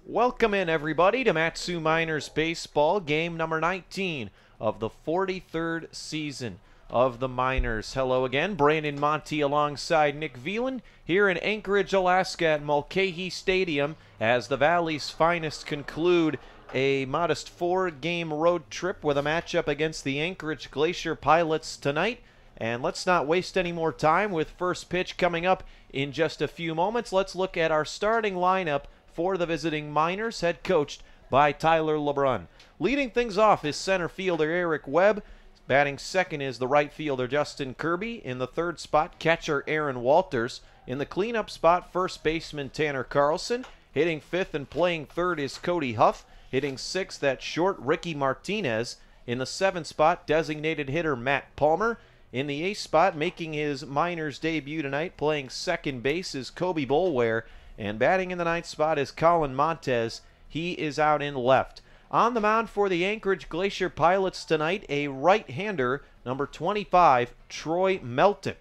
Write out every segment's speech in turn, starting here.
Welcome in, everybody, to Matsu Miners Baseball, game number 19 of the 43rd season of the Miners. Hello again, Brandon Monty alongside Nick Veland here in Anchorage, Alaska at Mulcahy Stadium as the Valley's finest conclude a modest 4-game road trip with a matchup against the Anchorage Glacier Pilots tonight. And let's not waste any more time with first pitch coming up in just a few moments. Let's look at our starting lineup for the visiting Miners, head coached by Tyler LeBrun. Leading things off is center fielder Eric Webb. Batting second is the right fielder Justin Kirby. In the third spot, catcher Aaron Walters. In the cleanup spot, first baseman Tanner Carlson. Hitting fifth and playing third is Cody Huff. Hitting sixth at short, Ricky Martinez. In the seventh spot, designated hitter Matt Palmer. In the eighth spot, making his Miners debut tonight, playing second base is Kobe Boulware. And batting in the ninth spot is Colin Montez. He is out in left. On the mound for the Anchorage Glacier Pilots tonight, a right-hander, number 25, Troy Melton.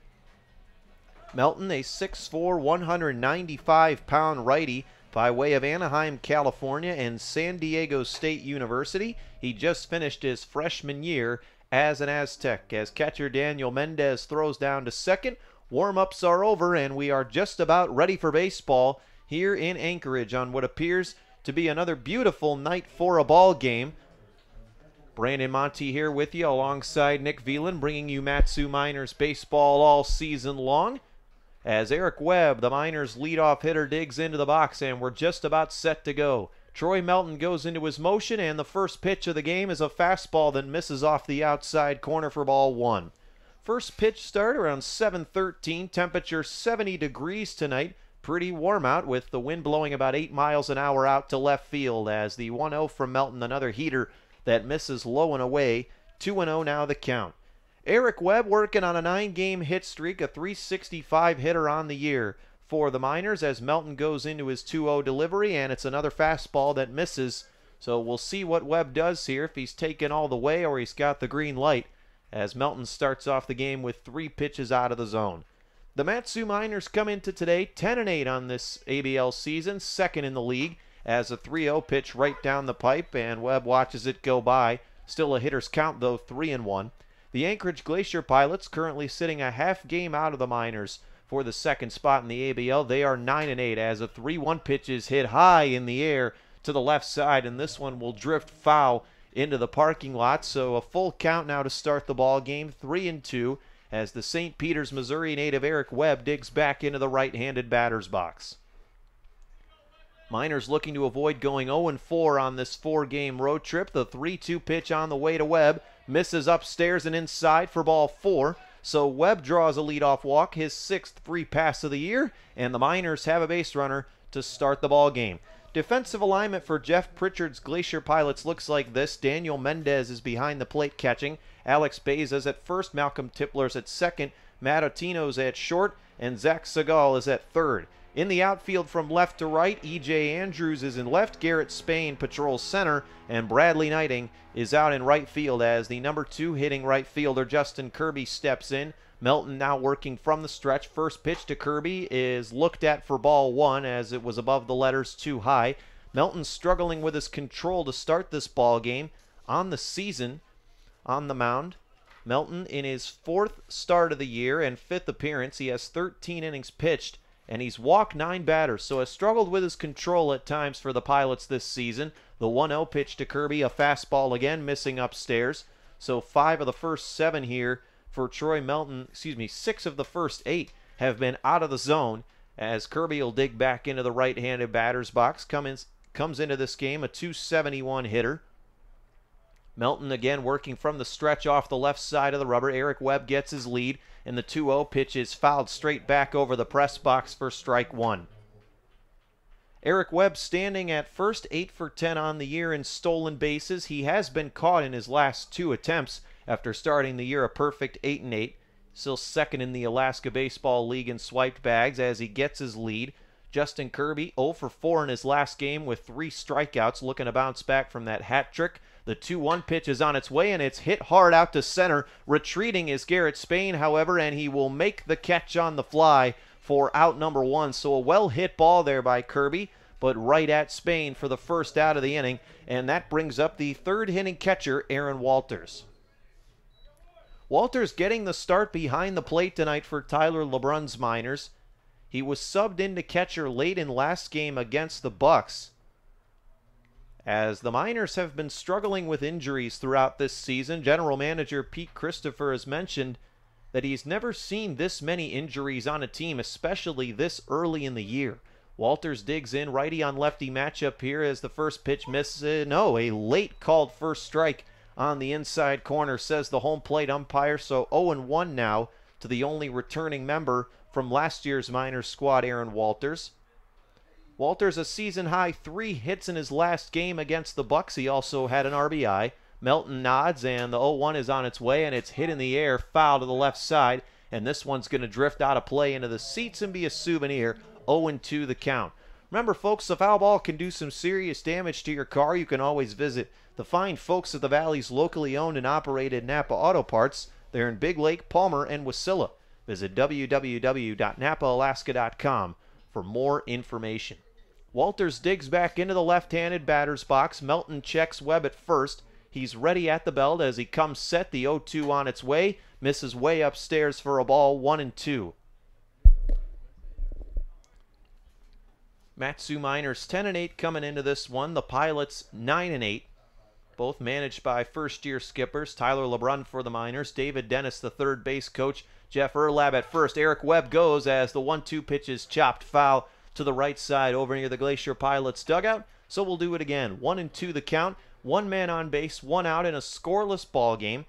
Melton, a 6'4", 195-pound righty by way of Anaheim, California and San Diego State University. He just finished his freshman year as an Aztec. As catcher Daniel Mendez throws down to second, warm-ups are over and we are just about ready for baseball here in Anchorage on what appears to be another beautiful night for a ball game. Brandon Monty here with you alongside Nick Veland, bringing you Matsu Miners baseball all season long. As Eric Webb, the Miners leadoff hitter, digs into the box and we're just about set to go. Troy Melton goes into his motion and the first pitch of the game is a fastball that misses off the outside corner for ball one. First pitch start around 7:13, temperature 70 degrees tonight. Pretty warm out with the wind blowing about 8 miles an hour out to left field as the 1-0 from Melton, another heater that misses low and away. 2-0 now the count. Eric Webb working on a 9-game hit streak, a .365 hitter on the year for the Miners as Melton goes into his 2-0 delivery and it's another fastball that misses. So we'll see what Webb does here, if he's taken all the way or he's got the green light, as Melton starts off the game with 3 pitches out of the zone. The Matsu Miners come into today 10-8 on this ABL season, second in the league, as a 3-0 pitch right down the pipe, and Webb watches it go by. Still a hitter's count, though, 3-1. The Anchorage Glacier Pilots currently sitting a half game out of the Miners for the second spot in the ABL. They are 9-8 as a 3-1 pitch is hit high in the air to the left side, and this one will drift foul into the parking lot. So a full count now to start the ball game, 3-2, as the St. Peters, Missouri native Eric Webb digs back into the right-handed batter's box. Miners looking to avoid going 0-4 on this 4-game road trip. The 3-2 pitch on the way to Webb misses upstairs and inside for ball 4. So Webb draws a leadoff walk, his 6th free pass of the year, and the Miners have a base runner to start the ball game. Defensive alignment for Jeff Pritchard's Glacier Pilots looks like this. Daniel Mendez is behind the plate catching. Alex Beza's at first. Malcolm Tipler's at second. Matt Otino's at short. And Zach Segal is at third. In the outfield from left to right, E.J. Andrews is in left. Garrett Spain patrols center. And Bradley Knighting is out in right field as the number 2 hitting right fielder Justin Kirby steps in. Melton now working from the stretch. First pitch to Kirby is looked at for ball 1 as it was above the letters too high. Melton struggling with his control to start this ball game. On the season, on the mound, Melton in his 4th start of the year and 5th appearance. He has 13 innings pitched and he's walked 9 batters, so has struggled with his control at times for the Pilots this season. The 1-0 pitch to Kirby, a fastball again missing upstairs. So 5 of the first 7 here for Troy Melton, 6 of the first 8 have been out of the zone, as Kirby will dig back into the right-handed batter's box. Comes into this game a .271 hitter. Melton again working from the stretch off the left side of the rubber. Eric Webb gets his lead, and the 2-0 pitch is fouled straight back over the press box for strike 1. Eric Webb standing at first, 8 for 10 on the year in stolen bases. He has been caught in his last 2 attempts after starting the year a perfect 8-8. Still second in the Alaska Baseball League in swiped bags as he gets his lead. Justin Kirby 0 for 4 in his last game with 3 strikeouts, looking to bounce back from that hat trick. The 2-1 pitch is on its way, and it's hit hard out to center. Retreating is Garrett Spain, however, and he will make the catch on the fly for out number 1. So a well-hit ball there by Kirby. but right at Spain for the first out of the inning, and that brings up the third inning catcher, Aaron Walters. Walters getting the start behind the plate tonight for Tyler LeBrun's Miners. He was subbed into catcher late in last game against the Bucks, as the Miners have been struggling with injuries throughout this season. General Manager Pete Christopher has mentioned that he's never seen this many injuries on a team, especially this early in the year. Walters digs in, righty on lefty matchup here as the first pitch misses. No, a late called first strike on the inside corner, says the home plate umpire. So 0-1 now to the only returning member from last year's Miners squad, Aaron Walters. Walters a season-high 3 hits in his last game against the Bucks. He also had an RBI. Melton nods, and the 0-1 is on its way, and it's hit in the air, foul to the left side, and this one's going to drift out of play into the seats and be a souvenir. 0-2 the count. Remember, folks, the foul ball can do some serious damage to your car. You can always visit the fine folks at the Valley's locally owned and operated Napa Auto Parts. They're in Big Lake, Palmer, and Wasilla. Visit www.napaalaska.com for more information. Walters digs back into the left-handed batter's box. Melton checks Webb at first. He's ready at the belt as he comes set. The 0-2 on its way. Misses way upstairs for a ball. 1-2. Matsu Miners 10-8 coming into this one. The Pilots 9-8. Both managed by first-year skippers. Tyler LeBrun for the Miners. David Dennis, the third base coach. Jeff Erlab at first. Eric Webb goes as the 1-2 pitch is chopped foul to the right side over near the Glacier Pilots dugout. So we'll do it again. 1-2 the count. One man on base, one out in a scoreless ball game.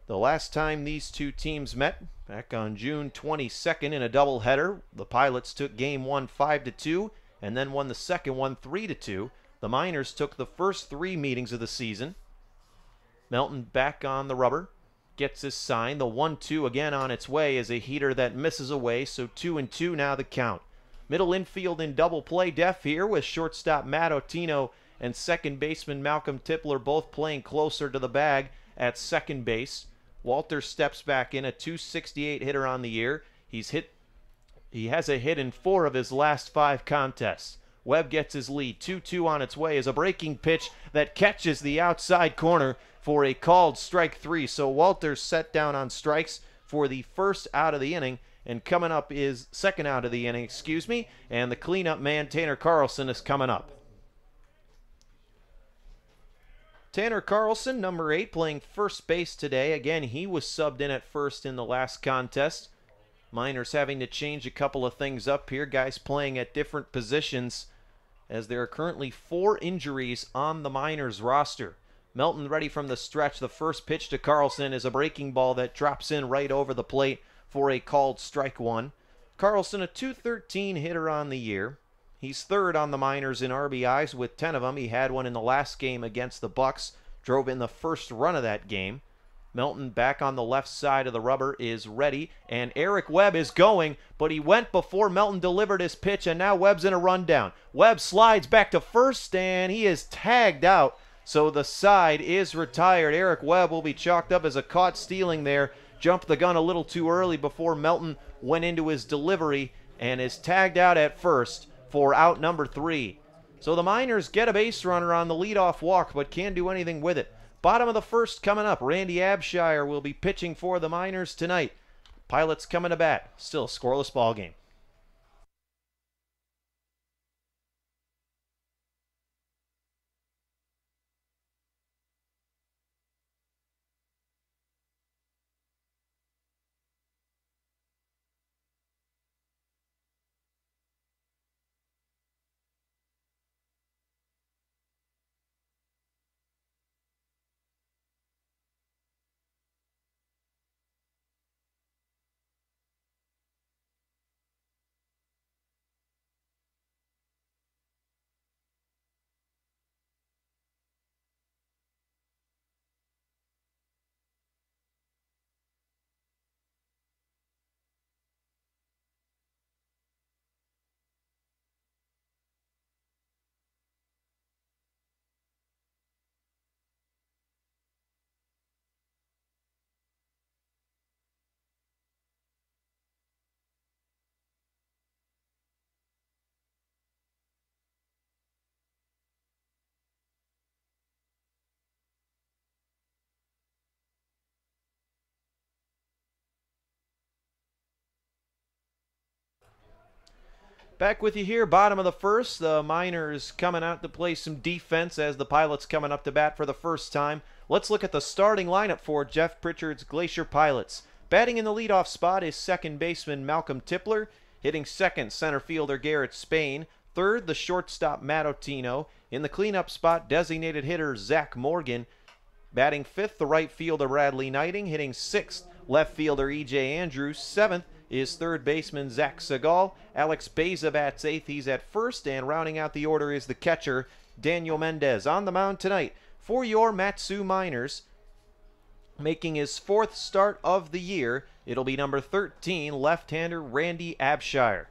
The last time these two teams met, back on June 22nd in a doubleheader, the Pilots took game 1 5-2 and then won the second one 3-2. The Miners took the first 3 meetings of the season. Melton back on the rubber, gets his sign. The 1-2 again on its way is a heater that misses away, so 2-2 now the count. Middle infield in double play def here with shortstop Matt Otino and second baseman Malcolm Tipler both playing closer to the bag at second base. Walter steps back in, a .268 hitter on the year. He has a hit in 4 of his last 5 contests. Webb gets his lead. 2-2 on its way is a breaking pitch that catches the outside corner for a called strike 3. So Walter's set down on strikes for the first out of the inning. And coming up is second out of the inning, and the cleanup man, Tanner Carlson, is coming up. Tanner Carlson, number 8, playing first base today. Again, he was subbed in at first in the last contest. Miners having to change a couple of things up here. Guys playing at different positions as there are currently 4 injuries on the Miners roster. Melton ready from the stretch. The first pitch to Carlson is a breaking ball that drops in right over the plate for a called strike 1. Carlson, a .213 hitter on the year. He's third on the Miners in RBIs with 10 of them. He had one in the last game against the Bucks. Drove in the first run of that game. Melton back on the left side of the rubber is ready. And Eric Webb is going, but he went before Melton delivered his pitch, and now Webb's in a rundown. Webb slides back to first, and he is tagged out. So the side is retired. Eric Webb will be chalked up as a caught stealing there. Jumped the gun a little too early before Melton went into his delivery and is tagged out at first for out number 3. So the Miners get a base runner on the leadoff walk, but can't do anything with it. Bottom of the first coming up. Randy Abshire will be pitching for the Miners tonight. Pilots coming to bat. Still a scoreless ball game. Back with you here, bottom of the first. The Miners coming out to play some defense as the Pilots coming up to bat for the first time. Let's look at the starting lineup for Jeff Pritchard's Glacier Pilots. Batting in the leadoff spot is second baseman Malcolm Tipler. Hitting second, center fielder Garrett Spain. Third, the shortstop Matt Otino. In the cleanup spot, designated hitter Zach Morgan. Batting fifth, the right fielder Bradley Knighting. Hitting sixth, left fielder E.J. Andrews. Seventh is third baseman Zach Segal. Alex Beza bats eighth. He's at first. And rounding out the order is the catcher Daniel Mendez. On the mound tonight for your Matsu Miners, making his fourth start of the year, it'll be number 13, left-hander Randy Abshire.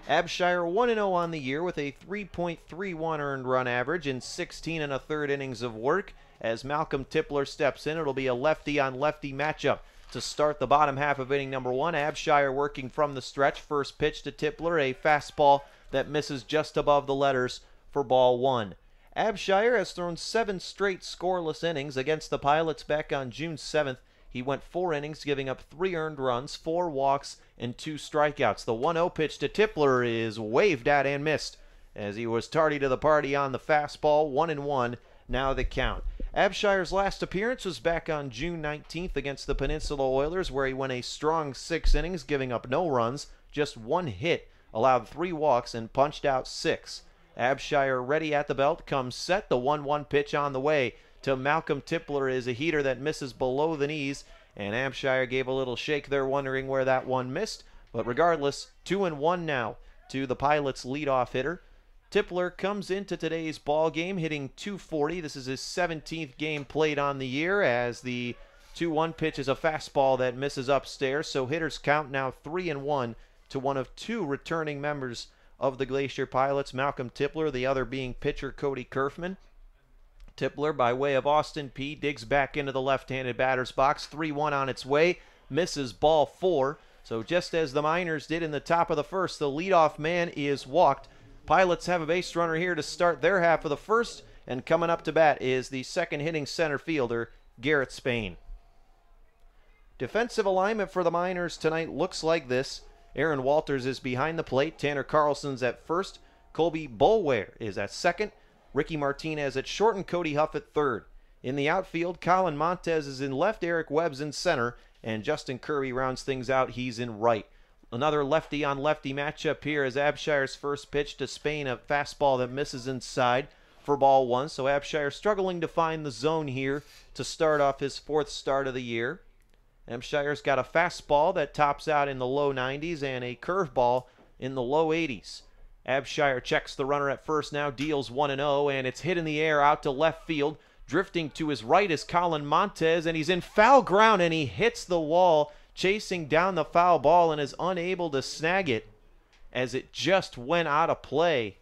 Abshire 1-0 on the year with a 3.31 earned run average in 16 1/3 innings of work. As Malcolm Tipler steps in, it'll be a lefty-on-lefty matchup to start the bottom half of inning number 1. Abshire working from the stretch. First pitch to Tipler, a fastball that misses just above the letters for ball 1. Abshire has thrown 7 straight scoreless innings against the Pilots back on June 7th. He went 4 innings, giving up 3 earned runs, 4 walks, and 2 strikeouts. The 1-0 pitch to Tipler is waved at and missed as he was tardy to the party on the fastball. 1-1, now the count. Abshire's last appearance was back on June 19th against the Peninsula Oilers, where he went a strong 6 innings, giving up no runs, just 1 hit, allowed 3 walks, and punched out 6. Abshire ready at the belt, comes set. The 1-1 pitch on the way to Malcolm Tipler is a heater that misses below the knees, and Abshire gave a little shake there, wondering where that one missed. But regardless, 2-1 now to the Pilots' leadoff hitter. Tipler comes into today's ball game hitting .240. This is his 17th game played on the year, as the 2-1 pitch is a fastball that misses upstairs. So hitters count now 3-1 to one of 2 returning members of the Glacier Pilots, Malcolm Tipler, the other being pitcher Cody Kerfman. Tipler, by way of Austin P., digs back into the left-handed batter's box. 3-1 on its way, misses ball 4. So just as the Miners did in the top of the first, the leadoff man is walked. Pilots have a base runner here to start their half of the first, and coming up to bat is the second hitting center fielder, Garrett Spain. Defensive alignment for the Miners tonight looks like this. Aaron Walters is behind the plate. Tanner Carlson's at first. Colby Boulware is at second. Ricky Martinez at short, and Cody Huff at third. In the outfield, Colin Montez is in left, Eric Webb's in center, and Justin Kirby rounds things out. He's in right. Another lefty-on-lefty matchup here as Abshire's first pitch to Spain, a fastball that misses inside for ball 1. So Abshire struggling to find the zone here to start off his 4th start of the year. Abshire's got a fastball that tops out in the low 90s and a curveball in the low 80s. Abshire checks the runner at first now, deals 1-0, and it's hit in the air out to left field. Drifting to his right is Colin Montez, and he's in foul ground, and he hits the wall, chasing down the foul ball, and is unable to snag it as it just went out of play.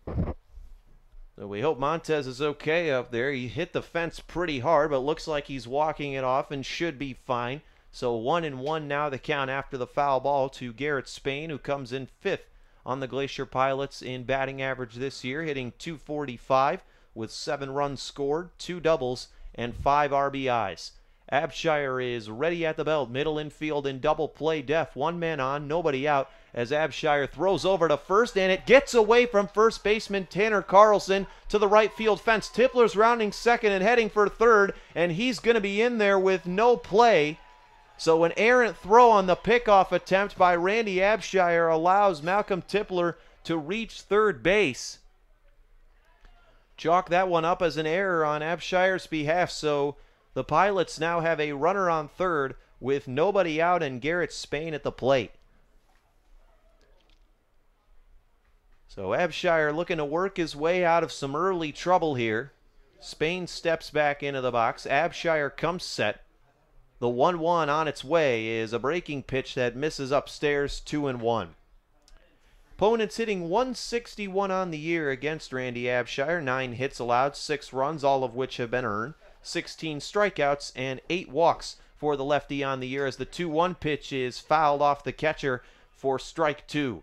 So we hope Montez is okay up there. He hit the fence pretty hard, but looks like he's walking it off and should be fine. So 1-1 now the count after the foul ball to Garrett Spain, who comes in 5th on the Glacier Pilots in batting average this year, hitting .245 with 7 runs scored, 2 doubles, and 5 RBIs. Abshire is ready at the belt, middle infield in double play def. 1 man on, nobody out, as Abshire throws over to first, and it gets away from first baseman Tanner Carlson to the right field fence. Tipler's rounding second and heading for third, and he's going to be in there with no play. So an errant throw on the pickoff attempt by Randy Abshire allows Malcolm Tipler to reach third base. Chalk that one up as an error on Abshire's behalf, so the Pilots now have a runner on third with nobody out and Garrett Spain at the plate. So Abshire looking to work his way out of some early trouble here. Spain steps back into the box. Abshire comes set. The 1-1 on its way is a breaking pitch that misses upstairs, 2-1. Opponents hitting .161 on the year against Randy Abshire. 9 hits allowed, 6 runs, all of which have been earned. 16 strikeouts and 8 walks for the lefty on the year as the 2-1 pitch is fouled off the catcher for strike 2.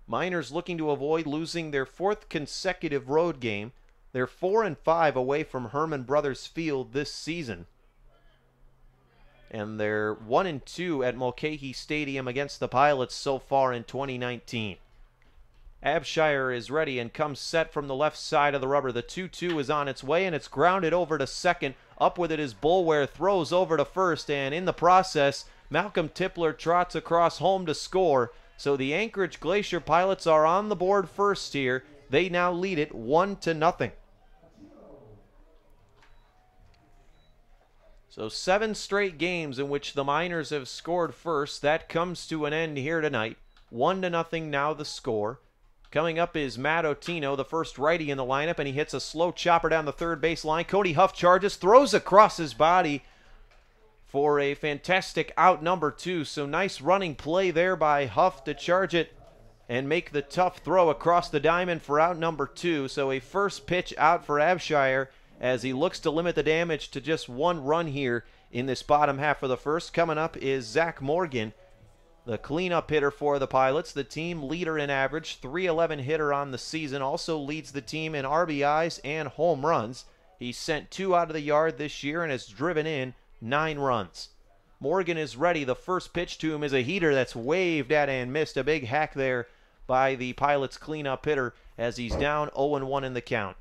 Miners looking to avoid losing their 4th consecutive road game. They're 4-5 away from Herman Brothers Field this season. and they're 1-2 at Mulcahy Stadium against the Pilots so far in 2019. Abshire is ready and comes set from the left side of the rubber. The 2-2 is on its way, and it's grounded over to second. Up with it is Bulware, throws over to first, and in the process, Malcolm Tipler trots across home to score. So the Anchorage Glacier Pilots are on the board first here. They now lead it 1-0. So 7 straight games in which the Miners have scored first. That comes to an end here tonight. 1-0 now the score. Coming up is Matt Otino, the first righty in the lineup, and he hits a slow chopper down the third base line. Cody Huff charges, throws across his body for a fantastic out number 2. So nice running play there by Huff to charge it and make the tough throw across the diamond for out number 2. So a first pitch out for Abshire as he looks to limit the damage to just 1 run here in this bottom half of the first. Coming up is Zach Morgan, the cleanup hitter for the Pilots, the team leader in average, .311 hitter on the season, also leads the team in RBIs and home runs. He's sent 2 out of the yard this year and has driven in 9 runs. Morgan is ready. The first pitch to him is a heater that's waved at and missed. A big hack there by the Pilots cleanup hitter as he's down 0-1 in the count.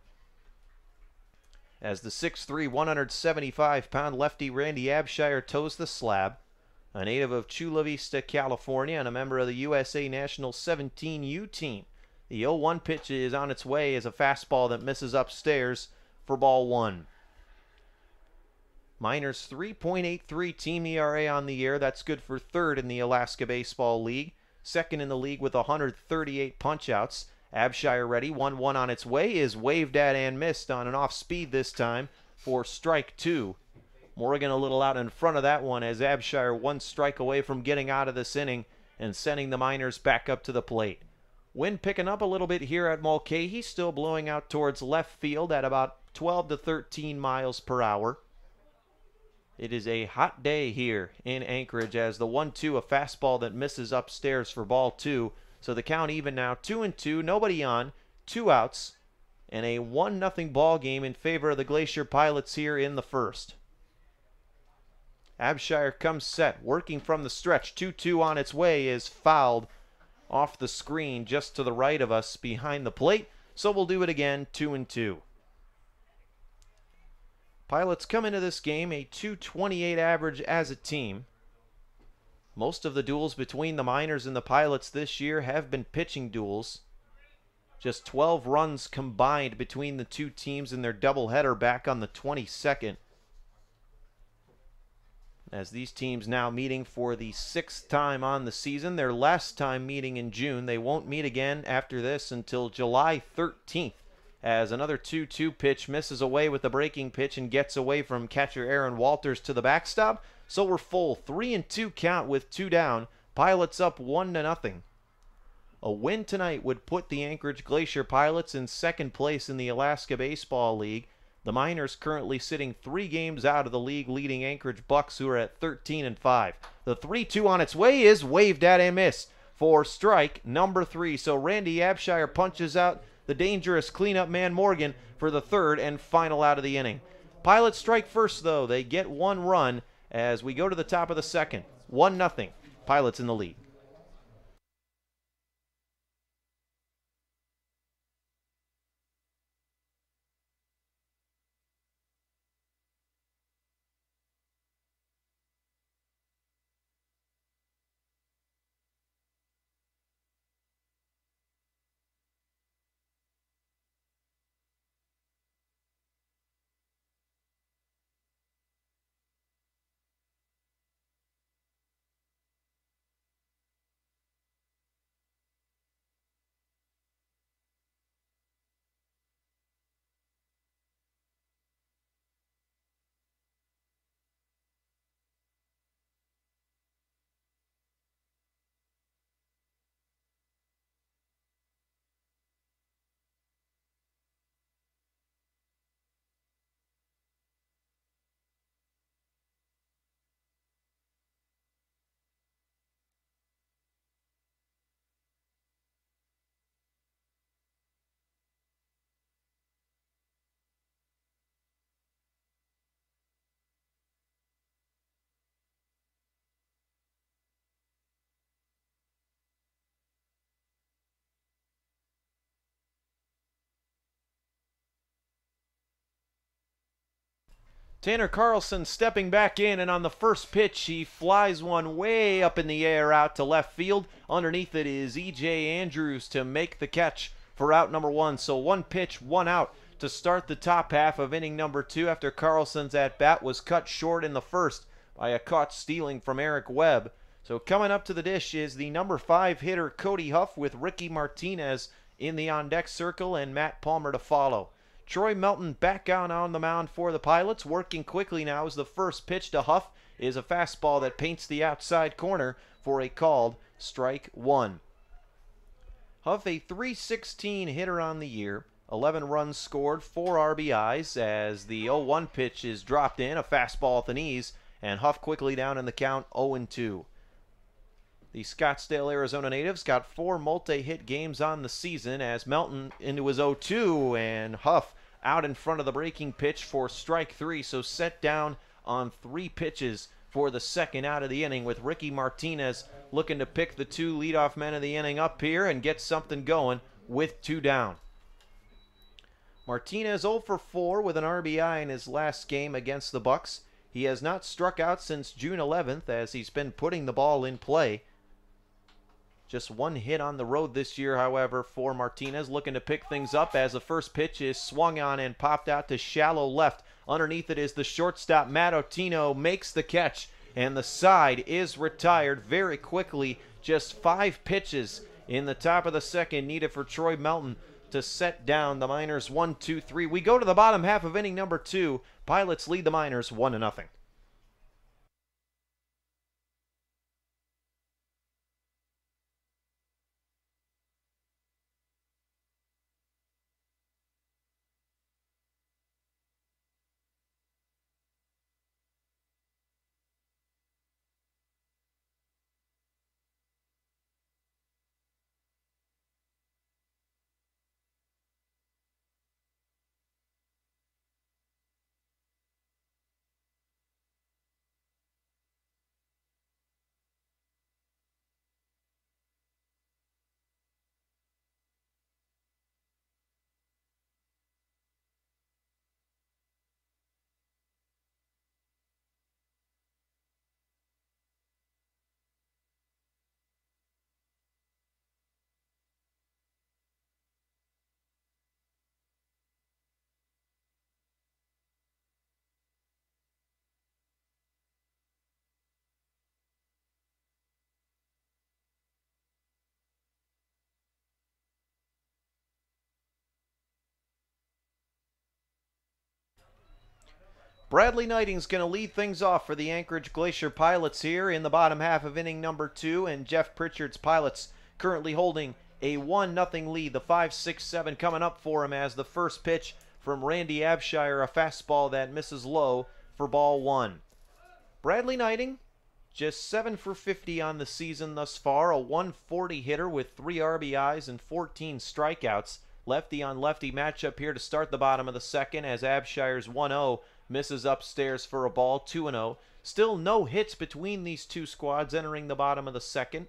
As the 6'3", 175-pound lefty Randy Abshire toes the slab, a native of Chula Vista, California, and a member of the USA National 17U team. The 0-1 pitch is on its way as a fastball that misses upstairs for ball 1. Miners 3.83 team ERA on the year. That's good for 3rd in the Alaska Baseball League. 2nd in the league with 138 punch-outs. Abshire ready. 1-1 on its way is waved at and missed on an off-speed this time for strike 2. Morgan a little out in front of that one as Abshire 1 strike away from getting out of this inning and sending the Miners back up to the plate. Wind picking up a little bit here at Mulcahy, still blowing out towards left field at about 12 to 13 miles per hour. It is a hot day here in Anchorage as the 1-2, a fastball that misses upstairs for ball 2. So the count even now, 2-2, nobody on, 2 outs, and a 1-0 ball game in favor of the Glacier Pilots here in the first. Abshire comes set, working from the stretch. 2-2 on its way is fouled off the screen just to the right of us behind the plate. So we'll do it again, 2-2. Pilots come into this game a .228 average as a team. Most of the duels between the Miners and the Pilots this year have been pitching duels. Just 12 runs combined between the two teams in their doubleheader back on the 22nd. As these teams now meeting for the 6th time on the season, their last time meeting in June. They won't meet again after this until July 13th. As another 2-2 pitch misses away with the breaking pitch and gets away from catcher Aaron Walters to the backstop. So we're full 3-2 count with 2 down. Pilots up 1-0. A win tonight would put the Anchorage Glacier Pilots in 2nd place in the Alaska Baseball League. The Miners currently sitting 3 games out of the league leading Anchorage Bucks, who are at 13-5. The 3-2 on its way is waved at and missed for strike number 3. So Randy Abshire punches out the dangerous cleanup man Morgan for the 3rd and final out of the inning. Pilots strike first, though. They get 1 run as we go to the top of the 2nd. 1-0. Pilots in the lead. Tanner Carlson stepping back in, and on the first pitch, he flies one way up in the air out to left field. Underneath it is E.J. Andrews to make the catch for out number one. So one pitch, one out to start the top half of inning number two after Carlson's at-bat was cut short in the first by a caught stealing from Eric Webb. So coming up to the dish is the number 5 hitter Cody Huff with Ricky Martinez in the on-deck circle and Matt Palmer to follow. Troy Melton back out on the mound for the Pilots. Working quickly now as the first pitch to Huff is a fastball that paints the outside corner for a called strike one. Huff, a .316 hitter on the year, 11 runs scored, 4 RBIs as the 0-1 pitch is dropped in, a fastball at the knees, and Huff quickly down in the count 0-2. The Scottsdale, Arizona natives got 4 multi-hit games on the season as Melton into his 0-2 and Huff out in front of the breaking pitch for strike 3, so set down on 3 pitches for the second out of the inning with Ricky Martinez looking to pick the 2 leadoff men of the inning up here and get something going with 2 down. Martinez 0 for 4 with an RBI in his last game against the Bucks. He has not struck out since June 11th as he's been putting the ball in play. Just 1 hit on the road this year, however, for Martinez, looking to pick things up as the first pitch is swung on and popped out to shallow left. Underneath it is the shortstop, Matt Otino, makes the catch, and the side is retired very quickly. Just 5 pitches in the top of the second needed for Troy Melton to set down the Miners 1-2-3. We go to the bottom half of inning number 2. Pilots lead the Miners 1-0. Bradley Knighting's going to lead things off for the Anchorage Glacier Pilots here in the bottom half of inning number 2, and Jeff Pritchard's Pilots currently holding a 1-0 lead. The 5-6-7 coming up for him as the first pitch from Randy Abshire, a fastball that misses low for ball 1. Bradley Knighting, just 7 for 50 on the season thus far, a 140 hitter with 3 RBIs and 14 strikeouts. Lefty on lefty matchup here to start the bottom of the second as Abshire's 1-0 misses upstairs for a ball, 2-0. Still no hits between these two squads entering the bottom of the second.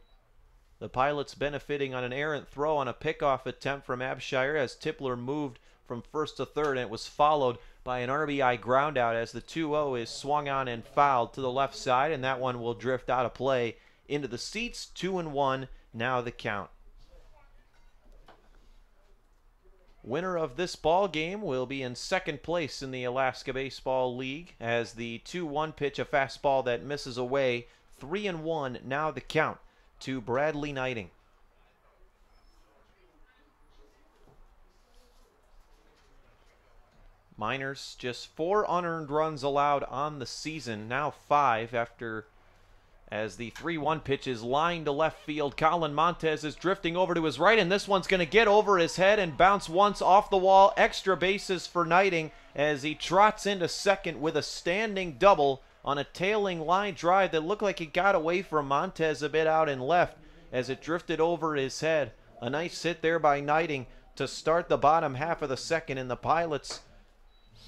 The Pilots benefiting on an errant throw on a pickoff attempt from Abshire as Tipler moved from first to third, and it was followed by an RBI groundout as the 2-0 is swung on and fouled to the left side, and that one will drift out of play into the seats. 2-1 now the count. Winner of this ball game will be in second place in the Alaska Baseball League as the 2-1 pitch, a fastball that misses away. 3-1 now the count to Bradley Knighting. Miners just 4 unearned runs allowed on the season, now 5 after as the 3-1 pitch is lined to left field. Colin Montez is drifting over to his right, and this one's going to get over his head and bounce once off the wall. Extra bases for Knighting as he trots into second with a standing double on a tailing line drive that looked like it got away from Montez a bit out and left as it drifted over his head. A nice hit there by Knighting to start the bottom half of the second, and the Pilots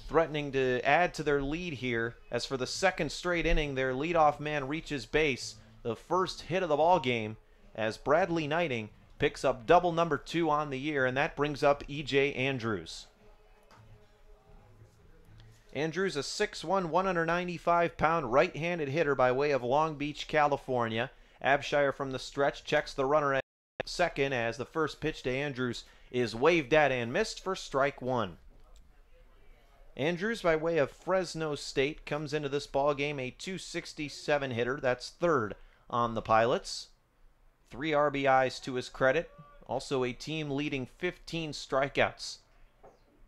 threatening to add to their lead here as for the second straight inning their leadoff man reaches base, the first hit of the ball game, as Bradley Knighting picks up double number 2 on the year, and that brings up E.J. Andrews. Andrews, a 6'1", 195-pound right-handed hitter by way of Long Beach, California. Abshire from the stretch checks the runner at second as the first pitch to Andrews is waved at and missed for strike one. Andrews, by way of Fresno State, comes into this ball game a 267 hitter. That's third on the Pilots. 3 RBIs to his credit. Also a team-leading 15 strikeouts.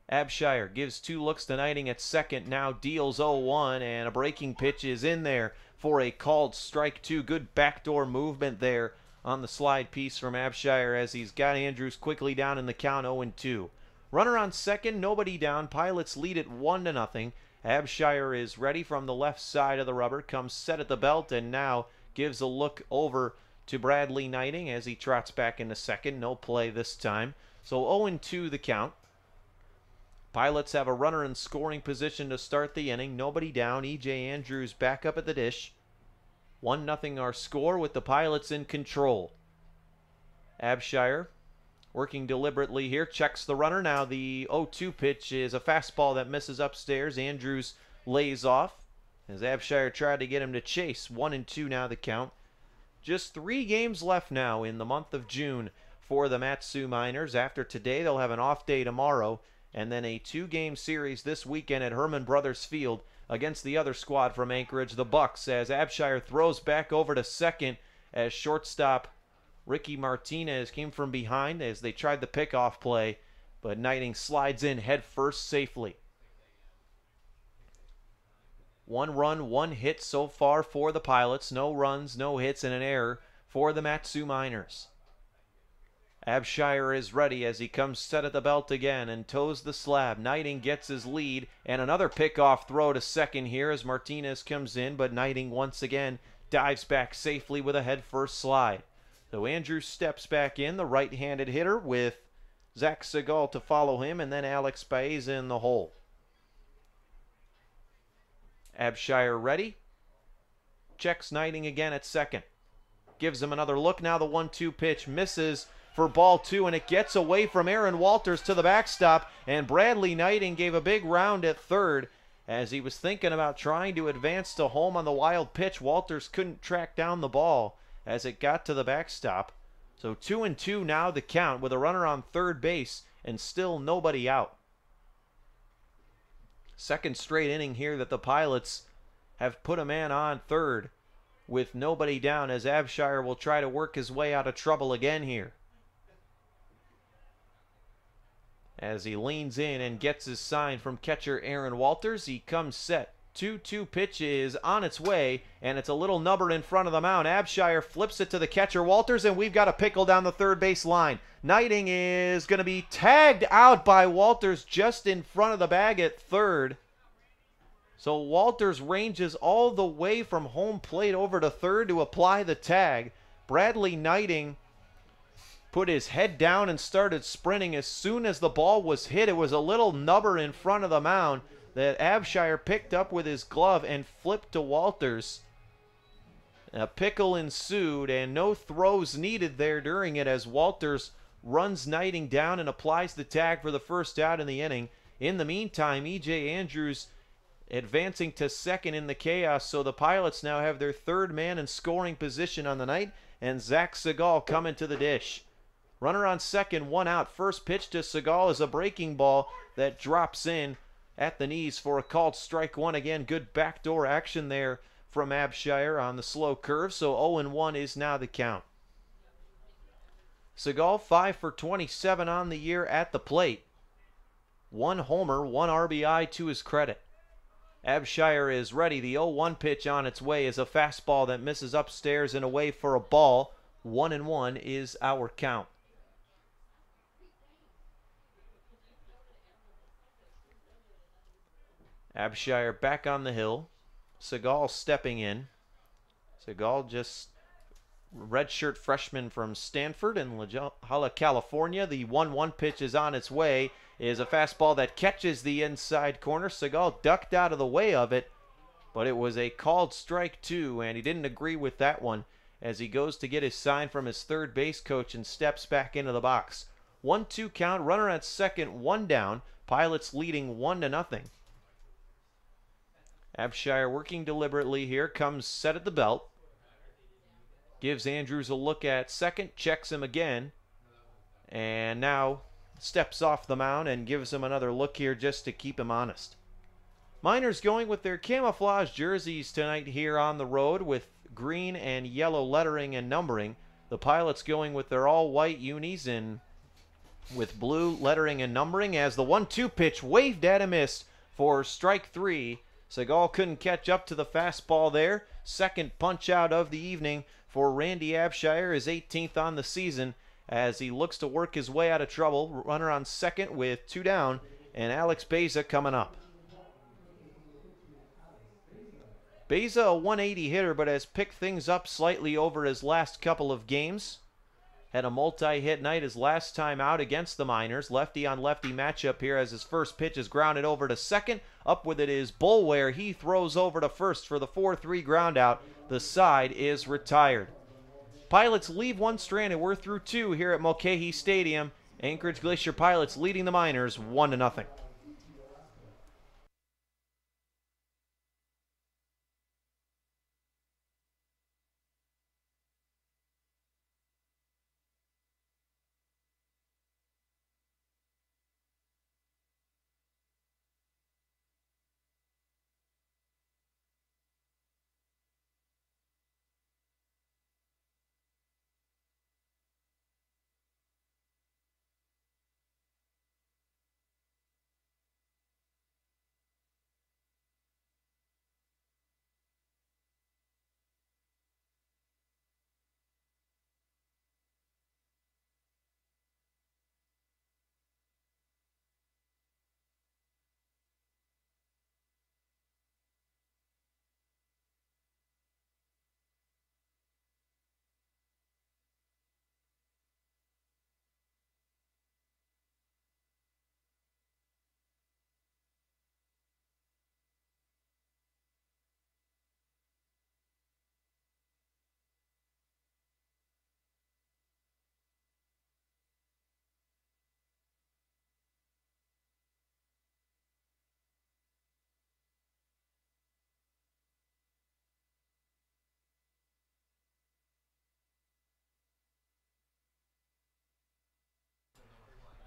Abshire gives 2 looks to Knighting at second, now deals 0-1, and a breaking pitch is in there for a called strike 2. Good backdoor movement there on the slide piece from Abshire as he's got Andrews quickly down in the count 0-2. Runner on second, nobody down. Pilots lead it 1-0. Abshire is ready from the left side of the rubber, comes set at the belt, and now gives a look over to Bradley Knighting as he trots back into second. No play this time. So 0-2 the count. Pilots have a runner in scoring position to start the inning. Nobody down. E.J. Andrews back up at the dish. 1-0 our score with the Pilots in control. Abshire working deliberately here. Checks the runner. Now the 0-2 pitch is a fastball that misses upstairs. Andrews lays off as Abshire tried to get him to chase. 1-2 now the count. Just 3 games left now in the month of June for the Mat-Su Miners. After today, they'll have an off day tomorrow, and then a 2-game series this weekend at Herman Brothers Field against the other squad from Anchorage, the Bucks, as Abshire throws back over to second as shortstop Ricky Martinez came from behind as they tried the pickoff play, but Knighting slides in head first safely. 1 run, 1 hit so far for the Pilots. No runs, no hits, and an error for the Mat-Su Miners. Abshire is ready as he comes set at the belt again and toes the slab. Knighting gets his lead, and another pickoff throw to second here as Martinez comes in, but Knighting once again dives back safely with a head-first slide. So Andrews steps back in, the right-handed hitter, with Zach Segal to follow him, and then Alex Baeza in the hole. Abshire ready. Checks Knighting again at second. Gives him another look. Now the 1-2 pitch misses for ball 2, and it gets away from Aaron Walters to the backstop, and Bradley Knighting gave a big round at third as he was thinking about trying to advance to home on the wild pitch. Walters couldn't track down the ball as it got to the backstop. So 2-2 now the count with a runner on third base and still nobody out. Second straight inning here that the Pilots have put a man on third with nobody down as Abshire will try to work his way out of trouble again here. As he leans in and gets his sign from catcher Aaron Walters, he comes set. 2-2 pitch is on its way, and it's a little nubber in front of the mound. Abshire flips it to the catcher Walters, and we've got a pickle down the third base line. Knighting is going to be tagged out by Walters just in front of the bag at third. So Walters ranges all the way from home plate over to third to apply the tag. Bradley Knighting put his head down and started sprinting as soon as the ball was hit. It was a little nubber in front of the mound that Abshire picked up with his glove and flipped to Walters. A pickle ensued and no throws needed there during it as Walters runs Knighting down and applies the tag for the first out in the inning. In the meantime, E.J. Andrews advancing to second in the chaos, so the Pilots now have their third man in scoring position on the night, and Zach Segal coming to the dish. Runner on second, 1 out. First pitch to Segal is a breaking ball that drops in at the knees for a called strike 1. Again, good backdoor action there from Abshire on the slow curve, so 0-1 is now the count. Segal 5 for 27 on the year at the plate. 1 homer, 1 RBI to his credit. Abshire is ready. The 0-1 pitch on its way is a fastball that misses upstairs and away for a ball. 1-1 is our count. Abshire back on the hill. Segal stepping in. Segal just redshirt freshman from Stanford in La Jolla, California. The 1-1 pitch is on its way. Is a fastball that catches the inside corner. Segal ducked out of the way of it, but it was a called strike 2, and he didn't agree with that one as he goes to get his sign from his third base coach and steps back into the box. 1-2 count, runner at second, 1 down. Pilots leading 1-0. Abshire working deliberately here, comes set at the belt. Gives Andrews a look at second, checks him again, and now steps off the mound and gives him another look here just to keep him honest. Miners going with their camouflage jerseys tonight here on the road with green and yellow lettering and numbering. The Pilots going with their all-white unis and with blue lettering and numbering as the 1-2 pitch waved at a miss for strike 3. Segal couldn't catch up to the fastball there. Second punch out of the evening for Randy Abshire, his 18th on the season, as he looks to work his way out of trouble. Runner on second with 2 down, and Alex Beza coming up. Beza, a 180 hitter, but has picked things up slightly over his last couple of games. Had a multi-hit night his last time out against the Miners. Lefty-on-lefty matchup here as his first pitch is grounded over to second. Up with it is Boulware. He throws over to first for the 4-3 ground out. The side is retired. Pilots leave one stranded. We're through 2 here at Mulcahy Stadium. Anchorage Glacier Pilots leading the Miners 1-0.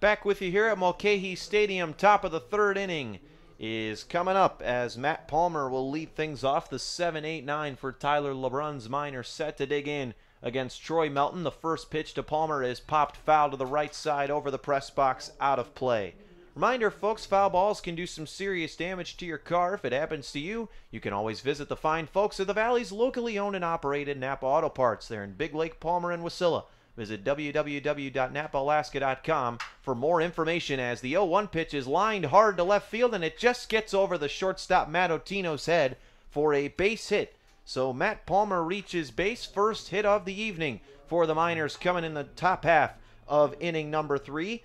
Back with you here at Mulcahy Stadium. Top of the 3rd inning is coming up as Matt Palmer will lead things off. The 7-8-9 for Tyler LeBrun's Miners set to dig in against Troy Melton. The first pitch to Palmer is popped foul to the right side over the press box, out of play. Reminder, folks, foul balls can do some serious damage to your car. If it happens to you, you can always visit the fine folks of the Valley's locally owned and operated Napa Auto Parts. They're in Big Lake, Palmer, and Wasilla. Visit www.napaalaska.com for more information as the 0-1 pitch is lined hard to left field and it just gets over the shortstop Matt Otino's head for a base hit. So Matt Palmer reaches base, first hit of the evening for the Miners coming in the top half of inning number 3.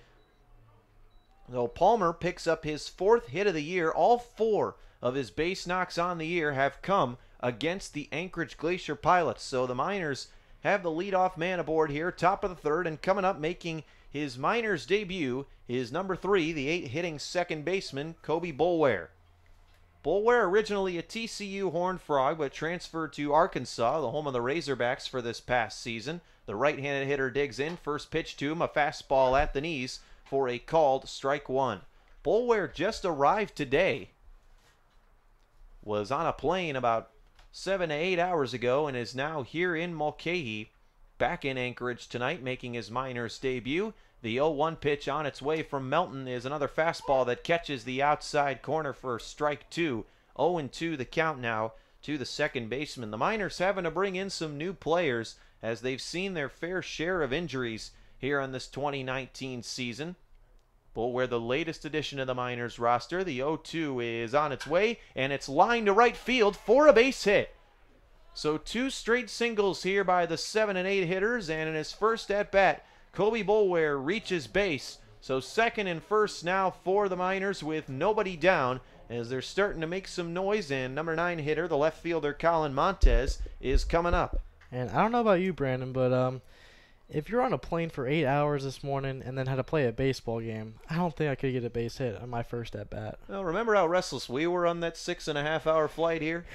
So Palmer picks up his 4th hit of the year. All 4 of his base knocks on the year have come against the Anchorage Glacier Pilots. So the Miners have the leadoff man aboard here, top of the 3rd, and coming up making his Miners debut is number 3, the 8-hitting second baseman, Kobe Boulware. Boulware, originally a TCU Horned Frog, but transferred to Arkansas, the home of the Razorbacks, for this past season. The right-handed hitter digs in, first pitch to him, a fastball at the knees for a called strike 1. Boulware just arrived today, was on a plane about 7 to 8 hours ago, and is now here in Mulcahy, back in Anchorage tonight, making his Miners debut. The 0-1 pitch on its way from Melton is another fastball that catches the outside corner for strike 2. 0-2 the count now to the second baseman. The Miners having to bring in some new players as they've seen their fair share of injuries here on this 2019 season. Boulware, the latest addition to the Miners roster. The 0-2 is on its way, and it's lined to right field for a base hit. So 2 straight singles here by the 7 and 8 hitters, and in his first at-bat, Kobe Boulware reaches base. So second and first now for the Miners with nobody down as they're starting to make some noise, and number 9 hitter, the left fielder Colin Montez, is coming up. And I don't know about you, Brandon, but If you're on a plane for 8 hours this morning and then had to play a baseball game, I don't think I could get a base hit on my first at bat. Well, remember how restless we were on that 6.5 hour flight here?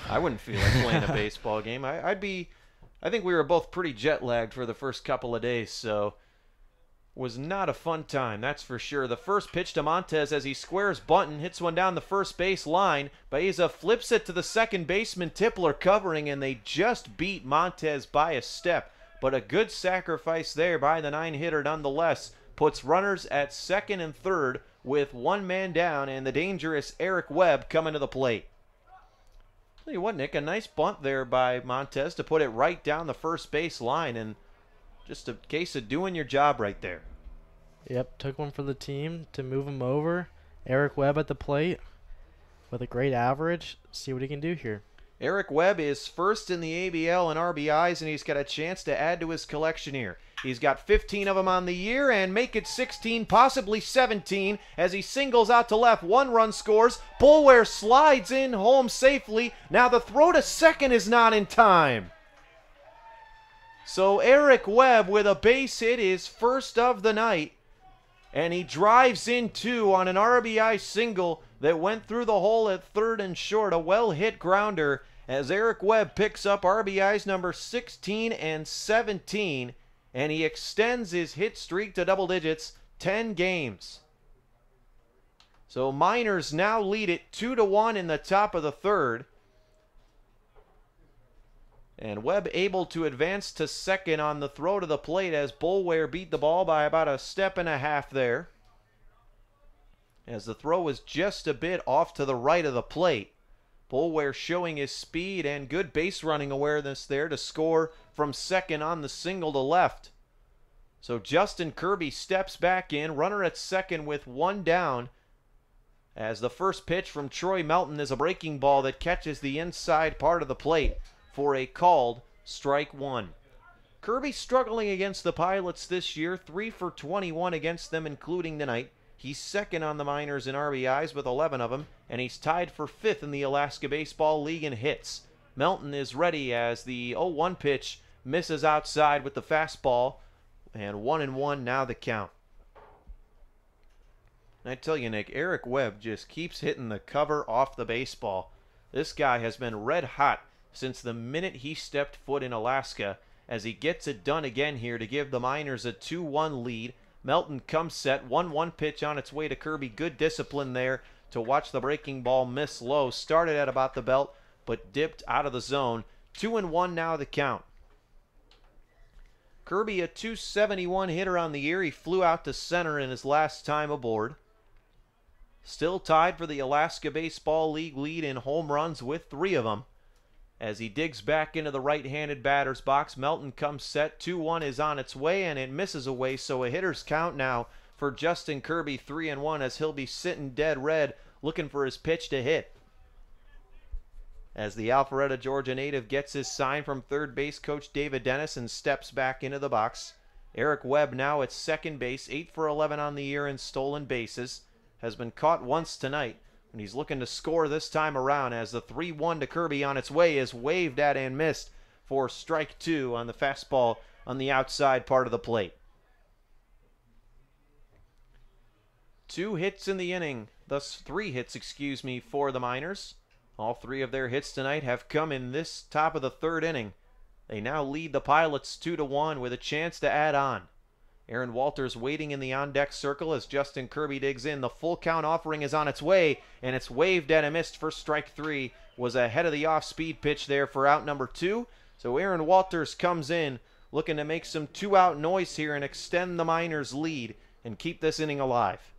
I wouldn't feel like playing a baseball game. I think we were both pretty jet lagged for the first couple of days, so was not a fun time, that's for sure. The first pitch to Montez as he squares bunting, hits one down the first base line. Baeza flips it to the second baseman, Tipler covering, and they just beat Montez by a step. But a good sacrifice there by the 9-hitter nonetheless. Puts runners at second and third with one man down and the dangerous Eric Webb coming to the plate. Tell you what, Nick, a nice bunt there by Montez to put it right down the first base line, and just a case of doing your job right there. Yep, took one for the team to move him over. Eric Webb at the plate with a great average. See what he can do here. Eric Webb is first in the ABL in RBIs, and he's got a chance to add to his collection here. He's got 15 of them on the year and make it 16, possibly 17, as he singles out to left. One run scores. Boulware slides in home safely. Now the throw to second is not in time. So Eric Webb with a base hit is first of the night, and he drives in two on an RBI single that went through the hole at third and short. A well-hit grounder as Eric Webb picks up RBIs number 16 and 17, and he extends his hit streak to double digits, 10 games. So Miners now lead it 2-1 in the top of the third. And Webb able to advance to second on the throw to the plate as Boulware beat the ball by about a step and a half there, as the throw was just a bit off to the right of the plate. Boulware showing his speed and good base running awareness there to score from second on the single to left. So Justin Kirby steps back in, runner at second with one down, as the first pitch from Troy Melton is a breaking ball that catches the inside part of the plate for a called strike one. Kirby struggling against the Pilots this year, 3 for 21 against them, including tonight. He's second on the Miners in RBIs with 11 of them, and he's tied for 5th in the Alaska Baseball League in hits. Melton is ready as the 0-1 pitch misses outside with the fastball, and 1-1 now the count. And I tell you, Nick, Eric Webb just keeps hitting the cover off the baseball. This guy has been red hot since the minute he stepped foot in Alaska, as he gets it done again here to give the Miners a 2-1 lead. Melton comes set, 1-1 pitch on its way to Kirby. Good discipline there to watch the breaking ball miss low. Started at about the belt, but dipped out of the zone. 2-1 now the count. Kirby, a .271 hitter on the year. He flew out to center in his last time aboard. Still tied for the Alaska Baseball League lead in home runs with 3 of them. As he digs back into the right-handed batter's box, Melton comes set. 2-1 is on its way, and it misses away, so a hitter's count now for Justin Kirby, 3-1, as he'll be sitting dead red looking for his pitch to hit. As the Alpharetta, Georgia native gets his sign from third base coach David Dennis and steps back into the box. Eric Webb now at second base, 8 for 11 on the year in stolen bases. Has been caught once tonight, and he's looking to score this time around, as the 3-1 to Kirby on its way is waved at and missed for strike 2 on the fastball on the outside part of the plate. 2 hits in the inning, thus 3 hits, for the Miners. All 3 of their hits tonight have come in this top of the third inning. They now lead the Pilots 2-1 with a chance to add on. Aaron Walters waiting in the on-deck circle as Justin Kirby digs in. The full count offering is on its way, and it's waved at and missed for strike 3. Was ahead of the off-speed pitch there for out number 2. So Aaron Walters comes in looking to make some 2-out noise here and extend the Miners' lead and keep this inning alive.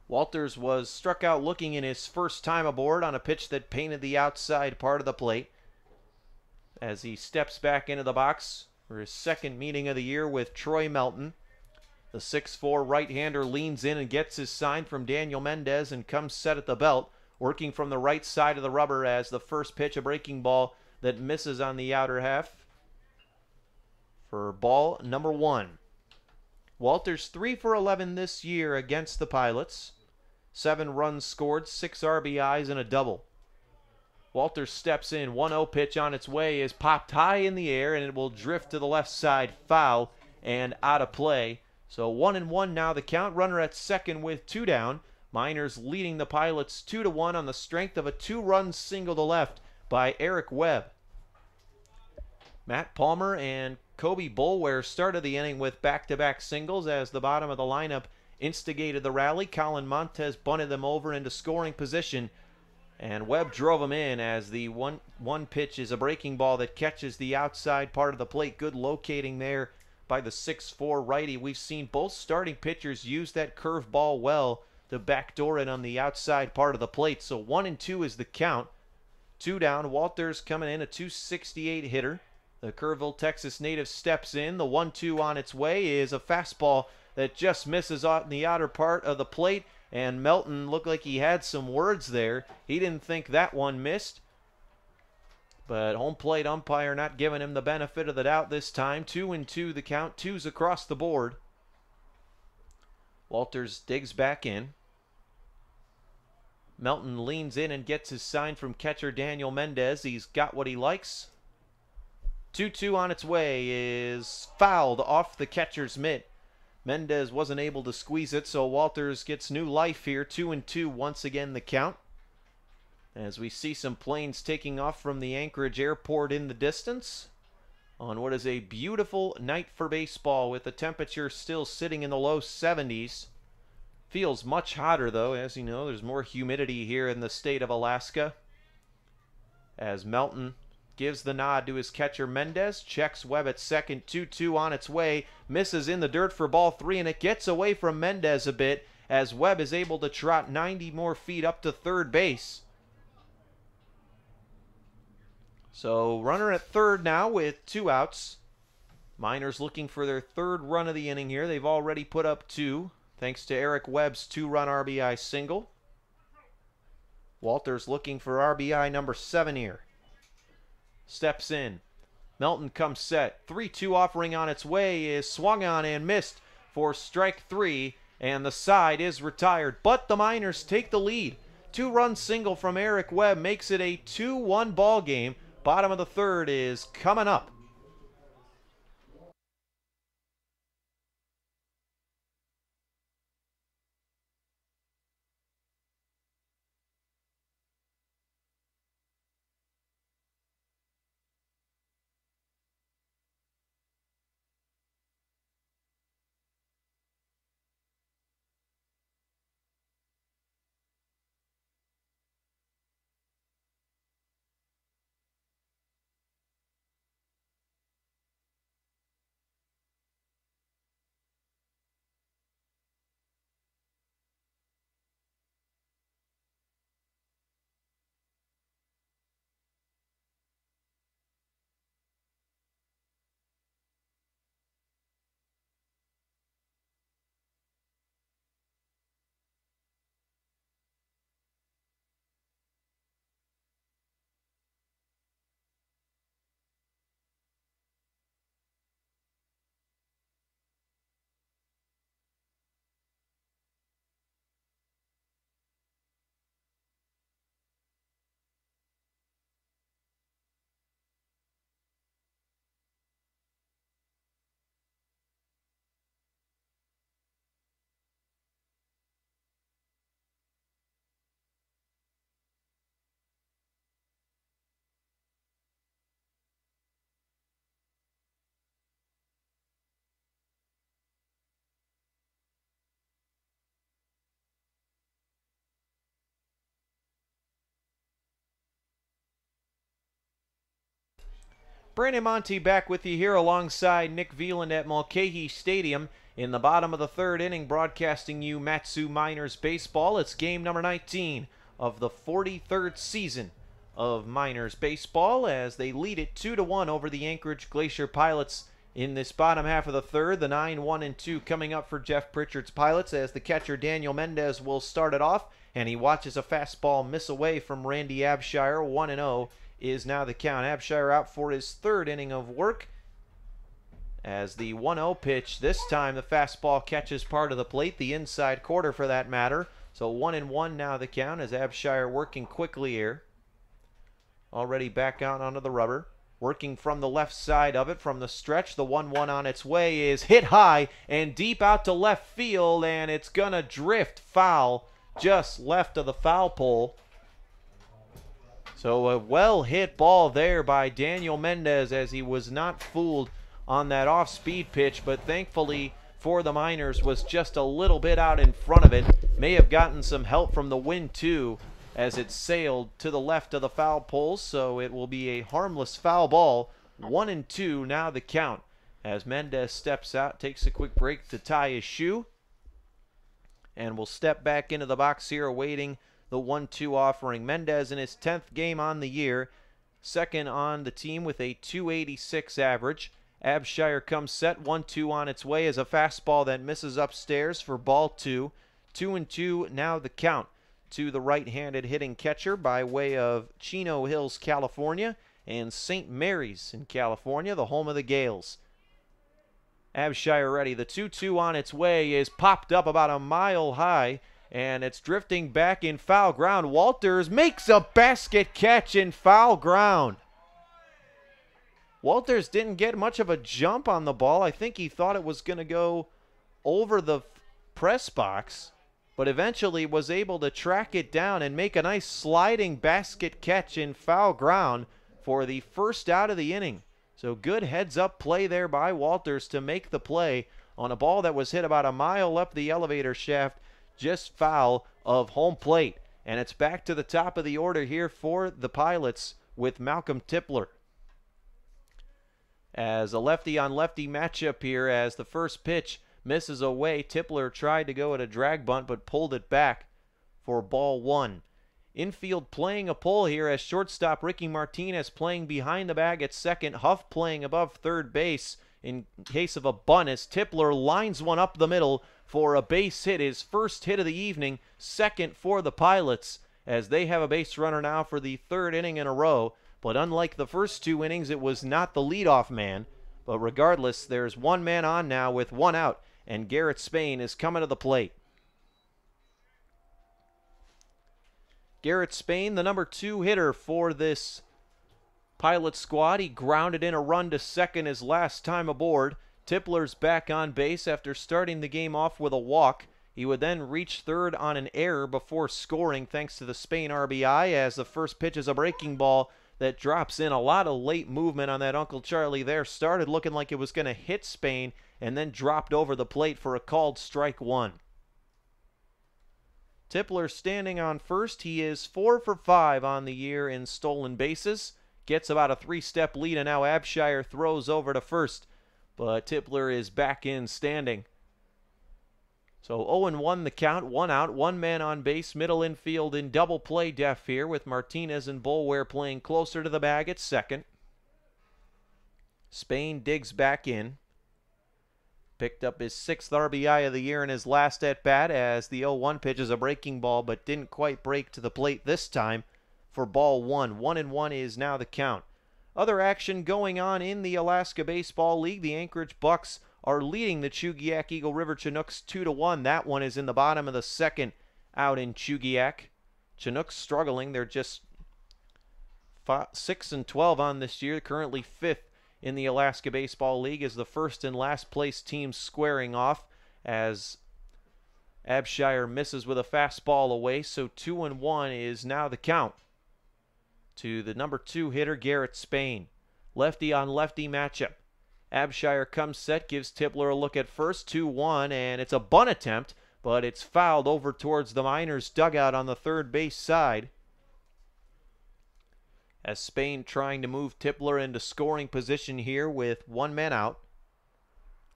Walters was struck out looking in his first time aboard on a pitch that painted the outside part of the plate. As he steps back into the box for his second meeting of the year with Troy Melton, the 6'4" right-hander leans in and gets his sign from Daniel Mendez and comes set at the belt, working from the right side of the rubber as the first pitch, a breaking ball that misses on the outer half for ball number 1. Walters 3 for 11 this year against the Pilots. 7 runs scored, 6 RBIs, and a double. Walters steps in. 1-0 pitch on its way is popped high in the air, and it will drift to the left side, foul, and out of play. So 1-1 now the count. Runner at second with 2 down. Miners leading the Pilots 2-1 on the strength of a 2-run single to left by Eric Webb. Matt Palmer and Kobe Boulware started the inning with back-to-back singles as the bottom of the lineup instigated the rally. Colin Montez bunted them over into scoring position, and Webb drove him in as the one pitch is a breaking ball that catches the outside part of the plate. Good locating there by the 6'4 righty. We've seen both starting pitchers use that curve ball well to backdoor it on the outside part of the plate. So 1-2 is the count. 2 down. Walters coming in, a .268 hitter. The Kerrville, Texas native steps in. The 1-2 on its way is a fastball that just misses out in the outer part of the plate. And Melton looked like he had some words there. He didn't think that one missed. But home plate umpire not giving him the benefit of the doubt this time. 2-2 the count. 2s across the board. Walters digs back in. Melton leans in and gets his sign from catcher Daniel Mendez. He's got what he likes. 2-2 on its way is fouled off the catcher's mitt. Mendez wasn't able to squeeze it, so Walters gets new life here. 2-2 once again the count. As we see some planes taking off from the Anchorage airport in the distance on what is a beautiful night for baseball, with the temperature still sitting in the low 70s. Feels much hotter though, as you know, there's more humidity here in the state of Alaska. As Melton gives the nod to his catcher Mendez, checks Webb at second. 2-2 on its way, misses in the dirt for ball 3, and it gets away from Mendez a bit as Webb is able to trot 90 more feet up to third base. So runner at third now with 2 outs. Miners looking for their 3rd run of the inning here. They've already put up 2 thanks to Eric Webb's 2-run RBI single. Walters looking for RBI number 7 here. Steps in. Melton comes set. 3-2 offering on its way is swung on and missed for strike 3, and the side is retired. But the Miners take the lead. 2-run single from Eric Webb makes it a 2-1 ball game. Bottom of the 3rd is coming up. Brandon Monty back with you here alongside Nick Veland at Mulcahy Stadium in the bottom of the 3rd inning, broadcasting you Matsu Miners baseball. It's game number 19 of the 43rd season of Miners baseball as they lead it 2-1 over the Anchorage Glacier Pilots in this bottom half of the 3rd. The 9-1-2 coming up for Jeff Pritchard's Pilots as the catcher Daniel Mendez will start it off, and he watches a fastball miss away from Randy Abshire. 1-0 is now the count. Abshire out for his 3rd inning of work as the 1-0 pitch, this time the fastball catches part of the plate, the inside quarter for that matter. So 1-1 now the count as Abshire working quickly here. already back out onto the rubber. Working from the left side of it, from the stretch, the 1-1 on its way is hit high and deep out to left field, and it's going to drift foul just left of the foul pole. So a well-hit ball there by Daniel Mendez, as he was not fooled on that off-speed pitch, but thankfully for the Miners was just a little bit out in front of it. May have gotten some help from the wind too, as it sailed to the left of the foul pole, so it will be a harmless foul ball. 1-2 now the count, as Mendez steps out, takes a quick break to tie his shoe, and will step back into the box here awaiting the 1-2 offering. Mendez in his 10th game on the year, second on the team with a .286 average. Abshire comes set, 1-2 on its way as a fastball that misses upstairs for ball 2. 2-2 now the count to the right-handed hitting catcher by way of Chino Hills, California, and St. Mary's in California, the home of the Gales. Abshire ready. The 2-2 on its way is popped up about a mile high, and it's drifting back in foul ground. Walters makes a basket catch in foul ground. Walters didn't get much of a jump on the ball. I think he thought it was going to go over the press box, but eventually was able to track it down and make a nice sliding basket catch in foul ground for the first out of the inning. So good heads-up play there by Walters to make the play on a ball that was hit about a mile up the elevator shaft, just foul of home plate. And it's back to the top of the order here for the Pilots with Malcolm Tipler. As a lefty-on-lefty matchup here, as the first pitch misses away. Tipler tried to go at a drag bunt but pulled it back for ball 1. Infield playing a pull here as shortstop Ricky Martinez playing behind the bag at second. Huff playing above third base in case of a bunt as Tipler lines one up the middle for a base hit, his first hit of the evening, second for the Pilots, as they have a base runner now for the third inning in a row. But unlike the first 2 innings, it was not the leadoff man. But regardless, there's one man on now with one out, and Garrett Spain is coming to the plate. Garrett Spain, the number 2 hitter for this Pilot squad. He grounded in a run to second his last time aboard. Tipler's back on base after starting the game off with a walk. He would then reach third on an error before scoring thanks to the Spain RBI, as the first pitch is a breaking ball that drops in. A lot of late movement on that Uncle Charlie there. Started looking like it was going to hit Spain and then dropped over the plate for a called strike 1. Tipler standing on first. He is 4 for 5 on the year in stolen bases. Gets about a 3-step lead, and now Abshire throws over to first. But Tipler is back in standing. So 0-1 the count, 1 out, 1 man on base, middle infield in double play def here with Martinez and Boulware playing closer to the bag at second. Spain digs back in. Picked up his 6th RBI of the year in his last at-bat, as the 0-1 pitch is a breaking ball but didn't quite break to the plate this time for ball 1. 1-1 is now the count. Other action going on in the Alaska Baseball League. The Anchorage Bucks are leading the Chugiak Eagle River Chinooks 2-1. That one is in the bottom of the second out in Chugiak. Chinooks struggling. They're just 6-12 on this year, currently 5th in the Alaska Baseball League, as the first and last place teams squaring off, as Abshire misses with a fastball away. So 2-1 is now the count to the number 2 hitter, Garrett Spain. Lefty on lefty matchup. Abshire comes set, gives Tipler a look at first, 2-1, and it's a bunt attempt, but it's fouled over towards the Miners' dugout on the third base side, as Spain trying to move Tipler into scoring position here with 1 man out.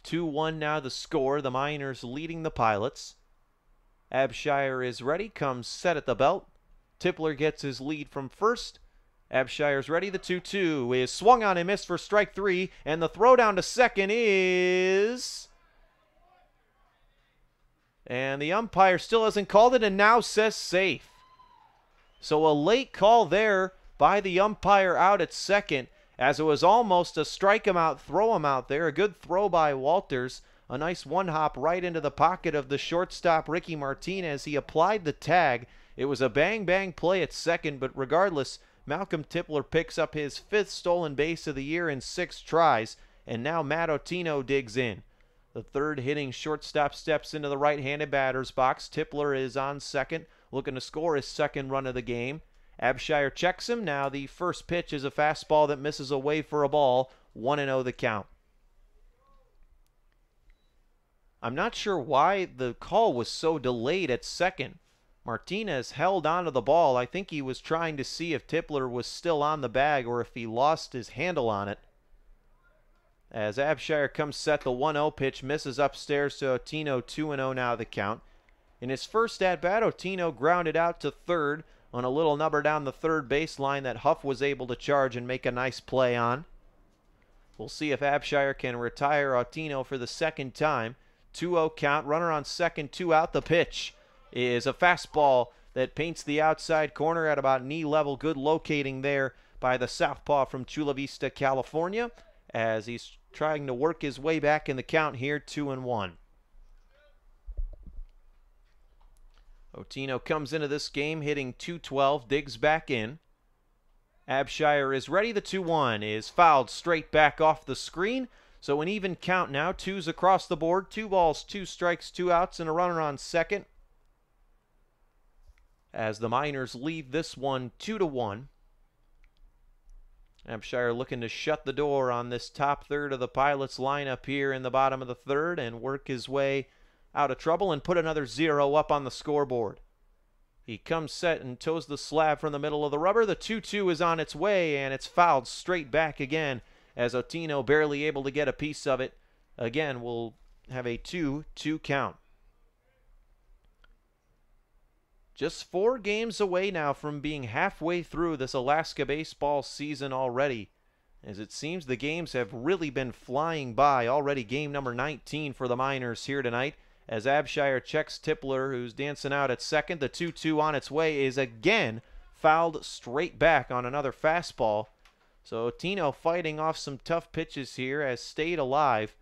2-1 now the score, the Miners leading the Pilots. Abshire is ready, comes set at the belt. Tipler gets his lead from first. Abshire's ready. The 2-2 is swung on and missed for strike 3, and the throw down to second is... and the umpire still hasn't called it and now says safe. So a late call there by the umpire out at second, as it was almost a strike him out, throw him out there. A good throw by Walters. A nice one-hop right into the pocket of the shortstop Ricky Martinez. He applied the tag. It was a bang-bang play at second, but regardless, Malcolm Tipler picks up his 5th stolen base of the year in 6 tries, and now Matt Otino digs in. The third hitting shortstop steps into the right-handed batter's box. Tipler is on second, looking to score his 2nd run of the game. Abshire checks him. Now the first pitch is a fastball that misses away for a ball. 1-0 the count. I'm not sure why the call was so delayed at second. Martinez held onto the ball. I think he was trying to see if Tipler was still on the bag or if he lost his handle on it. As Abshire comes set, the 1-0 pitch misses upstairs to Otino. 2-0 now the count. In his first at-bat, Otino grounded out to third on a little number down the third baseline that Huff was able to charge and make a nice play on. We'll see if Abshire can retire Otino for the 2nd time. 2-0 count, runner on second, 2 out. The pitch is a fastball that paints the outside corner at about knee level. Good locating there by the southpaw from Chula Vista, California, as he's trying to work his way back in the count here. 2-1. Otino comes into this game hitting .212, digs back in. Abshire is ready. The 2-1 is fouled straight back off the screen. So an even count now. 2s across the board. 2 balls, 2 strikes, 2 outs, and a runner on second. As the Miners lead this one 2-1. Abshire looking to shut the door on this top third of the Pilots lineup here in the bottom of the third and work his way out of trouble and put another 0 up on the scoreboard. He comes set and toes the slab from the middle of the rubber. The 2-2 is on its way, and it's fouled straight back again as Otino barely able to get a piece of it. Again, we'll have a 2-2 count. Just 4 games away now from being halfway through this Alaska baseball season already, as it seems the games have really been flying by. Already game number 19 for the Miners here tonight, as Abshire checks Tipler, who's dancing out at second. The 2-2 on its way is again fouled straight back on another fastball. So Otino fighting off some tough pitches here, has stayed alive.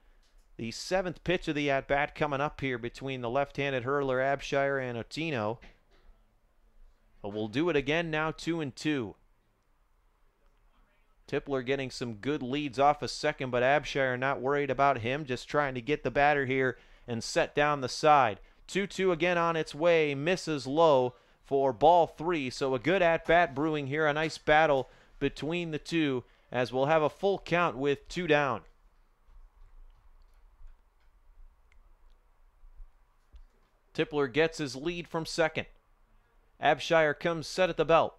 The 7th pitch of the at-bat coming up here between the left-handed hurler Abshire and Otino. But we'll do it again now. 2-2. Tipler getting some good leads off a second, but Abshire not worried about him, just trying to get the batter here and set down the side. 2-2 again on its way, misses low for ball 3. So a good at-bat brewing here, a nice battle between the two, as we'll have a full count with 2 down. Tipler gets his lead from second. Abshire comes set at the belt.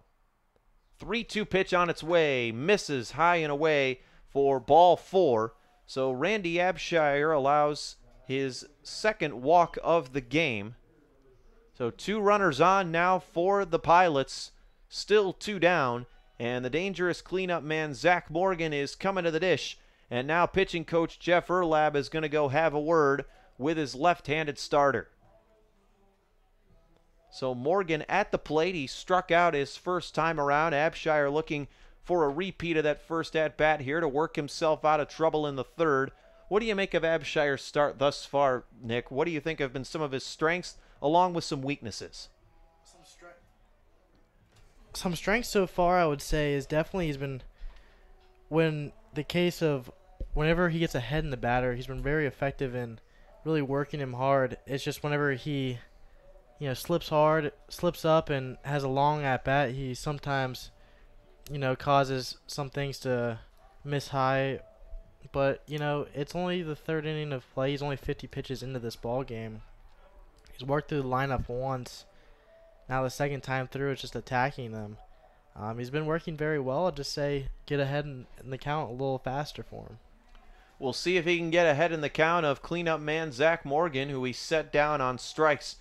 3-2 pitch on its way, misses high and away for ball 4. So Randy Abshire allows his 2nd walk of the game. So 2 runners on now for the Pilots, still 2 down, and the dangerous cleanup man Zach Morgan is coming to the dish. And now pitching coach Jeff Erlab is going to go have a word with his left-handed starter. So Morgan at the plate. He struck out his first time around. Abshire looking for a repeat of that first at-bat here to work himself out of trouble in the third. What do you make of Abshire's start thus far, Nick? What do you think have been some of his strengths along with some weaknesses? Some strengths so far, I would say, is definitely he's been, when the case of whenever he gets ahead in the batter, he's been very effective in really working him hard. It's just whenever he, slips up and has a long at-bat, he sometimes, causes some things to miss high. But, it's only the 3rd inning of play. He's only 50 pitches into this ball game. He's worked through the lineup once. Now the 2nd time through, it's just attacking them. He's been working very well. I'd just say get ahead in the count a little faster for him. We'll see if he can get ahead in the count of cleanup man Zach Morgan, who he set down on strikes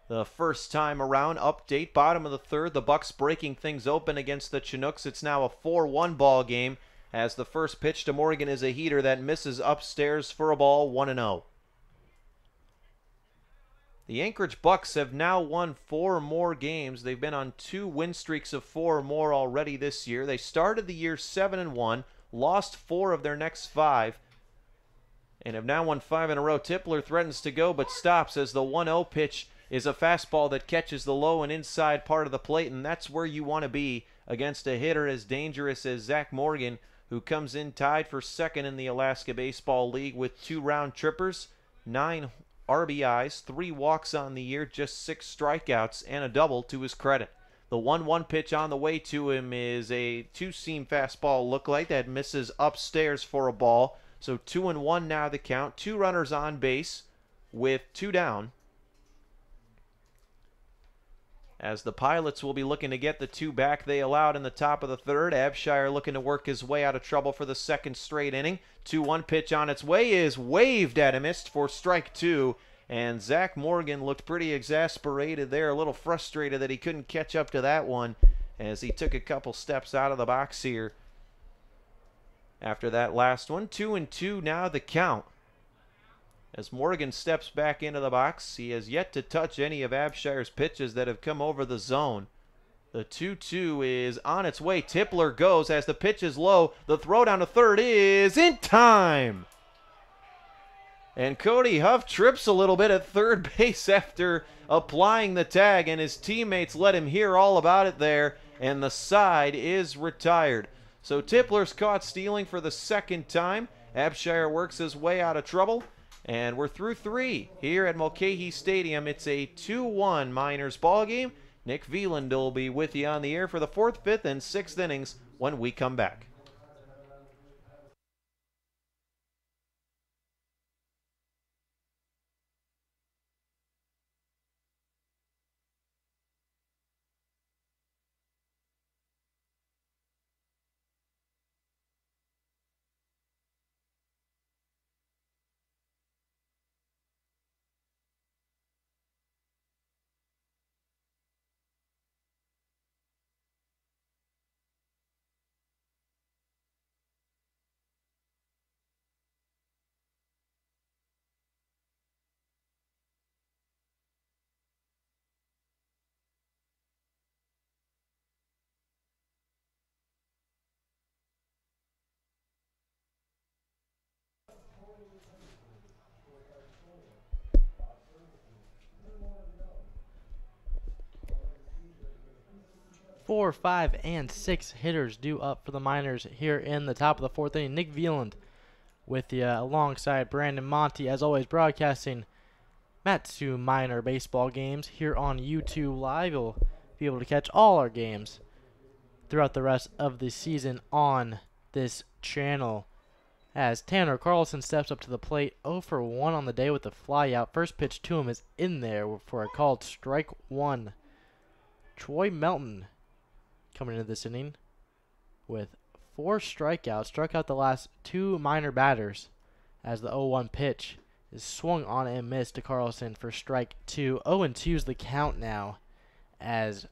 the first time around. Update, bottom of the 3rd, the Bucks breaking things open against the Chinooks. It's now a 4-1 ball game, as the first pitch to Morgan is a heater that misses upstairs for a ball. 1-0. The Anchorage Bucks have now won 4 more games. They've been on 2 win streaks of 4 or more already this year. They started the year 7-1, lost 4 of their next 5, and have now won 5 in a row. Tipler threatens to go but stops as the 1-0 pitch is a fastball that catches the low and inside part of the plate, and that's where you want to be against a hitter as dangerous as Zach Morgan, who comes in tied for second in the Alaska Baseball League with 2 round trippers, 9 RBIs, 3 walks on the year, just 6 strikeouts, and a double to his credit. The 1-1 pitch on the way to him is a two-seam fastball look like that misses upstairs for a ball. So 2-1 now the count. 2 runners on base with 2 down. As the Pilots will be looking to get the 2 back they allowed in the top of the third. Abshire looking to work his way out of trouble for the second straight inning. 2-1 pitch on its way is waved at him, missed for strike 2. And Zach Morgan looked pretty exasperated there, a little frustrated that he couldn't catch up to that one as he took a couple steps out of the box here. After that last one, 2-2 now the count. As Morgan steps back into the box, he has yet to touch any of Abshire's pitches that have come over the zone. The 2-2 is on its way. Tipler goes as the pitch is low. The throw down to third is in time. And Cody Huff trips a little bit at third base after applying the tag, and his teammates let him hear all about it there, and the side is retired. So Tipler's caught stealing for the second time. Abshire works his way out of trouble, and we're through 3 here at Mulcahy Stadium. It's a 2-1 Miners ball game. Nick Veland will be with you on the air for the 4th, 5th, and 6th innings when we come back. Four, 5, and 6 hitters due up for the Miners here in the top of the 4th inning. Nick Veland with you alongside Brandon Monty, as always, broadcasting Matsu Miner baseball games here on YouTube Live. You'll be able to catch all our games throughout the rest of the season on this channel. As Tanner Carlson steps up to the plate, 0 for 1 on the day with the fly out. First pitch to him is in there for a called strike 1. Troy Melton coming into this inning with 4 strikeouts. Struck out the last 2 Miner batters as the 0-1 pitch is swung on and missed to Carlson for strike 2. 0-2 is the count now as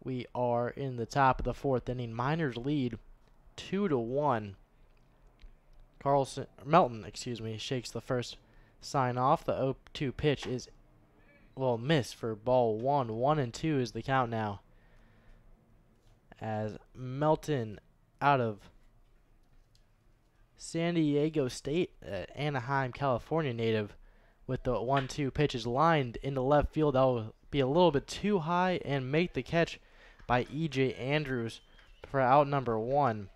we are in the top of the 4th inning. Miners lead 2-1. Melton, shakes the first sign off. The 0-2 pitch is missed for ball 1. 1-2 is the count now as Melton, out of San Diego State, Anaheim, California native, with the 1-2 pitch is lined into left field. That will be a little bit too high and make the catch by E.J. Andrews for out number 1.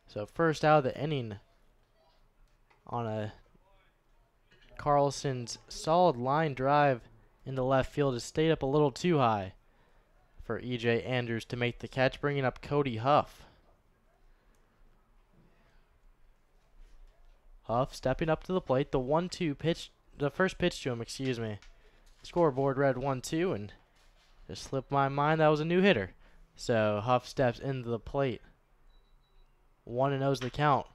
So first out of the inning on a Carlson's solid line drive into left field is stayed up a little too high for E.J. Andrews to make the catch, bringing up Cody Huff. Huff stepping up to the plate. The 1-2 pitch, the first pitch to him, Scoreboard read 1-2, and just slipped my mind that was a new hitter. So Huff steps into the plate. 1-0 is the count.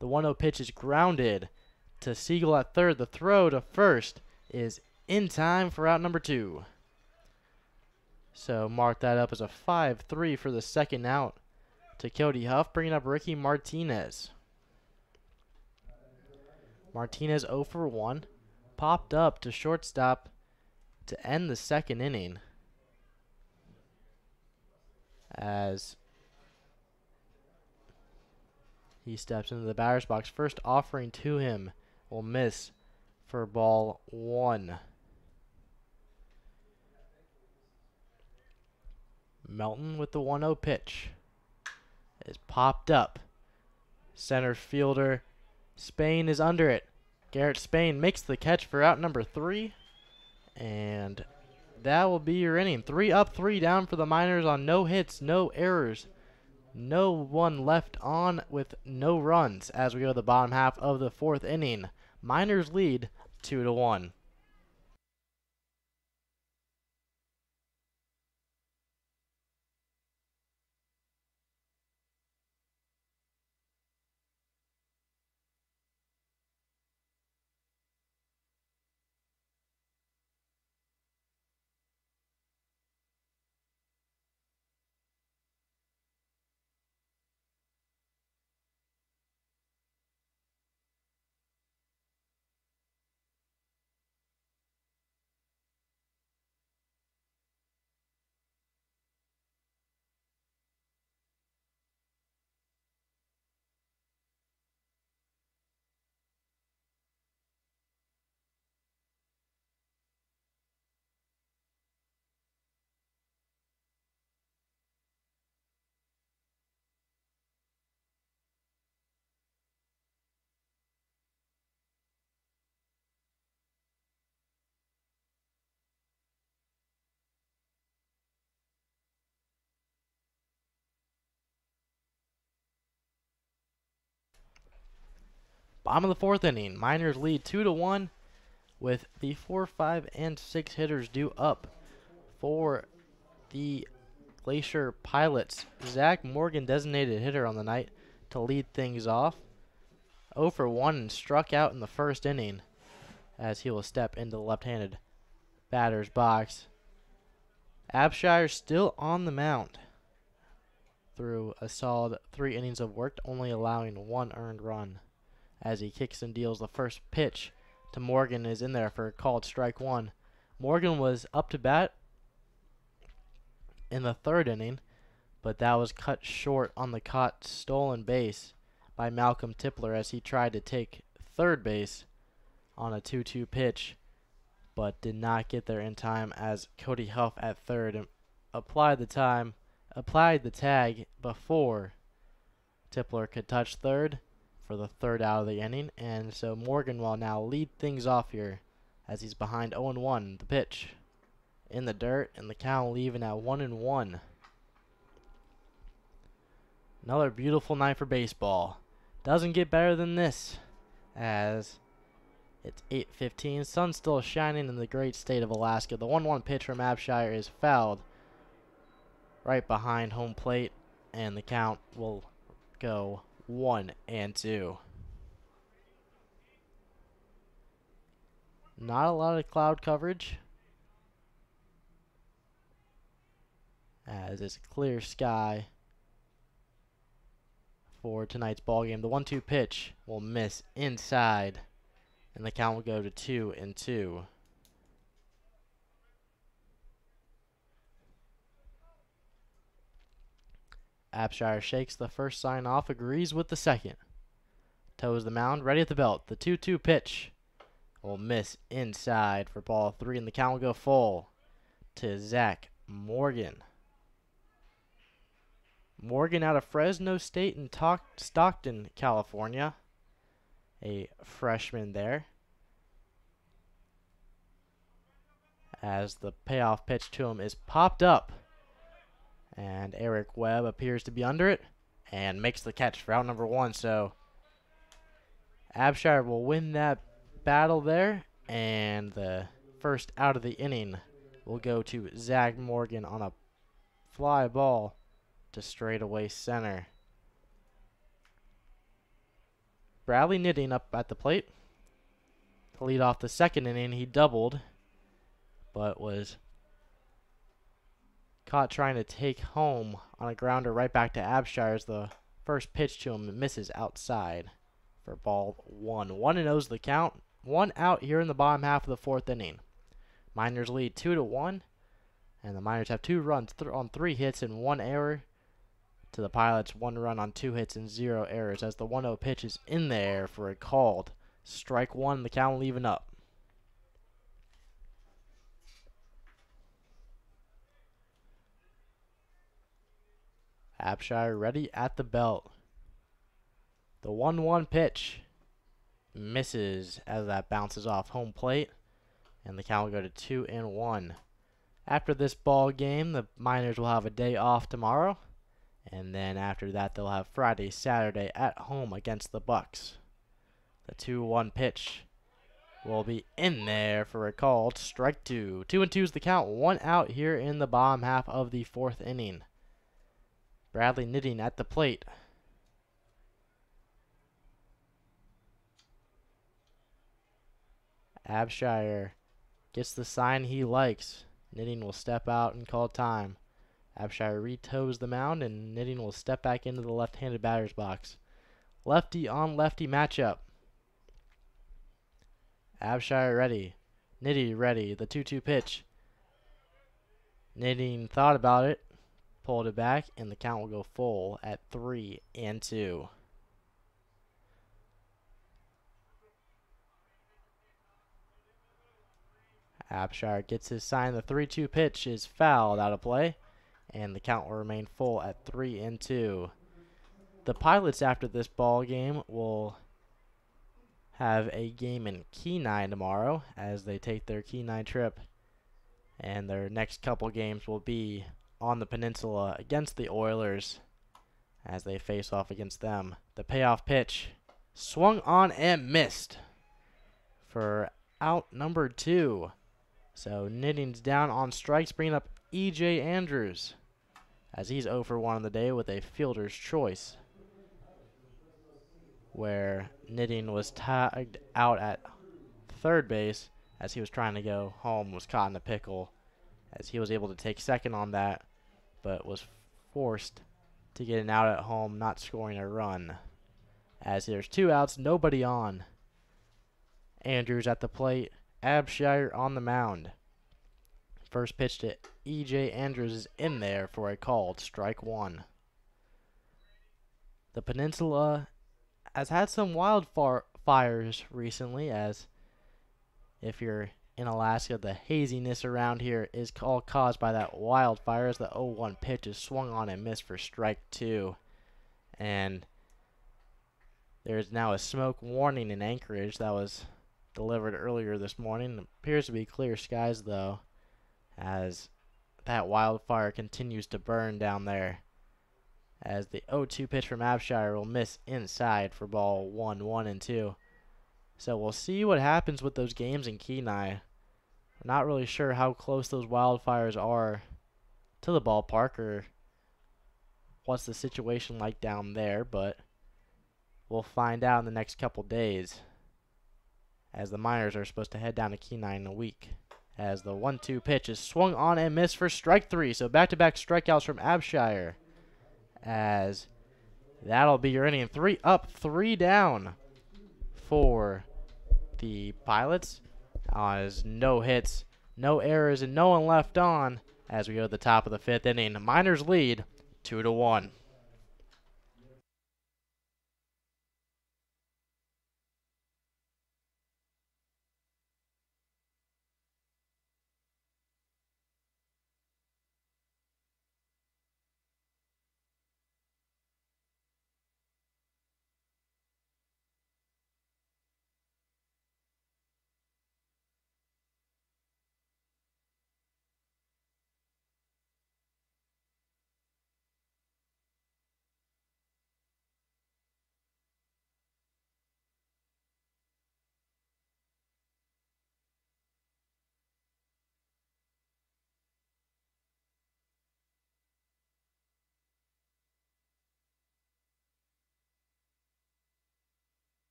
The 1-0 pitch is grounded to Siegel at third. The throw to first is in time for out number 2. So mark that up as a 5-3 for the second out to Cody Huff, bringing up Ricky Martinez. Martinez 0 for 1, popped up to shortstop to end the second inning as he steps into the batter's box. First offering to him will miss for ball 1. Melton with the 1-0 pitch. Is popped up. Center fielder Spain is under it. Garrett Spain makes the catch for out number 3. And that will be your inning. 3 up, 3 down for the Miners on no hits, no errors. No one left on with no runs as we go to the bottom half of the 4th inning. Miners lead 2-1. Bottom of the 4th inning. Miners lead 2-1 with the 4, 5, and 6 hitters due up for the Glacier Pilots. Zach Morgan, designated hitter on the night, to lead things off. 0 for 1 and struck out in the 1st inning as he will step into the left-handed batter's box. Abshire still on the mound through a solid 3 innings of work, only allowing 1 earned run. As he kicks and deals the first pitch to Morgan, is in there for a called strike 1. Morgan was up to bat in the 3rd inning, but that was cut short on the caught stolen base by Malcolm Tipler as he tried to take 3rd base on a 2-2 pitch, but did not get there in time as Cody Huff at 3rd applied the tag before Tipler could touch 3rd for the 3rd out of the inning, and so Morgan will now lead things off here as he's behind 0-1. The pitch in the dirt, and the count leaving at 1-1. Another beautiful night for baseball. Doesn't get better than this, as it's 8:15. Sun still shining in the great state of Alaska. The 1-1 pitch from Abshire is fouled right behind home plate, and the count will go 1-2. Not a lot of cloud coverage, as it's clear sky for tonight's ball game. The 1-2 pitch will miss inside, and the count will go to 2-2. Abshire shakes the first sign off, agrees with the second. Toes the mound, ready at the belt. The 2-2 pitch will miss inside for ball 3, and the count will go full to Zach Morgan. Morgan out of Fresno State in Stockton, California. A freshman there. As the payoff pitch to him is popped up, and Eric Webb appears to be under it and makes the catch for out number 1. So Abshire will win that battle there, and the first out of the inning will go to Zach Morgan on a fly ball to straightaway center. Bradley Knitting up at the plate to lead off the 2nd inning. He doubled, but was caught trying to take home on a grounder right back to Abshire as the first pitch to him misses outside for ball 1. 1-0's the count. 1 out here in the bottom half of the 4th inning. Miners lead 2-1, and the Miners have 2 runs on 3 hits and 1 error. To the Pilots, 1 run on 2 hits and 0 errors as the 1-0 pitch is in there for a called strike 1. The count leaving up. Abshire ready at the belt. The 1-1 pitch misses as that bounces off home plate, and the count will go to 2-1. After this ball game, the Miners will have a day off tomorrow, and then after that they'll have Friday, Saturday at home against the Bucks. The 2-1 pitch will be in there for a called strike two. 2-2 is the count, 1 out here in the bottom half of the 4th inning. Bradley Knitting at the plate. Abshire gets the sign he likes. Knitting will step out and call time. Abshire retoes the mound, and Knitting will step back into the left-handed batter's box. Lefty on lefty matchup. Abshire ready. Knitting ready. The 2-2 pitch. Knitting thought about it, pulled it back, and the count will go full at 3-2. Abshire gets his sign. The 3-2 pitch is fouled out of play, and the count will remain full at 3-2. The Pilots after this ball game will have a game in Kenai tomorrow as they take their Kenai trip, and their next couple games will be on the peninsula against the Oilers as they face off against them. The payoff pitch swung on and missed for out number 2. So Knitting's down on strikes, bringing up E.J. Andrews as he's 0 for 1 on the day with a fielder's choice, where Knitting was tagged out at third base as he was trying to go home, was caught in a pickle as he was able to take second on that, but was forced to get an out at home, not scoring a run. As there's 2 outs, nobody on. Andrews at the plate, Abshire on the mound. First pitch to E.J. Andrews is in there for a called strike 1. The peninsula has had some wildfires recently, as if you're in Alaska, the haziness around here is all caused by that wildfire as the 0-1 pitch is swung on and missed for strike 2. And there is now a smoke warning in Anchorage that was delivered earlier this morning. It appears to be clear skies, though, as that wildfire continues to burn down there. As the 0-2 pitch from Abshire will miss inside for ball 1-1-2. So we'll see what happens with those games in Kenai. We're not really sure how close those wildfires are to the ballpark or what's the situation like down there, but we'll find out in the next couple days, as the Miners are supposed to head down to Kenai in a week. As the 1-2 pitch is swung on and missed for strike 3. So back-to-back strikeouts from Abshire. As that'll be your inning. 3 up, 3 down for the Pilots. As no hits, no errors, and no one left on as we go to the top of the 5th inning. Miners lead 2-1.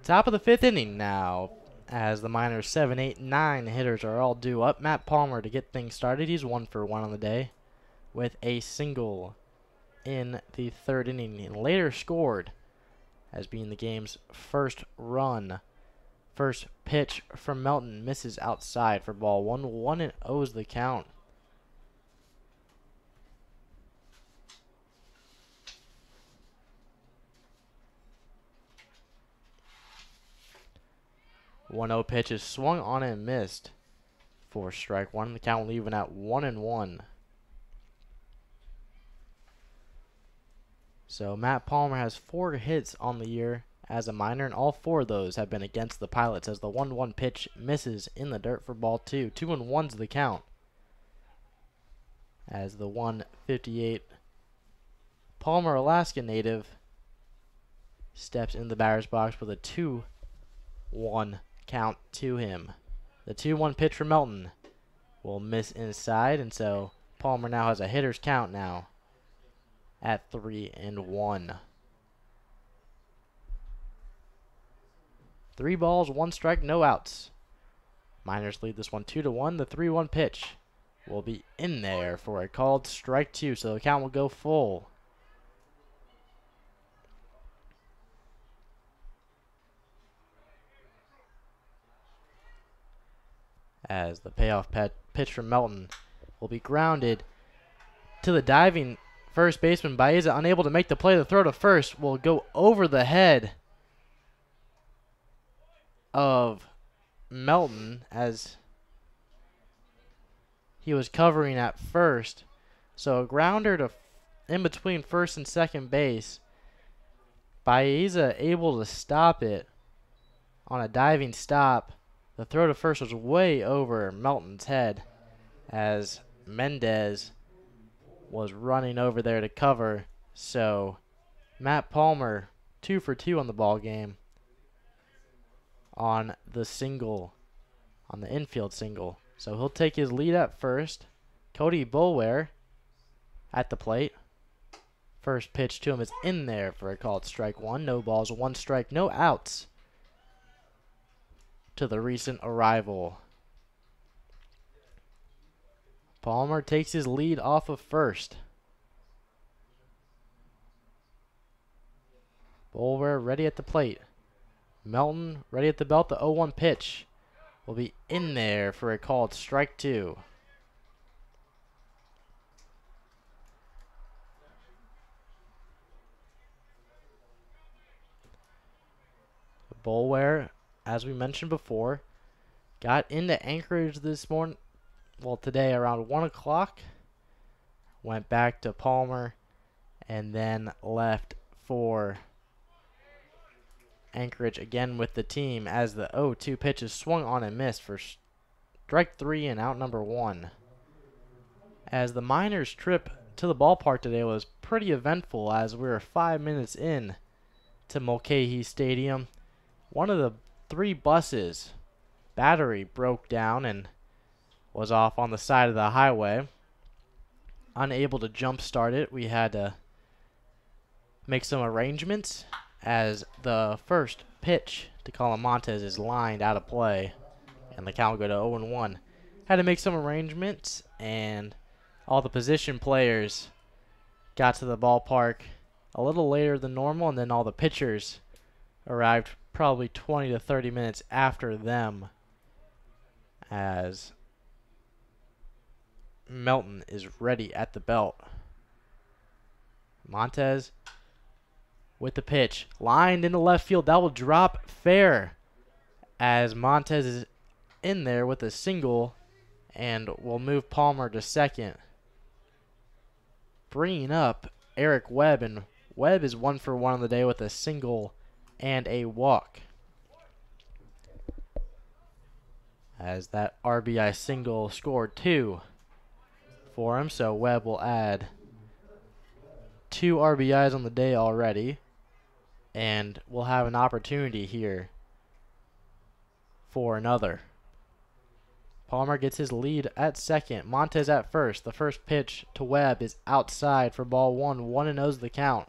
Top of the 5th inning now, as the Miners' 7, 8, 9 hitters are all due up. Matt Palmer to get things started. He's 1 for 1 on the day with a single in the 3rd inning, and later scored as being the game's first run First pitch from Melton misses outside for ball 1. 1-0 is the count. One 0 pitch is swung on and missed for strike 1. The count leaving at 1-1. So Matt Palmer has 4 hits on the year as a minor, and all 4 of those have been against the Pilots as the 1-1 pitch misses in the dirt for ball 2. 2-1's the count as the 158 Palmer, Alaska native, steps in the batter's box with a 2-1 count to him. The 2-1 pitch for Melton will miss inside, and so Palmer now has a hitter's count now at 3-1. 3 balls, 1 strike, no outs. Miners lead this one 2-1. The 3-1 pitch will be in there for a called strike 2, so the count will go full. As the payoff pitch from Melton will be grounded to the diving first baseman. Baeza unable to make the play. The throw to first will go over the head of Melton as he was covering at first. So a grounder to in between first and second base. Baeza able to stop it on a diving stop. The throw to first was way over Melton's head as Mendez was running over there to cover. So Matt Palmer 2 for 2 on the ball game on the single, on the infield single. So he'll take his lead at first. Cody Boulware at the plate. First pitch to him is in there for a called strike 1. No balls, 1 strike, no outs to the recent arrival. Palmer takes his lead off of first. Boulware ready at the plate. Melton ready at the belt. The 0-1 pitch will be in there for a called strike 2. Boulware, as we mentioned before, got into Anchorage this morning, well today around 1 o'clock, went back to Palmer, and then left for Anchorage again with the team as the 0-2 pitch is swung on and missed for strike 3 and out number 1. As the Miners' trip to the ballpark today was pretty eventful as we were 5 minutes in to Mulcahy Stadium. One of the 3 buses battery broke down and was off on the side of the highway. Unable to jump start it, we had to make some arrangements as the first pitch to Colin Montez is lined out of play and the count will go to 0-1. Had to make some arrangements, and all the position players got to the ballpark a little later than normal, and then all the pitchers arrived probably 20 to 30 minutes after them as Melton is ready at the belt. Montez with the pitch, lined into left field. That will drop fair as Montez is in there with a single and will move Palmer to second, bringing up Eric Webb, and Webb is 1 for 1 on the day with a single and a walk. As that RBI single scored 2 for him, so Webb will add 2 RBIs on the day already, and we'll have an opportunity here for another. Palmer gets his lead at second. Montez at first. The first pitch to Webb is outside for ball 1. 1-0's the count.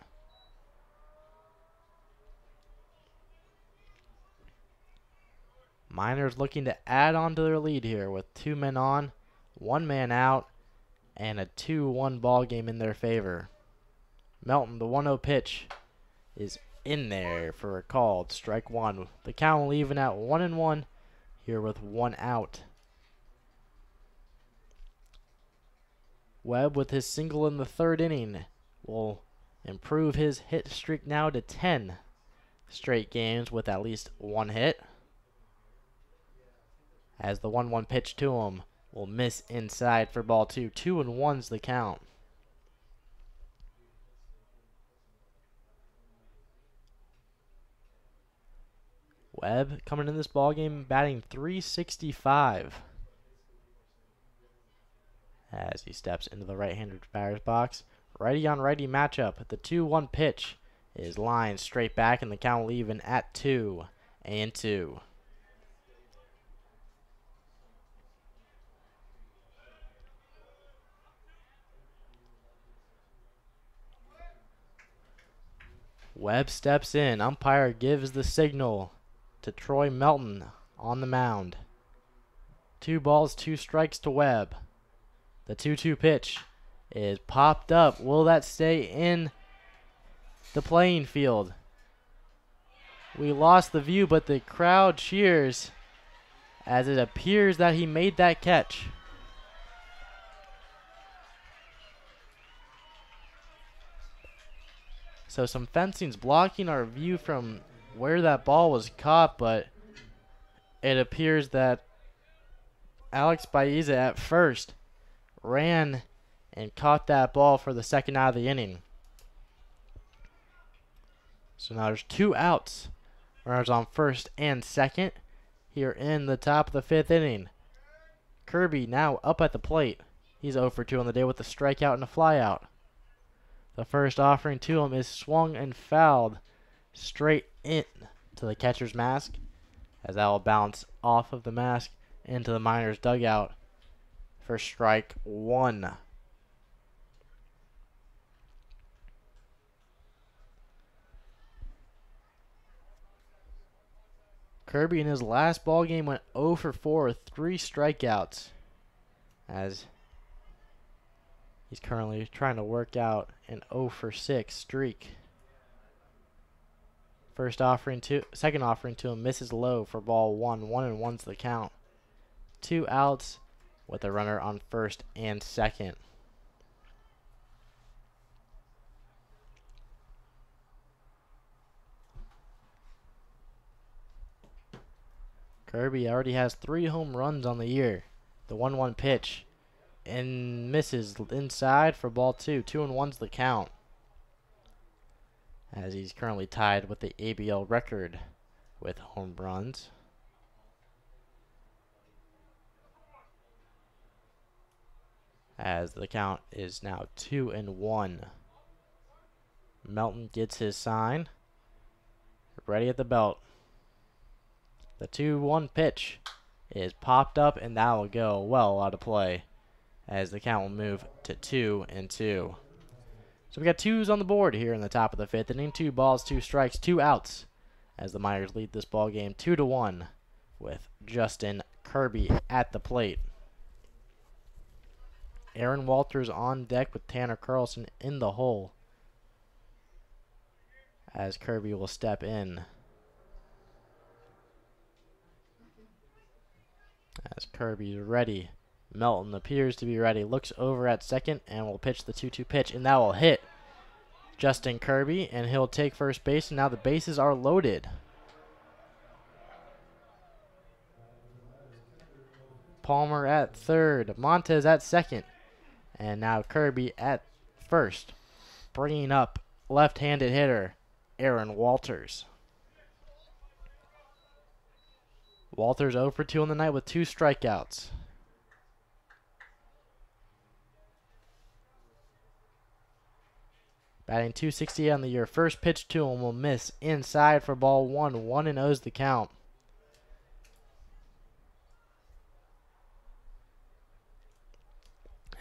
Miners looking to add on to their lead here with 2 men on, 1 man out, and a 2-1 ball game in their favor. Melton, the 1-0 pitch is in there for a called strike one. The count will even at 1-1 here with 1 out. Webb with his single in the 3rd inning will improve his hit streak now to 10 straight games with at least 1 hit. As the 1-1 pitch to him will miss inside for ball 2. 2-1's the count. Webb coming in this ballgame batting .365 as he steps into the right-handed batter's box. Righty on righty matchup. The 2-1 pitch is lined straight back, and the count will even at 2-2. Webb steps in. Umpire gives the signal to Troy Melton on the mound. 2 balls, 2 strikes to Webb. The 2-2 pitch is popped up. Will that stay in the playing field? We lost the view, but the crowd cheers as it appears that he made that catch. So some fencing's blocking our view from where that ball was caught, but it appears that Alex Baeza at first ran and caught that ball for the 2nd out of the inning. So now there's 2 outs. Runners on 1st and 2nd here in the top of the 5th inning. Kirby now up at the plate. He's 0 for 2 on the day with a strikeout and a flyout. The first offering to him is swung and fouled straight in to the catcher's mask, as that will bounce off of the mask into the Miners' dugout for strike 1. Kirby in his last ball game went 0 for 4 with 3 strikeouts, as he's currently trying to work out an 0 for 6 streak. Second offering to him misses low for ball 1. 1-1's the count. 2 outs with a runner on 1st and 2nd. Kirby already has 3 home runs on the year. The 1-1 pitch and misses inside for ball 2. 2-1's the count, as he's currently tied with the ABL record with home runs. As the count is now 2-1. Melton gets his sign. Ready at the belt. The 2-1 pitch is popped up, and that will go well out of play, as the count will move to 2-2. So we got 2s on the board here in the top of the 5th inning. 2 balls, 2 strikes, 2 outs, as the Miners lead this ball game 2-1 with Justin Kirby at the plate. Aaron Walters on deck with Tanner Carlson in the hole, as Kirby will step in. As Kirby's ready, Melton appears to be ready, looks over at second, and will pitch the 2-2 pitch, and that will hit Justin Kirby, and he'll take first base, and now the bases are loaded. Palmer at third, Montez at second, and now Kirby at first, bringing up left-handed hitter Aaron Walters. Walters 0 for 2 on the night with 2 strikeouts. Batting .268 on the year. First pitch to him will miss inside for ball 1. 1-0's the count.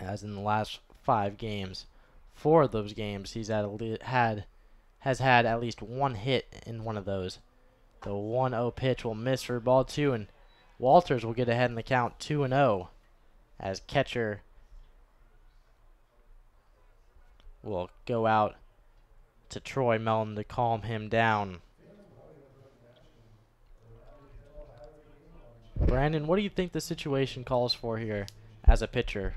As in the last 5 games, 4 of those games he's has had at least 1 hit in one of those. The 1-0 pitch will miss for ball 2, and Walters will get ahead in the count 2-0, as catcher will go out to Troy Melton to calm him down. Brandon, what do you think the situation calls for here as a pitcher?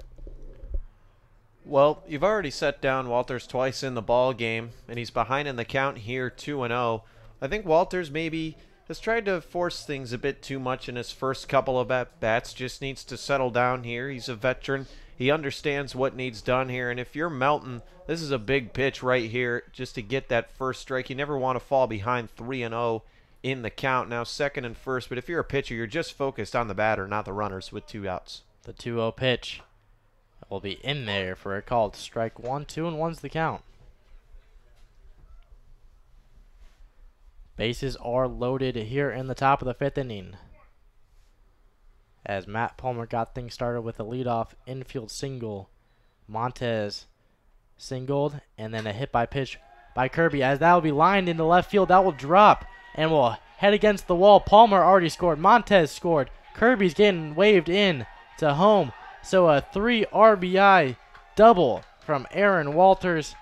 Well, you've already set down Walters twice in the ball game, and he's behind in the count here 2-0. I think Walters maybe has tried to force things a bit too much in his first couple of at-bats. Just needs to settle down here. He's a veteran. He understands what needs done here, and if you're Melton, this is a big pitch right here just to get that first strike. You never want to fall behind 3-0 in the count. Now second and first, but if you're a pitcher, you're just focused on the batter, not the runners with 2 outs. The 2-0 pitch will be in there for a called strike one. 2-1's the count. Bases are loaded here in the top of the 5th inning, as Matt Palmer got things started with a leadoff infield single. Montez singled, and then a hit by pitch by Kirby, as that will be lined into left field. That will drop and will head against the wall. Palmer already scored. Montez scored. Kirby's getting waved in to home. So a 3 RBI double from Aaron Walters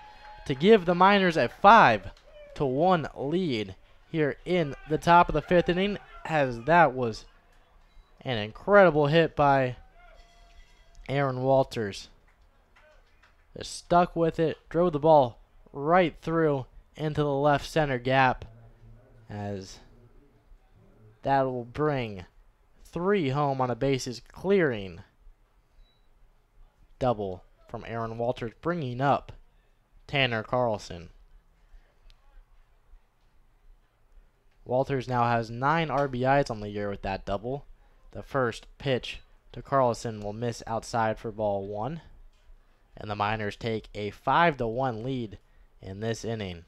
to give the Miners a 5-1 lead here in the top of the 5th inning, as that was an incredible hit by Aaron Walters. Just stuck with it, drove the ball right through into the left center gap, as that will bring 3 home on a bases clearing double from Aaron Walters, bringing up Tanner Carlson. Walters now has 9 RBIs on the year with that double. The first pitch to Carlson will miss outside for ball 1, and the Miners take a 5-1 lead in this inning.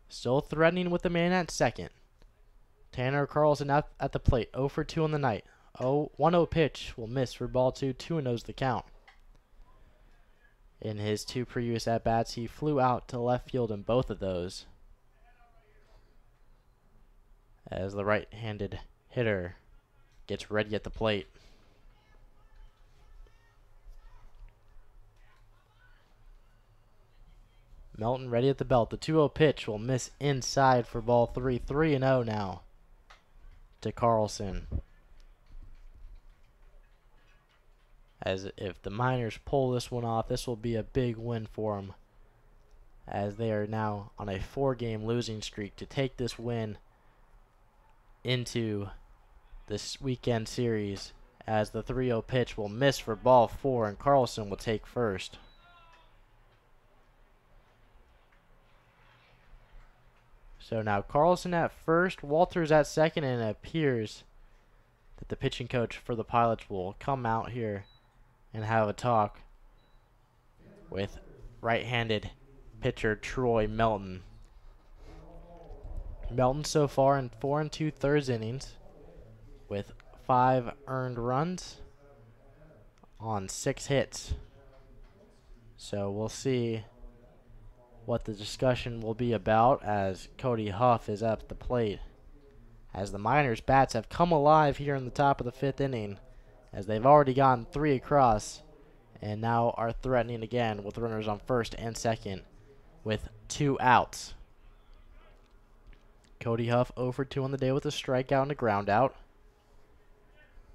Still threatening with the man at second. Tanner Carlson at the plate, 0 for 2 on the night. 1-0 pitch will miss for ball 2. 2-0's the count. In his 2 previous at-bats, he flew out to left field in both of those, as the right-handed hitter gets ready at the plate. Melton ready at the belt. The 2-0 pitch will miss inside for ball 3. 3-0 now to Carlson. As if the Miners pull this one off, this will be a big win for them, as they are now on a 4-game losing streak. To take this win into this weekend series, as the 3-0 pitch will miss for ball 4, and Carlson will take first. So now Carlson at first, Walters at second, and it appears that the pitching coach for the Pilots will come out here and have a talk with right-handed pitcher Troy Melton. Melton so far in 4 2/3 innings with 5 earned runs on 6 hits. So we'll see what the discussion will be about, as Cody Huff is up at the plate, as the Miners' bats have come alive here in the top of the 5th inning, as they've already gotten 3 across and now are threatening again with runners on first and second with 2 outs. Cody Huff 0 for 2 on the day with a strikeout and a ground out.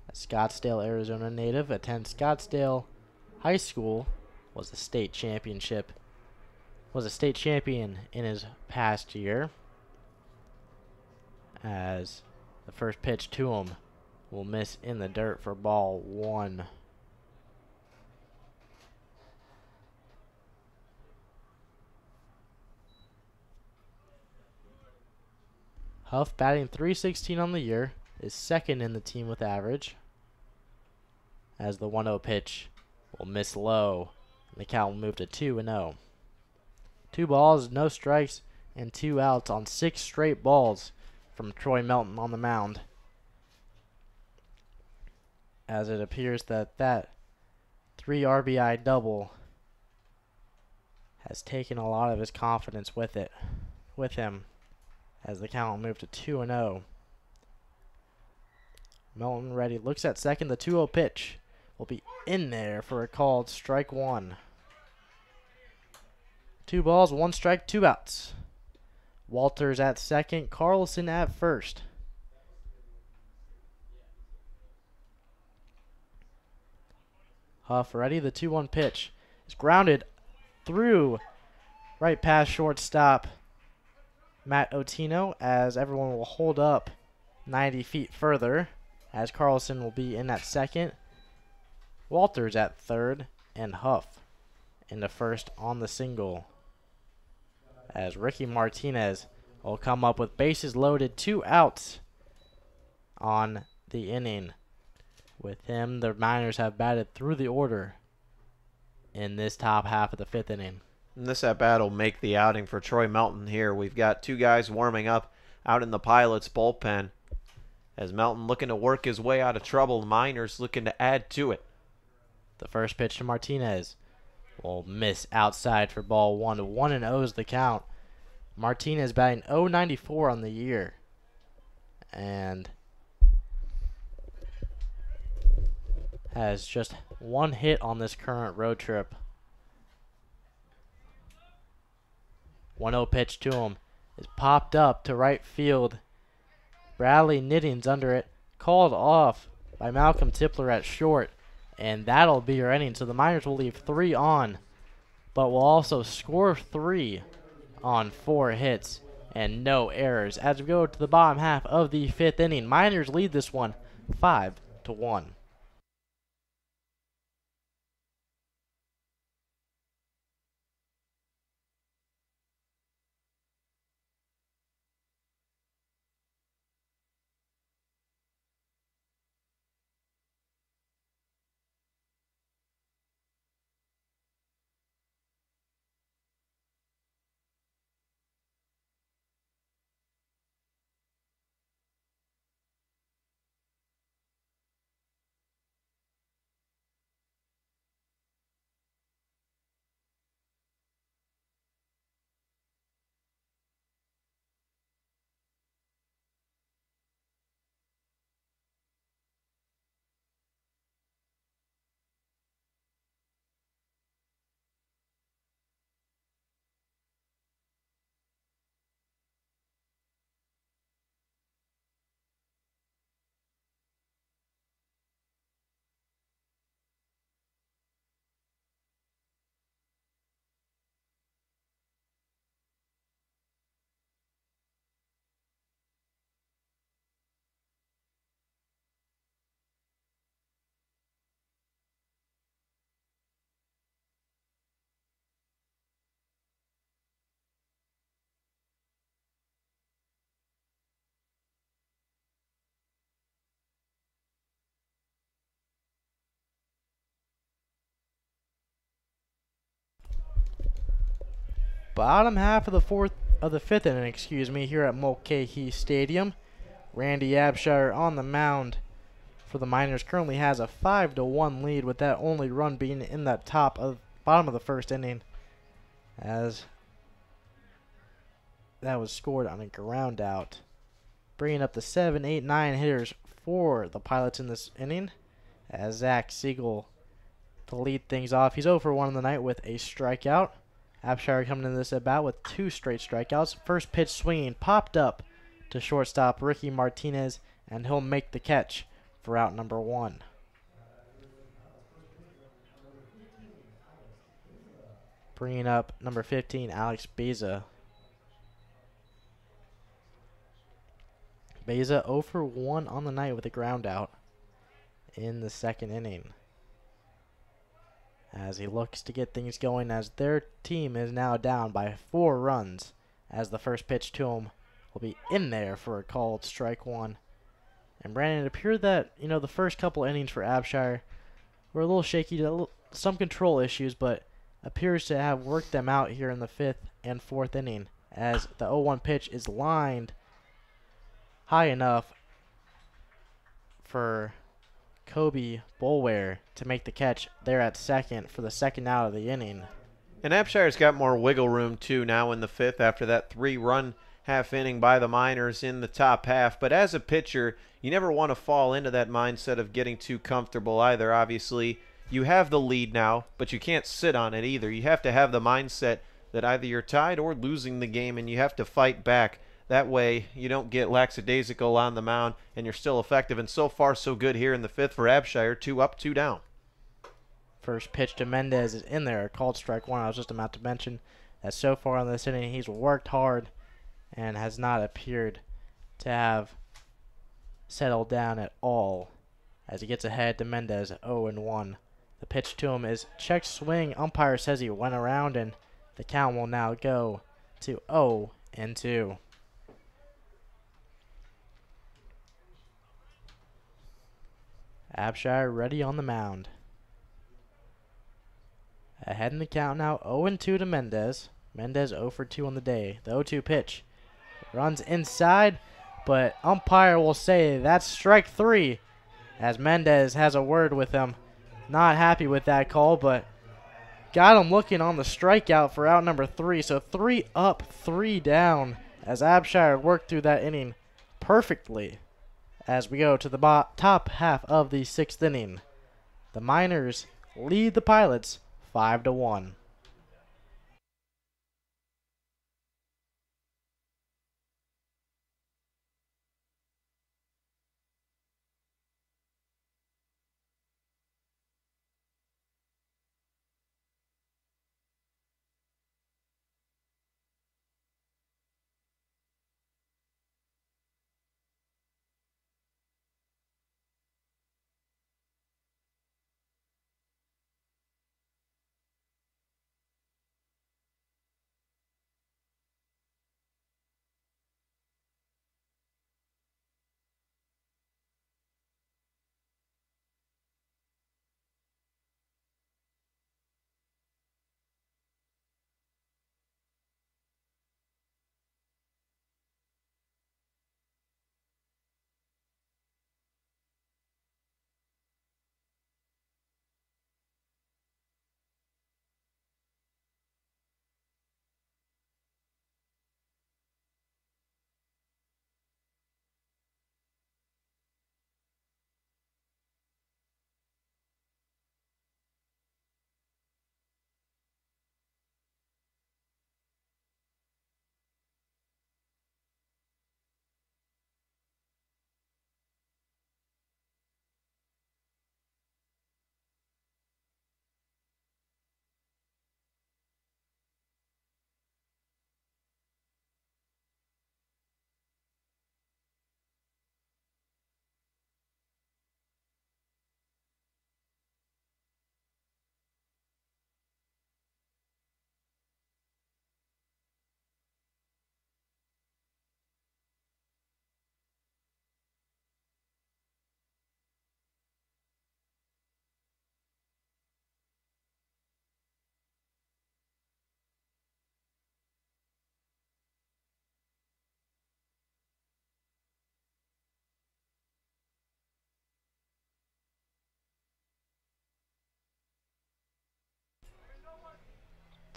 A Scottsdale, Arizona native, attends Scottsdale High School, was a state champion in his past year, as the first pitch to him will miss in the dirt for ball 1. Huff batting .316 on the year, is second in the team with average, as the 1-0 pitch will miss low, and the count will move to 2-0. 2 balls, no strikes, and 2 outs on 6 straight balls from Troy Melton on the mound, as it appears that 3 RBI double has taken a lot of his confidence with him, as the count will move to 2-0. Melton ready, looks at second. The 2-0 pitch will be in there for a called strike 1. 2 balls, 1 strike, 2 outs. Walters at second, Carlson at first. Huff ready. The 2-1 pitch is grounded through right past shortstop Matt Otino, as everyone will hold up 90 feet further, as Carlson will be in at second, Walters at third, and Huff in the first on the single, as Ricky Martinez will come up with bases loaded, 2 outs on the inning. With him, the Miners have batted through the order in this top half of the 5th inning. And this at-bat will make the outing for Troy Melton here. We've got 2 guys warming up out in the Pilots bullpen, as Melton looking to work his way out of trouble. The Miners looking to add to it. The first pitch to Martinez will miss outside for ball 1. 1-0's the count. Martinez batting .094 on the year, and has just 1 hit on this current road trip. 1-0 pitch to him is popped up to right field. Bradley Knitting's under it, called off by Malcolm Tipler at short, and that'll be your inning. So the Miners will leave 3 on, but will also score 3 on 4 hits and no errors. As we go to the bottom half of the 5th inning, Miners lead this one 5-1. Bottom half of the 5th inning, here at Mulcahy Stadium. Randy Abshire on the mound for the Miners currently has a 5-1 lead, with that only run being in that bottom of the 1st inning, as that was scored on a ground out. Bringing up the 7, 8, 9 hitters for the Pilots in this inning, as Zach Siegel to lead things off. He's 0 for 1 on the night with a strikeout. Abshire coming into this at-bat with 2 straight strikeouts. First pitch swinging, popped up to shortstop Ricky Martinez, and he'll make the catch for out number 1. Bringing up number 15, Alex Beza. Beza 0 for 1 on the night with a ground out in the 2nd inning, as he looks to get things going, as their team is now down by 4 runs, as the first pitch to him will be in there for a called strike 1. And Brandon, it appeared that, the first couple innings for Abshire were a little shaky, some control issues, but appears to have worked them out here in the 5th and 4th inning, as the 0-1 pitch is lined high enough for Kobe Boulware to make the catch there at second for the 2nd out of the inning. And Abshire's got more wiggle room too now in the 5th after that 3-run half inning by the Miners in the top half. But as a pitcher, you never want to fall into that mindset of getting too comfortable either. Obviously, you have the lead now, but you can't sit on it either. You have to have the mindset that either you're tied or losing the game and you have to fight back. That way you don't get lackadaisical on the mound and you're still effective. And so far so good here in the 5th for Abshire. 2 up, 2 down. First pitch to Mendez is in there, called strike one. I was just about to mention that so far in this inning he's worked hard and has not appeared to have settled down at all as he gets ahead to Mendez 0-1. The pitch to him is check swing. Umpire says he went around, and the count will now go to 0-2. Abshire ready on the mound. Ahead in the count now, 0-2 to Mendez. Mendez 0 for 2 on the day. The 0-2 pitch runs inside, but umpire will say that's strike 3 as Mendez has a word with him. Not happy with that call, but got him looking on the strikeout for out number 3. So 3 up, 3 down as Abshire worked through that inning perfectly as we go to the top half of the 6th inning. The Miners lead the Pilots 5-1.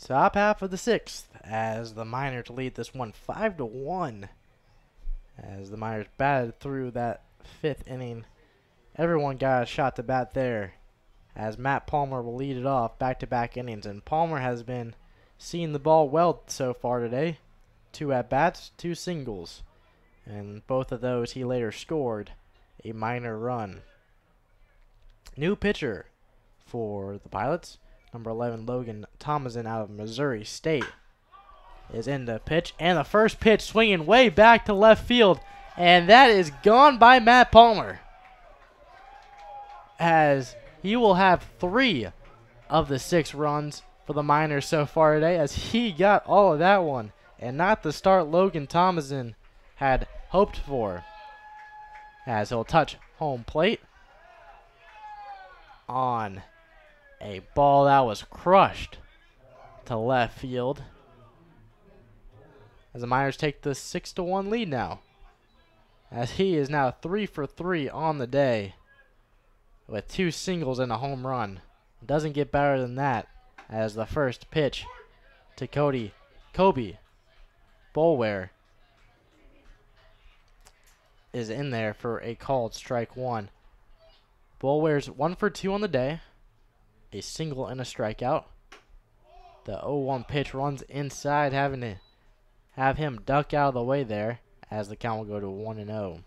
Top half of the 6th as the Miners lead this one 5-1. As the Miners batted through that 5th inning. Everyone got a shot to bat there as Matt Palmer will lead it off back-to-back innings. And Palmer has been seeing the ball well so far today. 2 at-bats, 2 singles. And both of those he later scored a Miner run. New pitcher for the Pilots. Number 11, Logan Thomason out of Missouri State is in the pitch. And the first pitch swinging way back to left field. And that is gone by Matt Palmer. As he will have 3 of the 6 runs for the Miners so far today. As he got all of that one. And not the start Logan Thomason had hoped for. As he'll touch home plate on a ball that was crushed to left field. As the Miners take the 6-1 lead now. As he is now 3 for 3 on the day with 2 singles and a home run. Doesn't get better than that as the first pitch to Kobe Bolware is in there for a called strike 1. Bolware's 1 for 2 on the day. A single and a strikeout. The 0-1 pitch runs inside, having to have him duck out of the way there as the count will go to 1-0.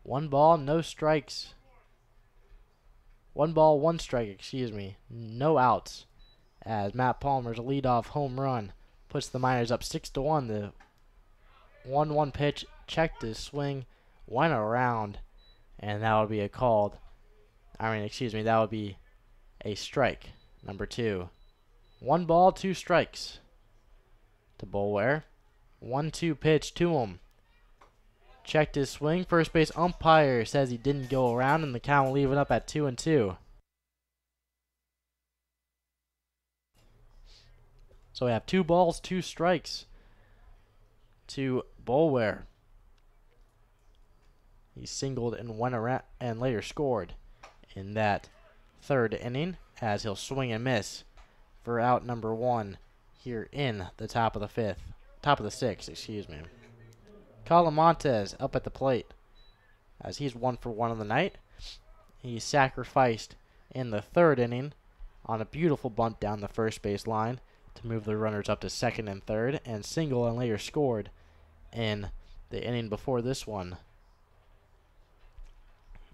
1 ball, no strikes. 1 ball, 1 strike, excuse me. No outs as Matt Palmer's leadoff home run puts the Miners up 6-1. The 1-1 pitch checked his swing, went around, and that would be that would be a strike, number 2. 1 ball, 2 strikes to Boulware. 1-2 pitch to him. Checked his swing. First base umpire says he didn't go around, and the count will leave it up at 2-2. So we have 2 balls, 2 strikes to Boulware. He singled and went around and later scored in that 3rd inning as he'll swing and miss for out number 1 here in the top of the 6th, excuse me. Calamontes up at the plate as he's 1 for 1 on the night. He sacrificed in the 3rd inning on a beautiful bunt down the first base line to move the runners up to 2nd and 3rd, and single and later scored in the inning before this one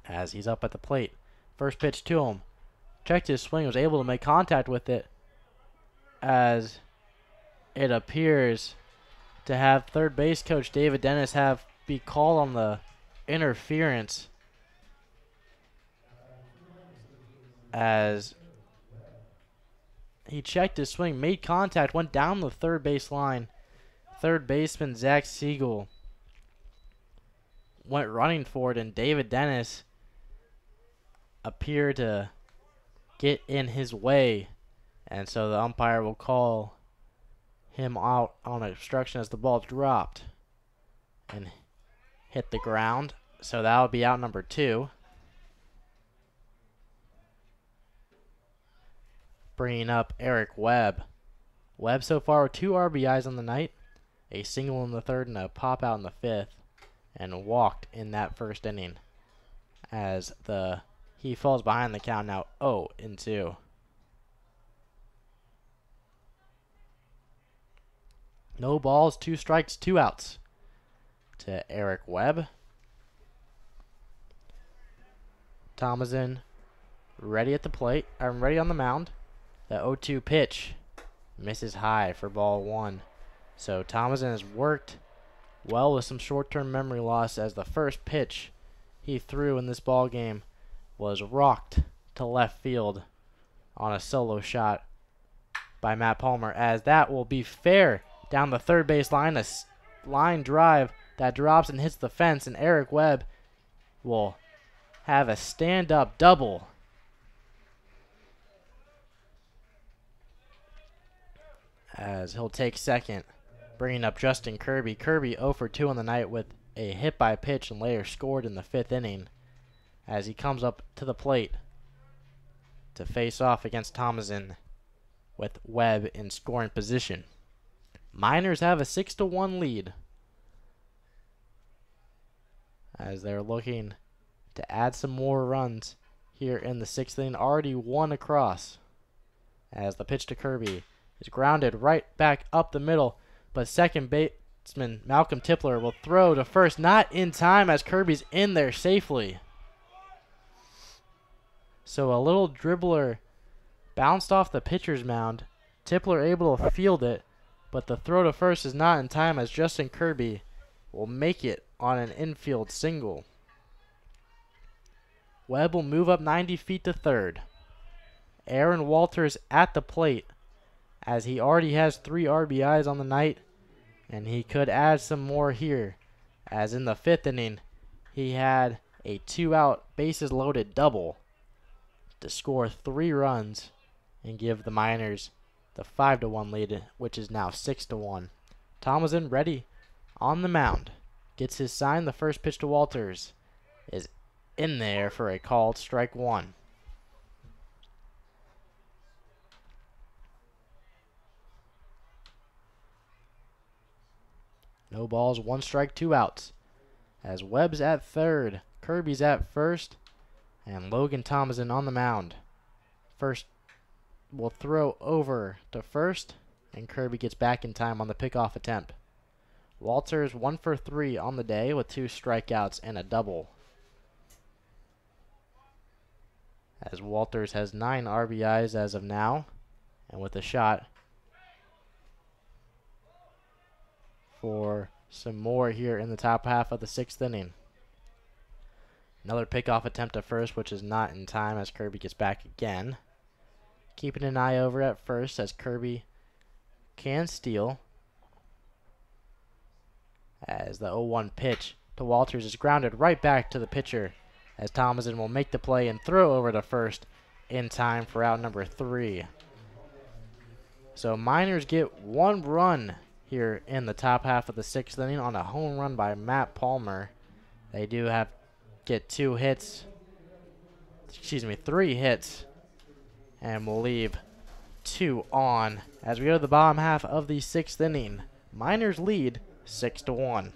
as he's up at the plate. First pitch to him. Checked his swing, was able to make contact with it as it appears to have third base coach David Dennis be called on the interference as he checked his swing, made contact, went down the third base line. Third baseman Zach Siegel went running for it, and David Dennis appeared to get in his way, and so the umpire will call him out on obstruction as the ball dropped and hit the ground. So that would be out number 2. Bringing up Eric Webb. Webb so far with 2 RBIs on the night, a single in the 3rd and a pop out in the 5th, and walked in that 1st inning as he falls behind the count now 0-2. No balls, 2 strikes, 2 outs to Eric Webb. Thomason ready at the plate. Ready on the mound. The 0-2 pitch misses high for ball 1. So Thomason has worked well with some short-term memory loss as the first pitch he threw in this ball game was rocked to left field on a solo shot by Matt Palmer, as that will be fair down the third base line. A line drive that drops and hits the fence, and Eric Webb will have a stand-up double. As he'll take second, bringing up Justin Kirby. Kirby 0 for 2 on the night with a hit by pitch and later scored in the 5th inning as he comes up to the plate to face off against Thomason with Webb in scoring position. Miners have a 6-1 lead as they're looking to add some more runs here in the 6th inning. Already 1 across as the pitch to Kirby is grounded right back up the middle, but second baseman Malcolm Tipler will throw to first, not in time as Kirby's in there safely. So a little dribbler bounced off the pitcher's mound. Tipler able to field it, but the throw to first is not in time as Justin Kirby will make it on an infield single. Webb will move up 90 feet to third. Aaron Walters at the plate as he already has 3 RBIs on the night, and he could add some more here, as in the 5th inning he had a 2-out bases loaded double to score 3 runs and give the Miners the 5-1 lead, which is now 6-1. Thomason ready on the mound, gets his sign. The first pitch to Walters is in there for a called strike 1. No balls, 1 strike, 2 outs. As Webb's at third, Kirby's at first, and Logan Thomason on the mound First will throw over to first, and Kirby gets back in time on the pickoff attempt. Walters 1 for 3 on the day with 2 strikeouts and a double. As Walters has 9 RBIs as of now, and with a shot for some more here in the top half of the 6th inning. Another pickoff attempt at first, which is not in time as Kirby gets back again. Keeping an eye over at first as Kirby can steal. As the 0-1 pitch to Walters is grounded right back to the pitcher, as Thomason will make the play and throw over to first in time for out number 3. So Miners get 1 run here in the top half of the 6th inning on a home run by Matt Palmer. They do get 3 hits, and will leave 2 on as we go to the bottom half of the 6th inning. Miners lead 6-1.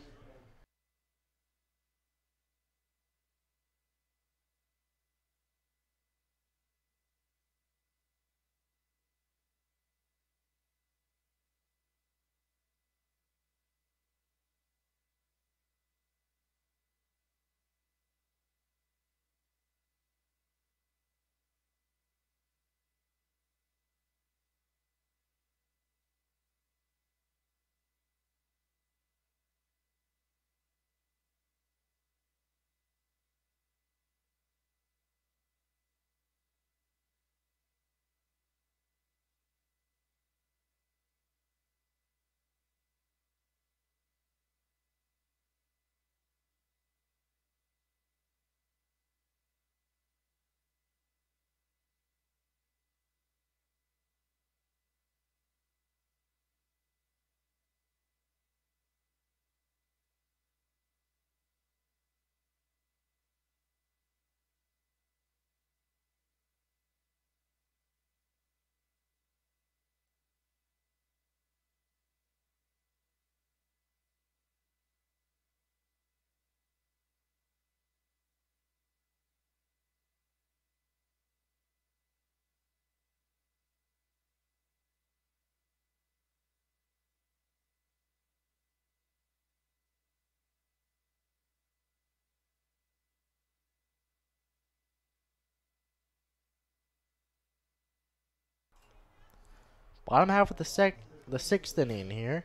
Bottom half of the 6th inning here,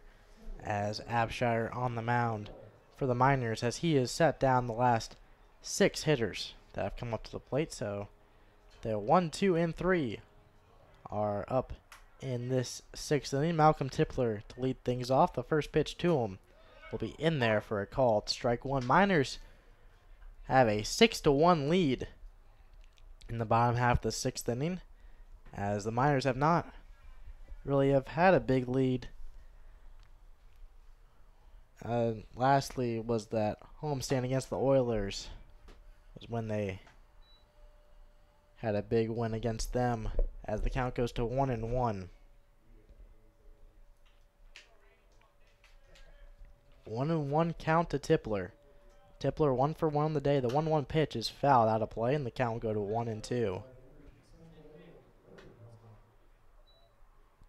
as Abshire on the mound for the Miners, as he has set down the last 6 hitters that have come up to the plate. So the 1, 2, and 3 are up in this 6th inning. Malcolm Tipler to lead things off. The first pitch to him will be in there for a called strike 1. Miners have a 6-1 lead in the bottom half of the 6th inning, as the Miners have not really have had a big lead. Lastly was that homestand against the Oilers, was when they had a big win against them, as the count goes to 1-1. 1-1 count to Tipler. Tipler 1 for 1 on the day. The 1-1 pitch is fouled out of play, and the count will go to 1-2.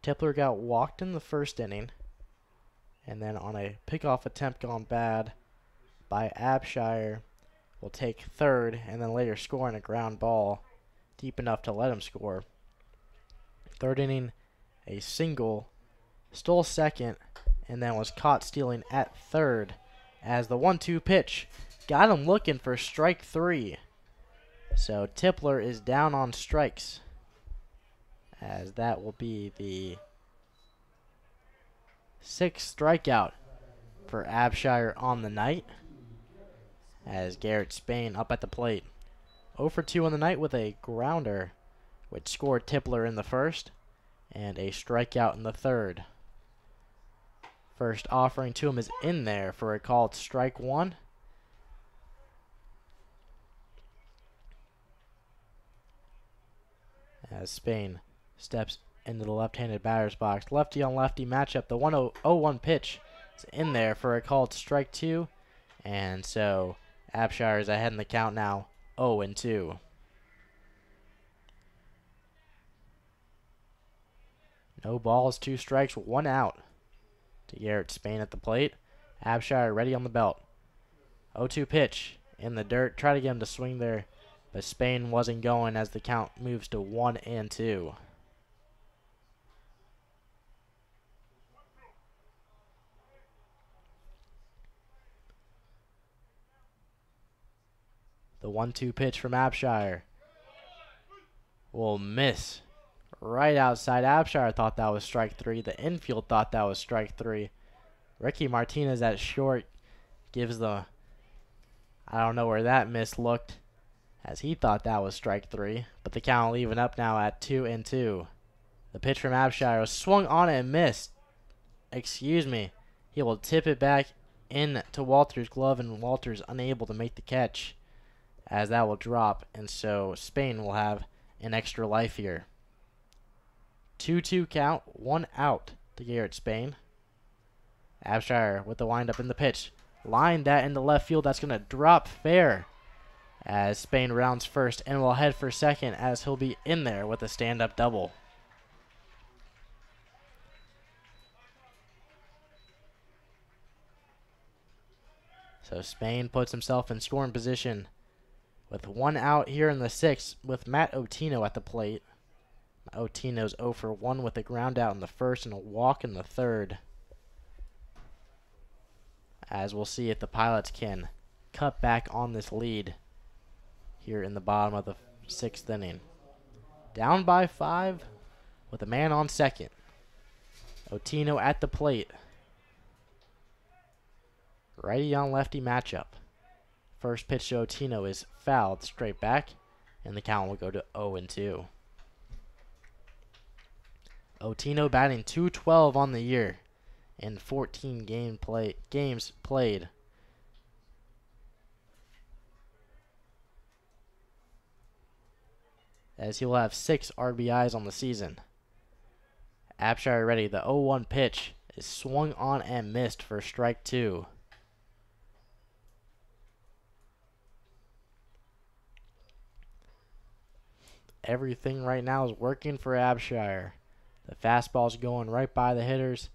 Tipler got walked in the first inning, and then on a pickoff attempt gone bad by Abshire, will take third and then later score on a ground ball deep enough to let him score. Third inning, a single, stole second, and then was caught stealing at third as the 1-2 pitch got him looking for strike 3. So Tipler is down on strikes, as that will be the 6th strikeout for Abshire on the night, as Garrett Spain up at the plate. 0 for 2 on the night with a grounder, which scored Tipler in the first, and a strikeout in the third. First offering to him is in there for a called strike 1. As Spain steps into the left-handed batter's box. Lefty on lefty matchup. The 1-0-1 pitch is in there for a called strike 2. And so Abshire is ahead in the count now, 0-2. No balls, 2 strikes, 1 out. To Garrett Spain at the plate. Abshire ready on the belt. 0-2 pitch in the dirt. Try to get him to swing there, but Spain wasn't going as the count moves to 1-2. The 1-2 pitch from Abshire will miss right outside. Abshire thought that was strike 3. The infield thought that was strike 3. Ricky Martinez at short gives the, I don't know where that miss looked, as he thought that was strike 3. But the count will even up now at 2-2. The pitch from Abshire was swung on and missed. Excuse me. He will tip it back into Walter's glove, and Walter's unable to make the catch, as that will drop, and so Spain will have an extra life here. 2-2 count, 1 out to Garrett Spain. Abshire with the windup in the pitch. Line that into left field. That's going to drop fair as Spain rounds first and will head for second, as he'll be in there with a stand-up double. So Spain puts himself in scoring position with 1 out here in the 6th with Matt Otino at the plate. Otino's 0 for 1 with a ground out in the 1st and a walk in the 3rd. As we'll see if the Pilots can cut back on this lead here in the bottom of the 6th inning. Down by 5 with a man on second. Otino at the plate. Righty on lefty matchup. First pitch to Otino is fouled straight back, and the count will go to 0-2. Otino batting .212 on the year in 14 games played. As he will have 6 RBIs on the season. Abshire ready. The 0-1 pitch is swung on and missed for strike 2. Everything right now is working for Abshire. The fastball's going right by the hitters,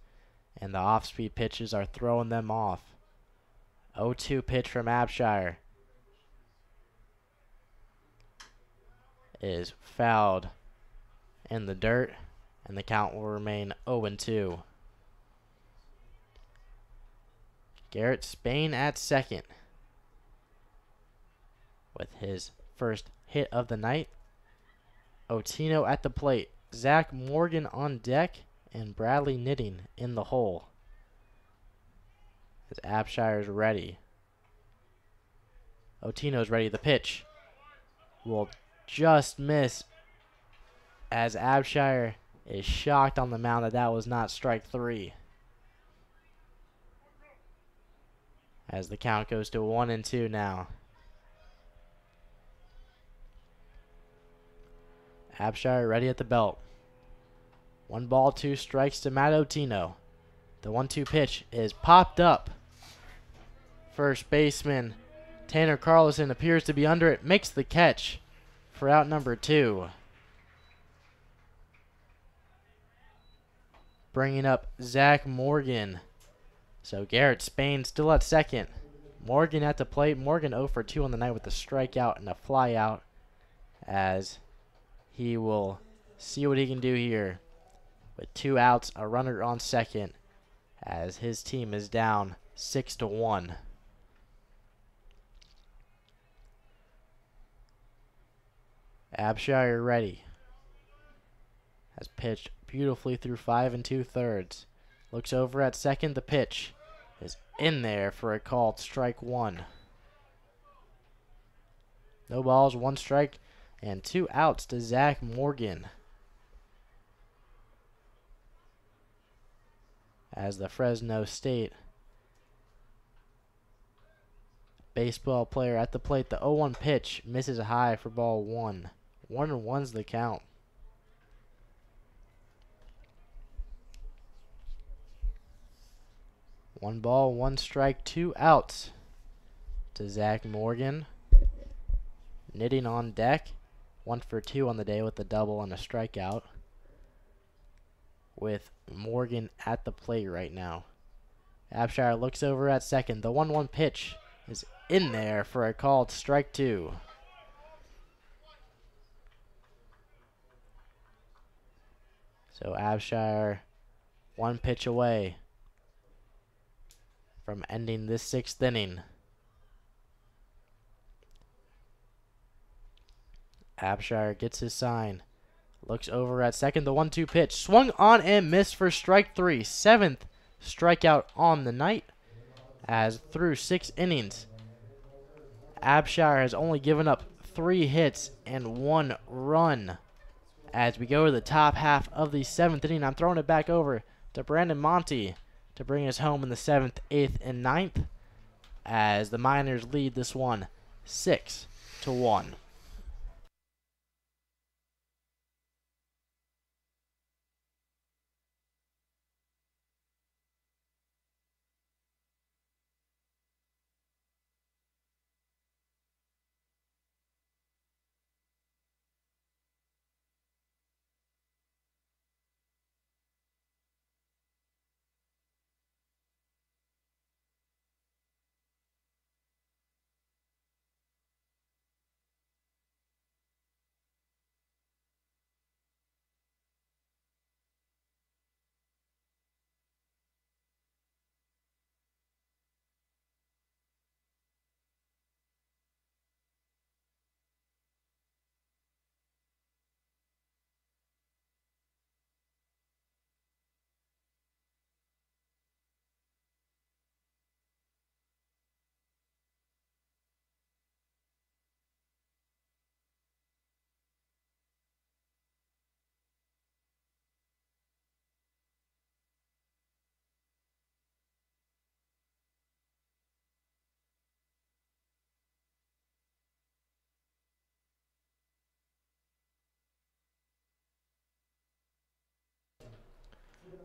and the off-speed pitches are throwing them off. 0-2 pitch from Abshire is fouled in the dirt, and the count will remain 0-2. Garrett Spain at second with his first hit of the night. Otino at the plate. Zach Morgan on deck, and Bradley Knitting in the hole. As Abshire's ready. Otino's ready. The pitch will just miss, as Abshire is shocked on the mound that was not strike 3. As the count goes to 1-2 now. Abshire ready at the belt. 1 ball, 2 strikes to Matt Otino. The 1-2 pitch is popped up. First baseman Tanner Carlson appears to be under it, makes the catch for out number 2. Bringing up Zach Morgan. So Garrett Spain still at second. Morgan at the plate. Morgan 0 for 2 on the night with a strikeout and a fly out, as he will see what he can do here with 2 outs, a runner on second, as his team is down 6-1. Abshire ready. Has pitched beautifully through 5 2/3. Looks over at second. The pitch is in there for a called strike 1. No balls, 1 strike, and 2 outs to Zach Morgan. As the Fresno State baseball player at the plate, the 0-1 pitch misses high for ball 1. 1-1's the count. One ball, 1 strike, 2 outs to Zach Morgan. Knitting on deck. 1 for 2 on the day with a double and a strikeout. with Morgan at the plate right now. Abshire looks over at second. The 1-1 pitch is in there for a called strike 2. So Abshire 1 pitch away from ending this 6th inning. Abshire gets his sign. Looks over at second. The 1-2 pitch. Swung on and missed for strike 3. 7th strikeout on the night. As through 6 innings, Abshire has only given up 3 hits and 1 run. As we go to the top half of the 7th inning, I'm throwing it back over to Brandon Monty to bring us home in the 7th, 8th, and 9th. As the Miners lead this one 6-1.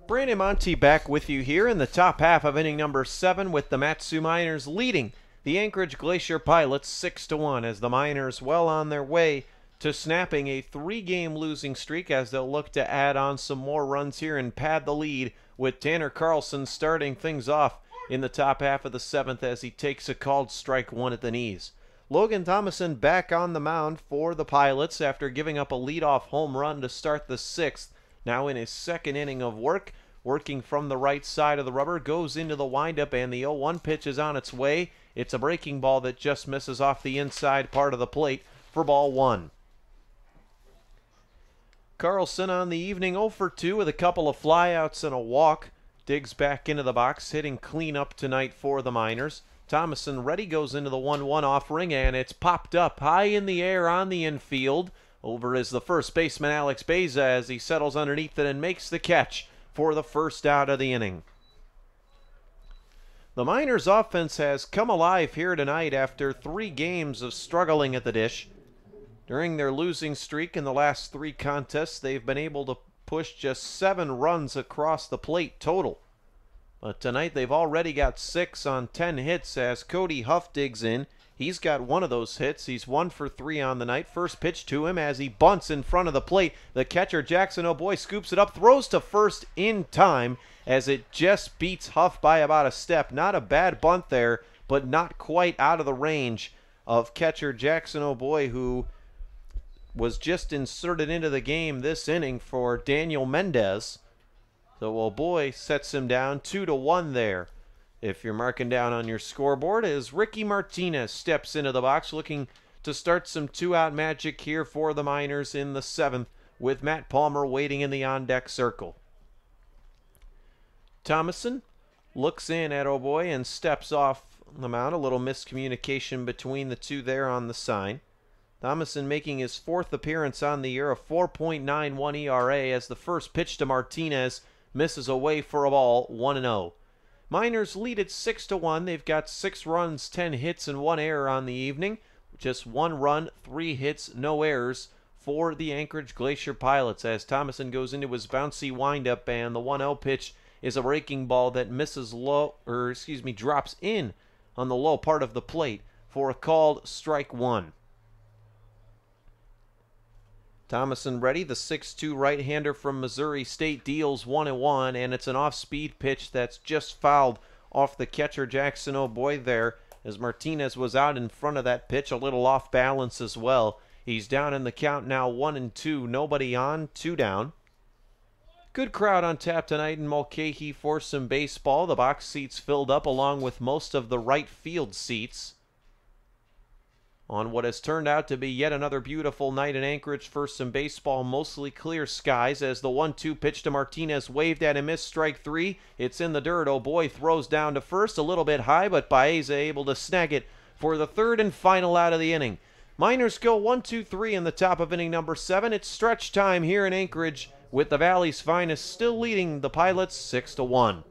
Brandon Monty back with you here in the top half of inning number 7 with the Matsu Miners leading the Anchorage Glacier Pilots 6-1 as the Miners well on their way to snapping a 3-game losing streak as they'll look to add on some more runs here and pad the lead with Tanner Carlson starting things off in the top half of the 7th as he takes a called strike 1 at the knees. Logan Thomason back on the mound for the Pilots after giving up a leadoff home run to start the 6th. Now in his 2nd inning of work, working from the right side of the rubber, goes into the windup, and the 0-1 pitch is on its way. It's a breaking ball that just misses off the inside part of the plate for ball 1. Carlson on the evening 0 for 2 with a couple of flyouts and a walk. Digs back into the box, hitting clean up tonight for the Miners. Thomason ready, goes into the 1-1 offering, and it's popped up high in the air on the infield. Over is the first baseman, Alex Beza, as he settles underneath it and makes the catch for the first out of the inning. The Miners' offense has come alive here tonight after 3 games of struggling at the dish. During their losing streak in the last 3 contests, they've been able to push just 7 runs across the plate total. But tonight they've already got 6 on 10 hits as Cody Huff digs in. He's got 1 of those hits. He's 1 for 3 on the night. First pitch to him as he bunts in front of the plate. The catcher, Jackson O'Boy, scoops it up, throws to first in time as it just beats Huff by about a step. Not a bad bunt there, but not quite out of the range of catcher Jackson O'Boy, who was just inserted into the game this inning for Daniel Mendez. So O'Boy sets him down 2-1 there. If you're marking down on your scoreboard, as Ricky Martinez steps into the box looking to start some 2-out magic here for the Miners in the 7th with Matt Palmer waiting in the on-deck circle. Thomason looks in at O'Boy and steps off the mound. A little miscommunication between the two there on the sign. Thomason making his 4th appearance on the year, a 4.91 ERA as the first pitch to Martinez misses away for a ball, 1-0. Miners lead at 6-1. They've got 6 runs, 10 hits, and 1 error on the evening. Just 1 run, 3 hits, no errors for the Anchorage Glacier Pilots as Thomason goes into his bouncy windup, and the 1-0 pitch is a breaking ball that drops in on the low part of the plate for a called strike 1. Thomason ready, the 6'2 right-hander from Missouri State deals 1-1, and it's an off-speed pitch that's just fouled off the catcher Jackson O'Boy there, as Martinez was out in front of that pitch, a little off balance as well. He's down in the count now, 1-2, nobody on, 2 down. Good crowd on tap tonight in Mulcahy for some baseball. The box seats filled up along with most of the right field seats on what has turned out to be yet another beautiful night in Anchorage for some baseball, mostly clear skies, as the 1-2 pitch to Martinez waved at and missed, strike 3. It's in the dirt. O'Boy throws down to first, a little bit high, but Baeza able to snag it for the third and final out of the inning. Miners go 1-2-3 in the top of inning number 7. It's stretch time here in Anchorage, with the Valley's finest still leading the Pilots 6-1.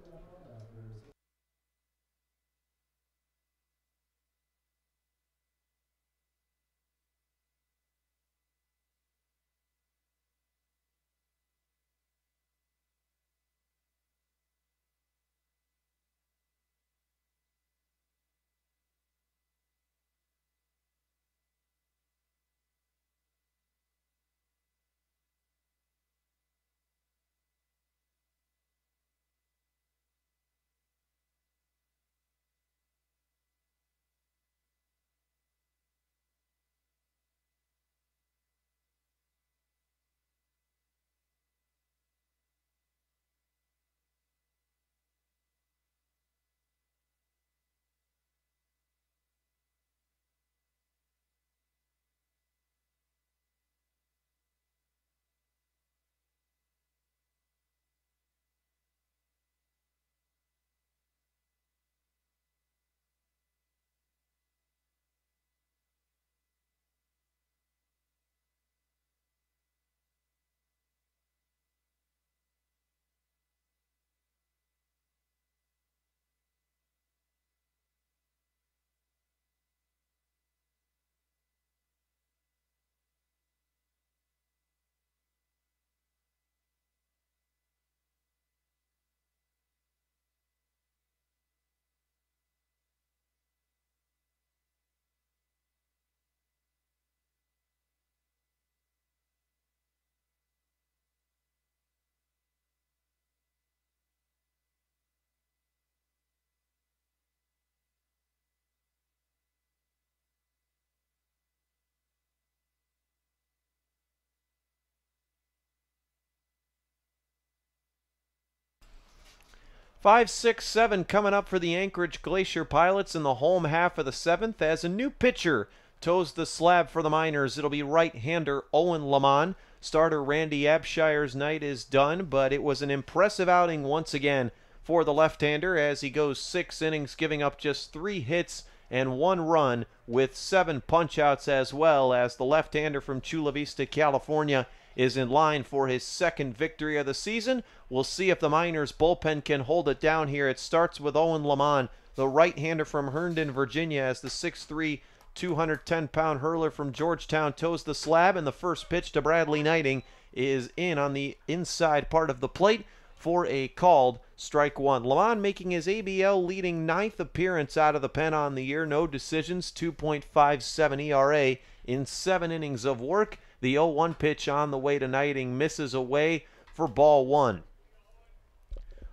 Five, 6, 7 coming up for the Anchorage Glacier Pilots in the home half of the 7th as a new pitcher toes the slab for the Miners. It'll be right-hander Owen Lamont. Starter Randy Abshire's night is done, but it was an impressive outing once again for the left-hander as he goes 6 innings, giving up just 3 hits and 1 run with 7 punch-outs, as well as the left-hander from Chula Vista, California, is in line for his 2nd victory of the season. We'll see if the Miners bullpen can hold it down here. It starts with Owen Lamont, the right-hander from Herndon, Virginia, as the 6'3", 210-pound hurler from Georgetown toes the slab, and the first pitch to Bradley Knighting is in on the inside part of the plate for a called strike 1. Lamont making his ABL leading 9th appearance out of the pen on the year. No decisions, 2.57 ERA in 7 innings of work. The 0-1 pitch on the way to Knighting misses away for ball 1.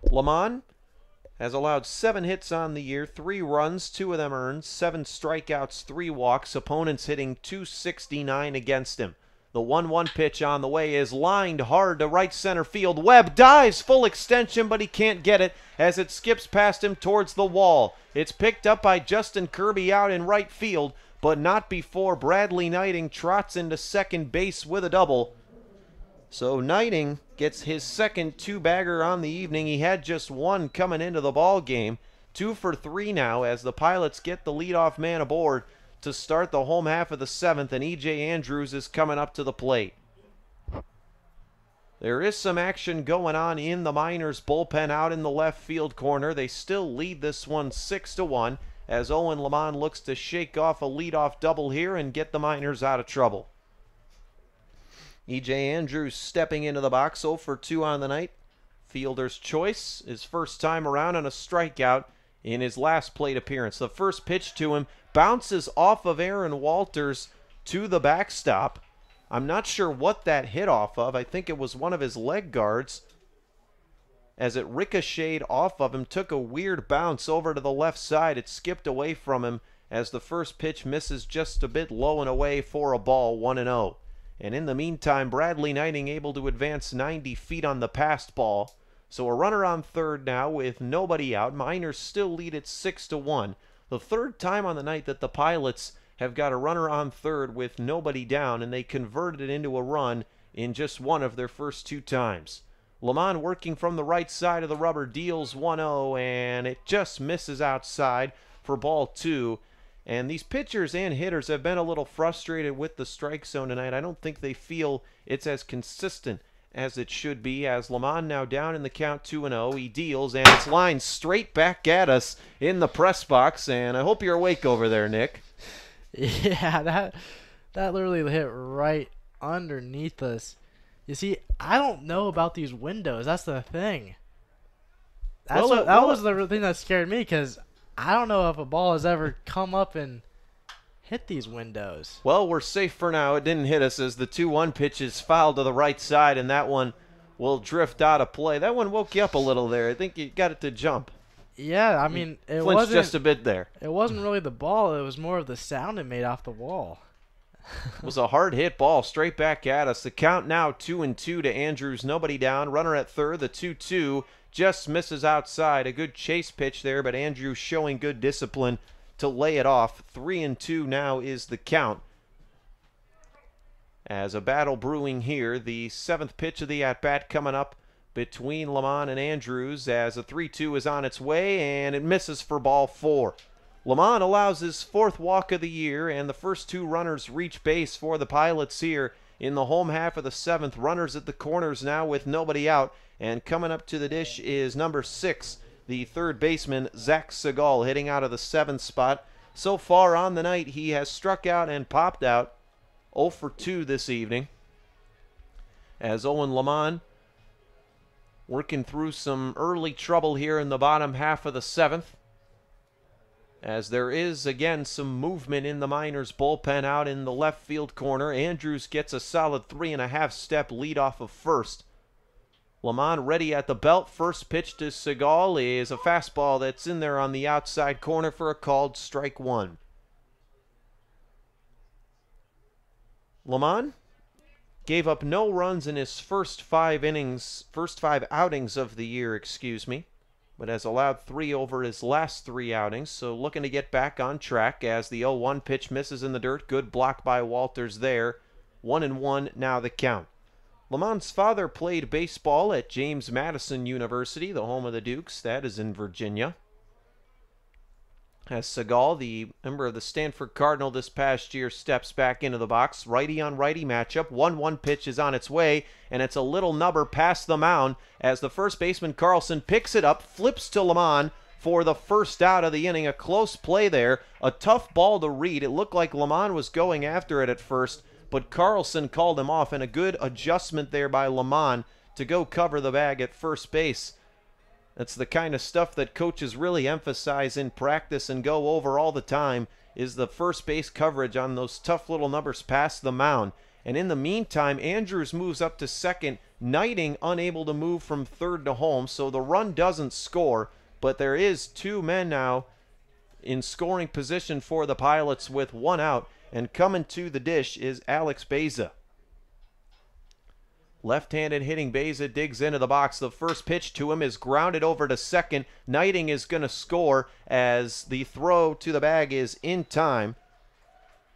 Lamont has allowed 7 hits on the year, 3 runs, 2 of them earned, 7 strikeouts, 3 walks. Opponents hitting .269 against him. The 1-1 pitch on the way is lined hard to right center field. Webb dives full extension, but he can't get it as it skips past him towards the wall. It's picked up by Justin Kirby out in right field, but not before Bradley Knighting trots into second base with a double. So Knighting gets his 2nd 2-bagger on the evening. He had just 1 coming into the ball game. 2 for 3 now as the Pilots get the leadoff man aboard to start the home half of the 7th, and E.J. Andrews is coming up to the plate. There is some action going on in the Miners bullpen out in the left field corner. They still lead this one 6-1 as Owen Lamont looks to shake off a leadoff double here and get the Miners out of trouble. E.J. Andrews stepping into the box, 0 for 2 on the night. Fielder's choice, his first time around, on a strikeout in his last plate appearance. The first pitch to him bounces off of Aaron Walters to the backstop. I'm not sure what that hit off of. I think it was one of his leg guards as it ricocheted off of him, took a weird bounce over to the left side. It skipped away from him as the first pitch misses just a bit low and away for a ball, 1-0. And in the meantime, Bradley Knighting able to advance 90 feet on the passed ball. So a runner on third now with nobody out. Miners still lead at 6-1. The third time on the night that the Pilots have got a runner on third with nobody down, and they converted it into a run in just one of their first 2 times. Lamont working from the right side of the rubber, deals 1-0, and it just misses outside for ball 2. And these pitchers and hitters have been a little frustrated with the strike zone tonight. I don't think they feel it's as consistent as it should be, as Lamont now down in the count 2-0. He deals, and it's lined straight back at us in the press box, and I hope you're awake over there, Nick. Yeah, that literally hit right underneath us. You see, I don't know about these windows. That's the thing. That was the thing that scared me, because I don't know if a ball has ever come up and hit these windows. Well, we're safe for now. It didn't hit us as the 2-1 pitch is fouled to the right side, and that one will drift out of play. That one woke you up a little there. I think you got it to jump. Yeah, I mean, it wasn't just a bit there. It wasn't really the ball. It was more of the sound it made off the wall. It was a hard hit ball straight back at us. The count now 2-2 to Andrews. Nobody down. Runner at third. The 2-2 just misses outside. A good chase pitch there, but Andrews showing good discipline to lay it off. 3-2 now is the count. As a battle brewing here, the 7th pitch of the at-bat coming up between Lamont and Andrews as a 3-2 is on its way, and it misses for ball 4. Lamont allows his 4th walk of the year, and the first 2 runners reach base for the Pilots here in the home half of the 7th. Runners at the corners now with nobody out, and coming up to the dish is number 6, the third baseman, Zach Segal, hitting out of the 7th spot. So far on the night, he has struck out and popped out 0 for 2 this evening, as Owen Lamont working through some early trouble here in the bottom half of the 7th. As there is, again, some movement in the Miners' bullpen out in the left field corner. Andrews gets a solid 3.5 step lead off of first. Lamont ready at the belt. First pitch to Segal is a fastball that's in there on the outside corner for a called strike 1. Lamont gave up no runs in his first 5 outings of the year, but has allowed 3 over his last 3 outings, so looking to get back on track as the 0-1 pitch misses in the dirt. Good block by Walters there. 1-1 now the count. Lamont's father played baseball at James Madison University, the home of the Dukes. That is in Virginia. As Segal, the member of the Stanford Cardinal this past year, steps back into the box. Righty on righty matchup. 1-1 pitch is on its way, and it's a little nubber past the mound as the first baseman Carlson picks it up, flips to Lamont for the first out of the inning. A close play there. A tough ball to read. It looked like Lamont was going after it at first, but Carlson called him off, and a good adjustment there by Lamont to go cover the bag at first base. That's the kind of stuff that coaches really emphasize in practice and go over all the time, is the first base coverage on those tough little numbers past the mound. And in the meantime, Andrews moves up to second, Knighting unable to move from third to home, so the run doesn't score, but there is 2 men now in scoring position for the Pilots with 1 out, and coming to the dish is Alex Beza. Left-handed hitting Beza digs into the box. The first pitch to him is grounded over to second. Knighting is going to score as the throw to the bag is in time.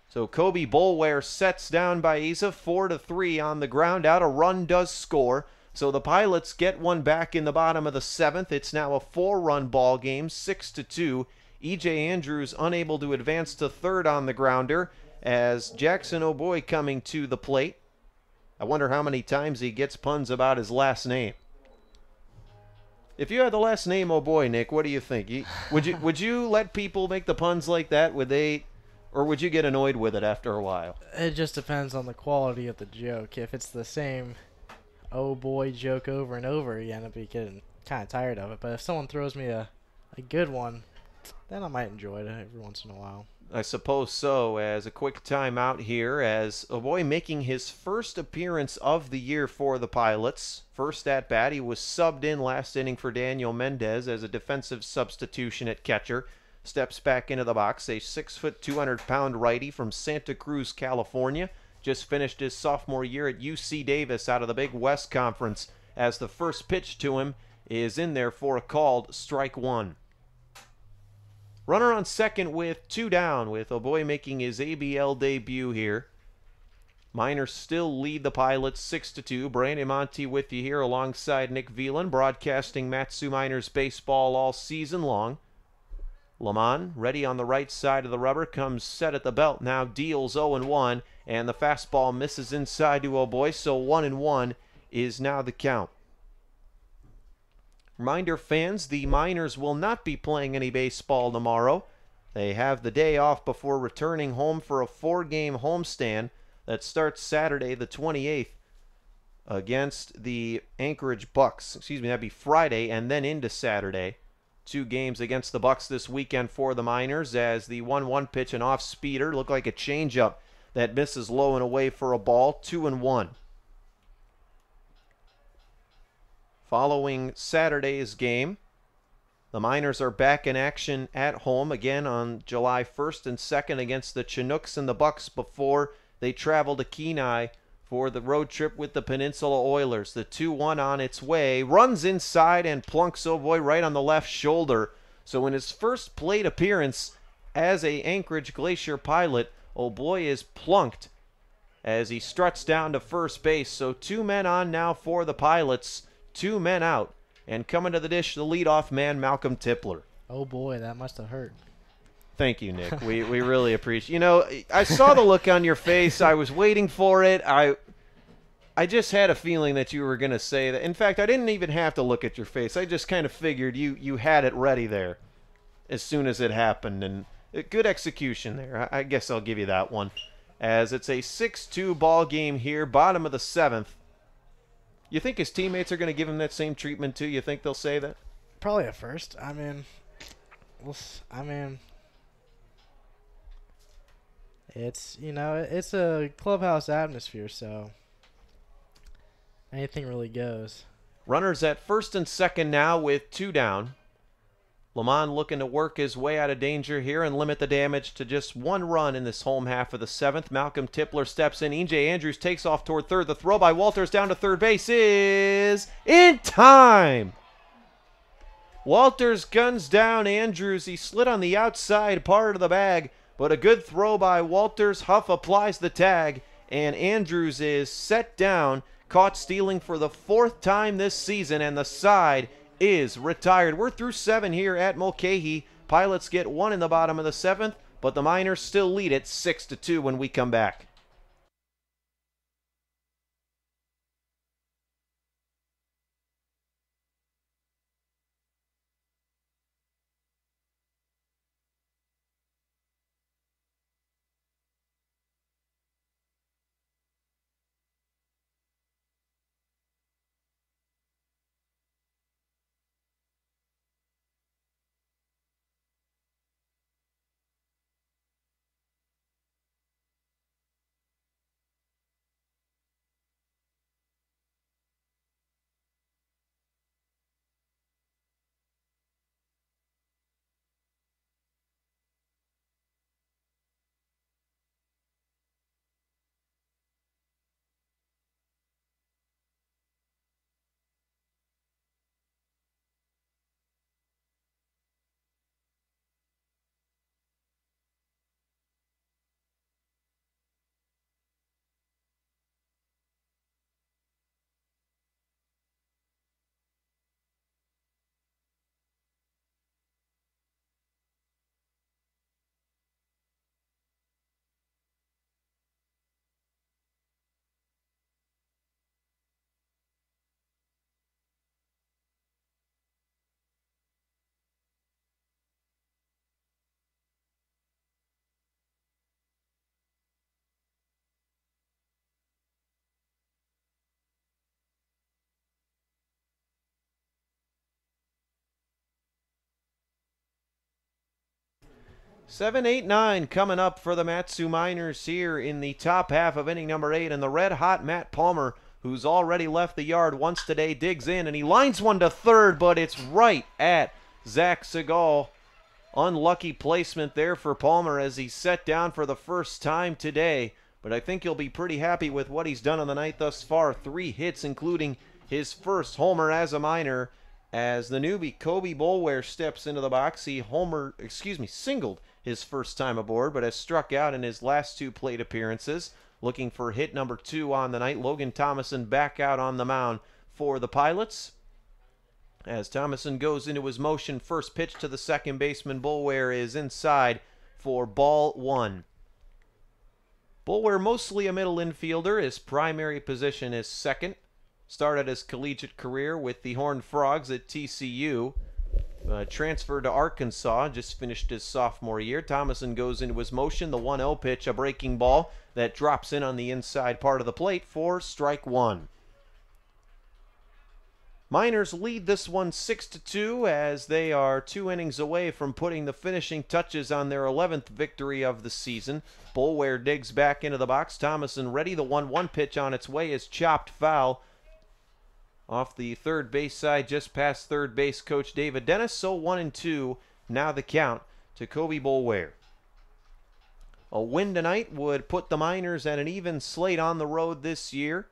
So Kobe Boulware sets down Beza 4-3 on the ground out. A run does score. So the Pilots get one back in the bottom of the 7th. It's now a 4-run ball game, 6-2. E.J. Andrews unable to advance to third on the grounder as Jackson O'Boy coming to the plate. I wonder how many times he gets puns about his last name. If you had the last name O'Boy, Nick, what do you think? Would you let people make the puns like that? Or would you get annoyed with it after a while? It just depends on the quality of the joke. If it's the same "oh boy" joke over and over, you end up getting kind of tired of it. But if someone throws me a good one, then I might enjoy it every once in a while. I suppose so. As a quick timeout here, as a boy making his first appearance of the year for the Pilots. First at bat, he was subbed in last inning for Daniel Mendez as a defensive substitution at catcher. Steps back into the box, a 6', 200-pound righty from Santa Cruz, California. Just finished his sophomore year at UC Davis out of the Big West Conference, as the first pitch to him is in there for a called strike one. Runner on second with two down, with O'Boy making his ABL debut here. Miners still lead the Pilots 6-2. Brandon Monty with you here alongside Nick Velan, broadcasting Matsu Miners baseball all season long. Lamont, ready on the right side of the rubber, comes set at the belt now, deals 0-1, and the fastball misses inside to O'Boy, so 1-1 is now the count. Reminder, fans, the Miners will not be playing any baseball tomorrow. They have the day off before returning home for a 4-game homestand that starts Saturday the 28th against the Anchorage Bucks. Excuse me, that'd be Friday and then into Saturday. 2 games against the Bucks this weekend for the Miners, as the 1-1 pitch, an off-speeder, looked like a changeup that misses low and away for a ball, 2-1. Following Saturday's game, the Miners are back in action at home again on July 1st and 2nd against the Chinooks and the Bucks before they travel to Kenai for the road trip with the Peninsula Oilers. The 2-1 on its way, runs inside and plunks O'Boy right on the left shoulder. So in his first plate appearance as a Anchorage Glacier Pilot, O'Boy is plunked as he struts down to first base. So 2 men on now for the Pilots. 2 men out, and coming to the dish, the leadoff man, Malcolm Tipler. Oh boy, that must have hurt. Thank you, Nick. We really appreciate. You know, I saw the look on your face. I was waiting for it. I just had a feeling that you were going to say that. In fact, I didn't even have to look at your face. I just kind of figured you had it ready there as soon as it happened, and good execution there. I guess I'll give you that one. As it's a 6-2 ball game here, bottom of the 7th. You think his teammates are going to give him that same treatment too? You think they'll say that? Probably at first. It's, it's a clubhouse atmosphere, so anything really goes. Runners at first and second now with 2 down. Lamont looking to work his way out of danger here and limit the damage to just 1 run in this home half of the 7th. Malcolm Tipler steps in. E.J. Andrews takes off toward third. The throw by Walters down to third base is in time. Walters guns down Andrews. He slid on the outside part of the bag, but a good throw by Walters. Huff applies the tag, and Andrews is set down, caught stealing for the 4th time this season, and the side is retired. We're through 7 here at Mulcahy. Pilots get 1 in the bottom of the 7th, but the Miners still lead it 6-2 when we come back. 7, 8, 9 coming up for the Matsu Miners here in the top half of inning number 8. And the red-hot Matt Palmer, who's already left the yard once today, digs in, and he lines one to third, but it's right at Zach Segal. Unlucky placement there for Palmer as he's set down for the first time today. But I think he'll be pretty happy with what he's done on the night thus far. 3 hits, including his first homer as a Miner. As the newbie Kobe Boulware steps into the box, he singled his first time aboard, but has struck out in his last 2 plate appearances. Looking for hit number 2 on the night. Logan Thomason back out on the mound for the Pilots. As Thomason goes into his motion, first pitch to the second baseman. Boulware is inside for ball 1. Boulware, mostly a middle infielder. His primary position is second. Started his collegiate career with the Horned Frogs at TCU. Transferred to Arkansas, just finished his sophomore year. Thomason goes into his motion. The 1-0 pitch, a breaking ball that drops in on the inside part of the plate for strike 1. Miners lead this one 6-2 as they are 2 innings away from putting the finishing touches on their 11th victory of the season. Boulware digs back into the box. Thomason ready. The 1-1 pitch on its way is chopped foul off the third base side, just past third base coach David Dennis. So 1-2 now the count to Kobe Boulware. A win tonight would put the Miners at an even slate on the road this year,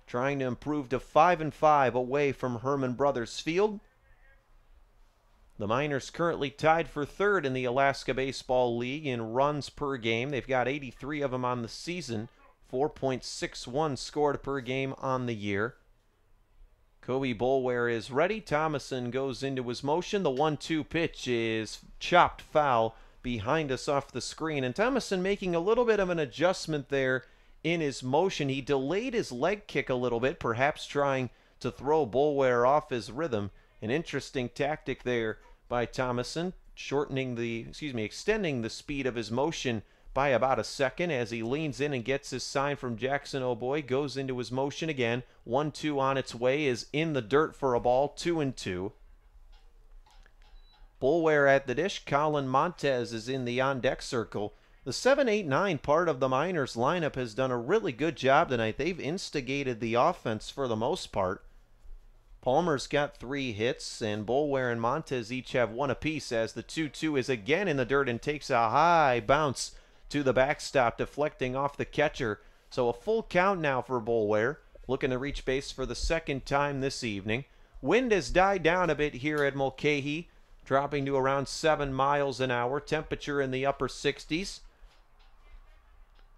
trying to improve to 5-5 away from Herman Brothers Field. The Miners currently tied for third in the Alaska Baseball League in runs per game. They've got 83 of them on the season, 4.61 scored per game on the year. Kobe Boulware is ready. Thomason goes into his motion. The 1-2 pitch is chopped foul behind us off the screen. And Thomason making a little bit of an adjustment there in his motion. He delayed his leg kick a little bit, perhaps trying to throw Boulware off his rhythm. An interesting tactic there by Thomason, extending the speed of his motion by about a second as he leans in and gets his sign from Jackson O'Boy. Goes into his motion again. 1-2 on its way, is in the dirt for a ball. 2-2. Boulware at the dish. Colin Montez is in the on-deck circle. The 7, 8, 9 part of the Miners lineup has done a really good job tonight. They've instigated the offense for the most part. Palmer's got 3 hits, and Boulware and Montez each have 1 apiece as the 2-2 is again in the dirt and takes a high bounce to the backstop, deflecting off the catcher. So a full count now for Boulware, looking to reach base for the second time this evening. Wind has died down a bit here at Mulcahy, dropping to around 7 miles an hour. Temperature in the upper 60s.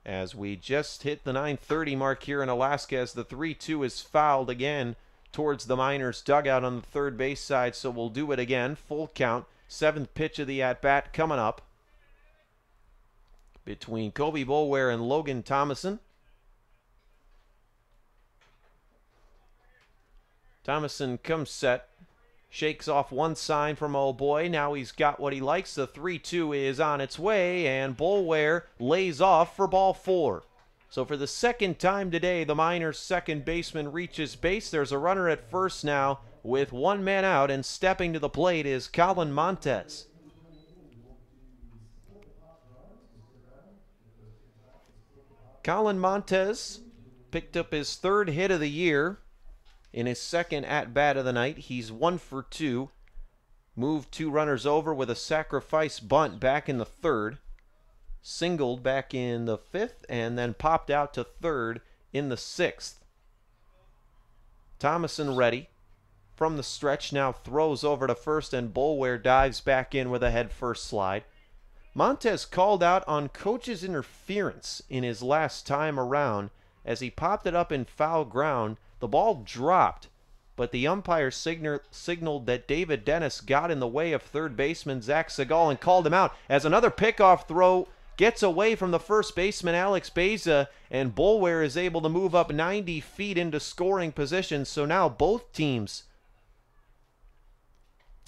As we just hit the 9:30 mark here in Alaska as the 3-2 is fouled again towards the Miners dugout on the third base side. So we'll do it again. Full count. 7th pitch of the at-bat coming up between Kobe Boulware and Logan Thomason. Thomason comes set, shakes off one sign from old boy. Now he's got what he likes. The 3-2 is on its way, and Boulware lays off for ball 4. So for the second time today, the Miners' second baseman reaches base. There's a runner at first now with 1 man out, and stepping to the plate is Colin Montez. Colin Montez picked up his 3rd hit of the year in his 2nd at-bat of the night. He's 1 for 2. Moved 2 runners over with a sacrifice bunt back in the 3rd. Singled back in the 5th and then popped out to 3rd in the 6th. Thomason ready from the stretch, now throws over to first, and Boulware dives back in with a head-first slide. Montez called out on coach's interference in his last time around as he popped it up in foul ground. The ball dropped, but the umpire signaled that David Dennis got in the way of third baseman Zach Segal and called him out as another pickoff throw gets away from the first baseman Alex Beza, and Boulware is able to move up 90 feet into scoring position. So now both teams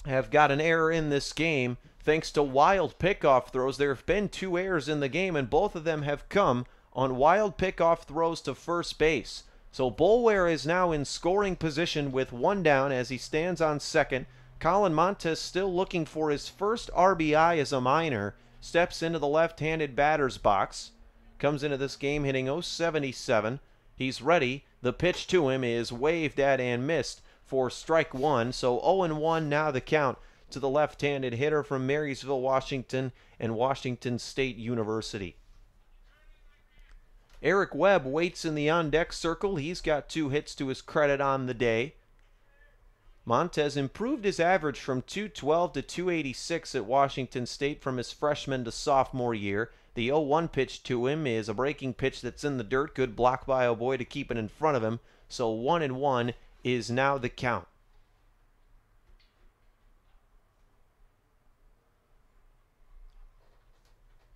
have got an error in this game. Thanks to wild pickoff throws, there have been 2 errors in the game, and both of them have come on wild pickoff throws to first base. So Boulware is now in scoring position with 1 down as he stands on second. Colin Montez still looking for his first RBI as a Miner. steps into the left-handed batter's box. Comes into this game hitting .077. He's ready. The pitch to him is waved at and missed for strike one. So 0-1 now the count to the left-handed hitter from Marysville, Washington, and Washington State University. Eric Webb waits in the on-deck circle. He's got 2 hits to his credit on the day. Montez improved his average from .212 to .286 at Washington State from his freshman to sophomore year. The 0-1 pitch to him is a breaking pitch that's in the dirt. Good block by O'Boy to keep it in front of him. So 1-1 is now the count.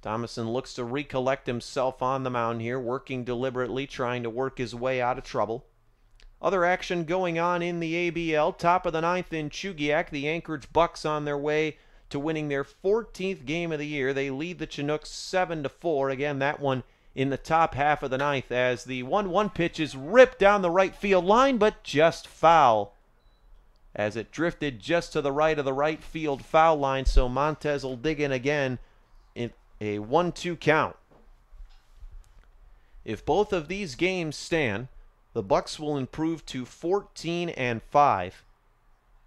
Thomason looks to recollect himself on the mound here, working deliberately, trying to work his way out of trouble. Other action going on in the ABL. Top of the 9th in Chugiak. The Anchorage Bucks on their way to winning their 14th game of the year. They lead the Chinooks 7-4. Again, that one in the top half of the 9th as the 1-1 pitch is ripped down the right field line, but just foul as it drifted just to the right of the right field foul line. So Montez will dig in again in a 1-2 count. If both of these games stand, the Bucks will improve to 14-5,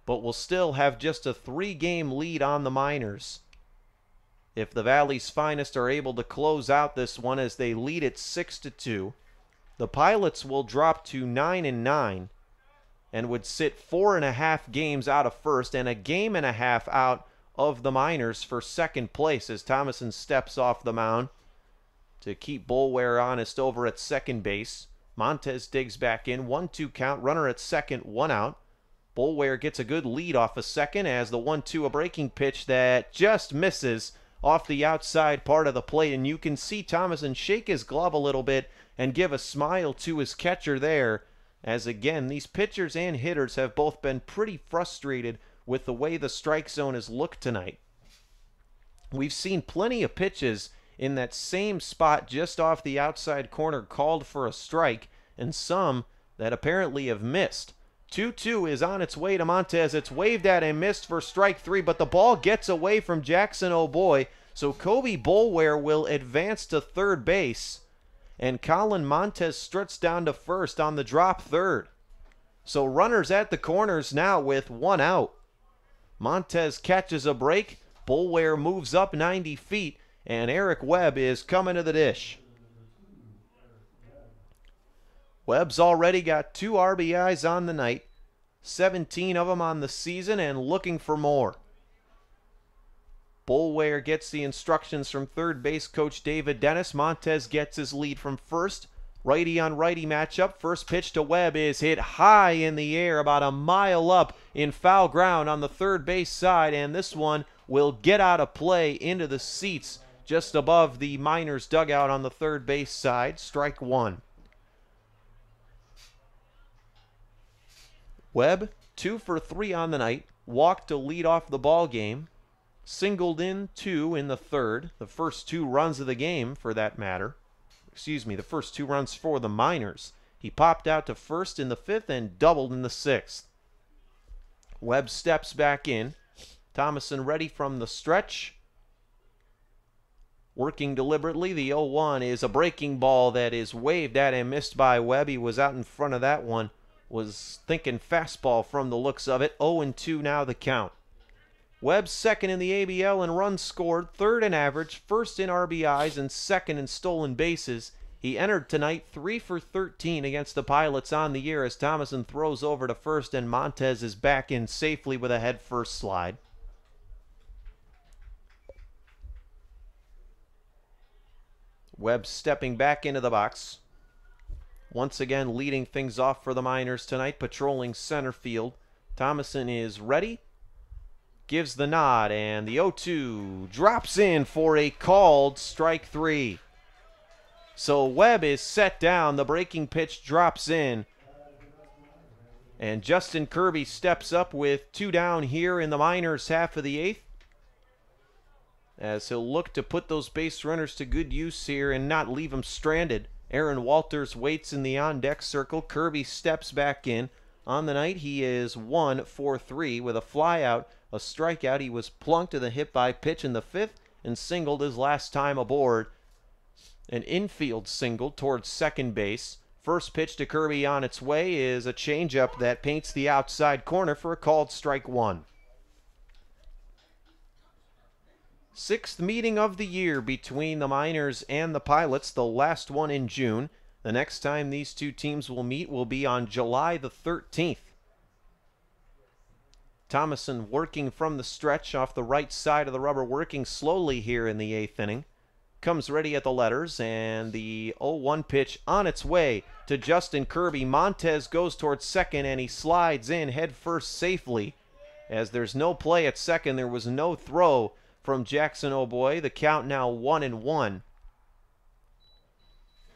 but will still have just a 3-game lead on the Miners. If the Valley's Finest are able to close out this one as they lead it 6-2, the Pilots will drop to 9-9 and would sit 4.5 games out of first and a game and a half out of the Miners for second place as Thomason steps off the mound to keep Boulware honest over at second base. Montez digs back in, 1-2 count, runner at second, 1 out. Boulware gets a good lead off a second as the 1-2, a breaking pitch that just misses off the outside part of the plate, and you can see Thomason shake his glove a little bit and give a smile to his catcher there, as again, these pitchers and hitters have both been pretty frustrated with the way the strike zone has looked tonight. We've seen plenty of pitches in that same spot just off the outside corner called for a strike, and some that apparently have missed. 2-2 is on its way to Montez. It's waved at and missed for strike 3, but the ball gets away from Jackson O'Boy, so Kobe Boulware will advance to third base, and Colin Montez struts down to first on the drop third. So runners at the corners now with 1 out. Montez catches a break. Boulware moves up 90 feet, and Eric Webb is coming to the dish. Webb's already got 2 RBIs on the night, 17 of them on the season, and looking for more. Boulware gets the instructions from third base coach David Dennis. Montez gets his lead from first. Righty on righty matchup. First pitch to Webb is hit high in the air, about a mile up in foul ground on the third base side, and this one will get out of play into the seats just above the Miners dugout on the third base side. Strike 1. Webb 2 for 3 on the night, walked to lead off the ball game, singled in 2 in the third, the first 2 runs of the game for that matter. The first 2 runs for the Miners. He popped out to first in the 5th and doubled in the 6th. Webb steps back in. Thomason ready from the stretch. Working deliberately, the 0-1 is a breaking ball that is waved at and missed by Webb. He was out in front of that one. Was thinking fastball from the looks of it. 0-2 now the count. Webb second in the ABL in runs scored, third in average, first in RBIs, and second in stolen bases. He entered tonight 3 for 13 against the Pilots on the year as Thomason throws over to first and Montez is back in safely with a head-first slide. Webb stepping back into the box. Once again leading things off for the Miners tonight, patrolling center field. Thomason is ready. Gives the nod, and the 0-2 drops in for a called strike 3. So Webb is set down. The breaking pitch drops in. And Justin Kirby steps up with 2 down here in the Miners' half of the 8th, as he'll look to put those base runners to good use here and not leave them stranded. Aaron Walters waits in the on-deck circle. Kirby steps back in. On the night, he is 1 for 3 with a flyout, a strikeout. He was plunked to the hit by pitch in the 5th and singled his last time aboard. An infield single towards second base. First pitch to Kirby on its way is a changeup that paints the outside corner for a called strike one. Sixth meeting of the year between the Miners and the Pilots, the last one in June. The next time these two teams will meet will be on July the 13th. Thomason working from the stretch off the right side of the rubber, working slowly here in the 8th inning. Comes ready at the letters, and the 0-1 pitch on its way to Justin Kirby. Montez goes towards second, and he slides in head first safely. As there's no play at second, there was no throw from Jackson O'Boy. The count now 1-1.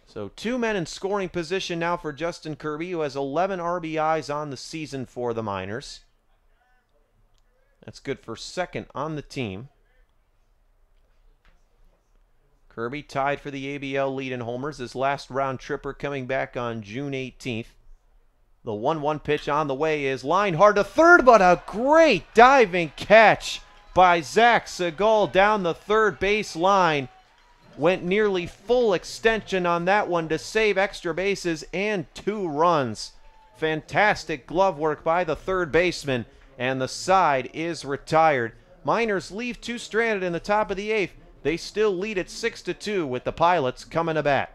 So 2 men in scoring position now for Justin Kirby, who has 11 RBIs on the season for the Miners. That's good for second on the team. Kirby tied for the ABL lead in homers, his last round tripper coming back on June 18th. The 1-1 pitch on the way is lined hard to third, but a great diving catch by Zach Segal down the third base line. Went nearly full extension on that one to save extra bases and 2 runs. Fantastic glove work by the third baseman, and the side is retired. Miners leave 2 stranded in the top of the 8th. They still lead at 6-2 with the Pilots coming to bat.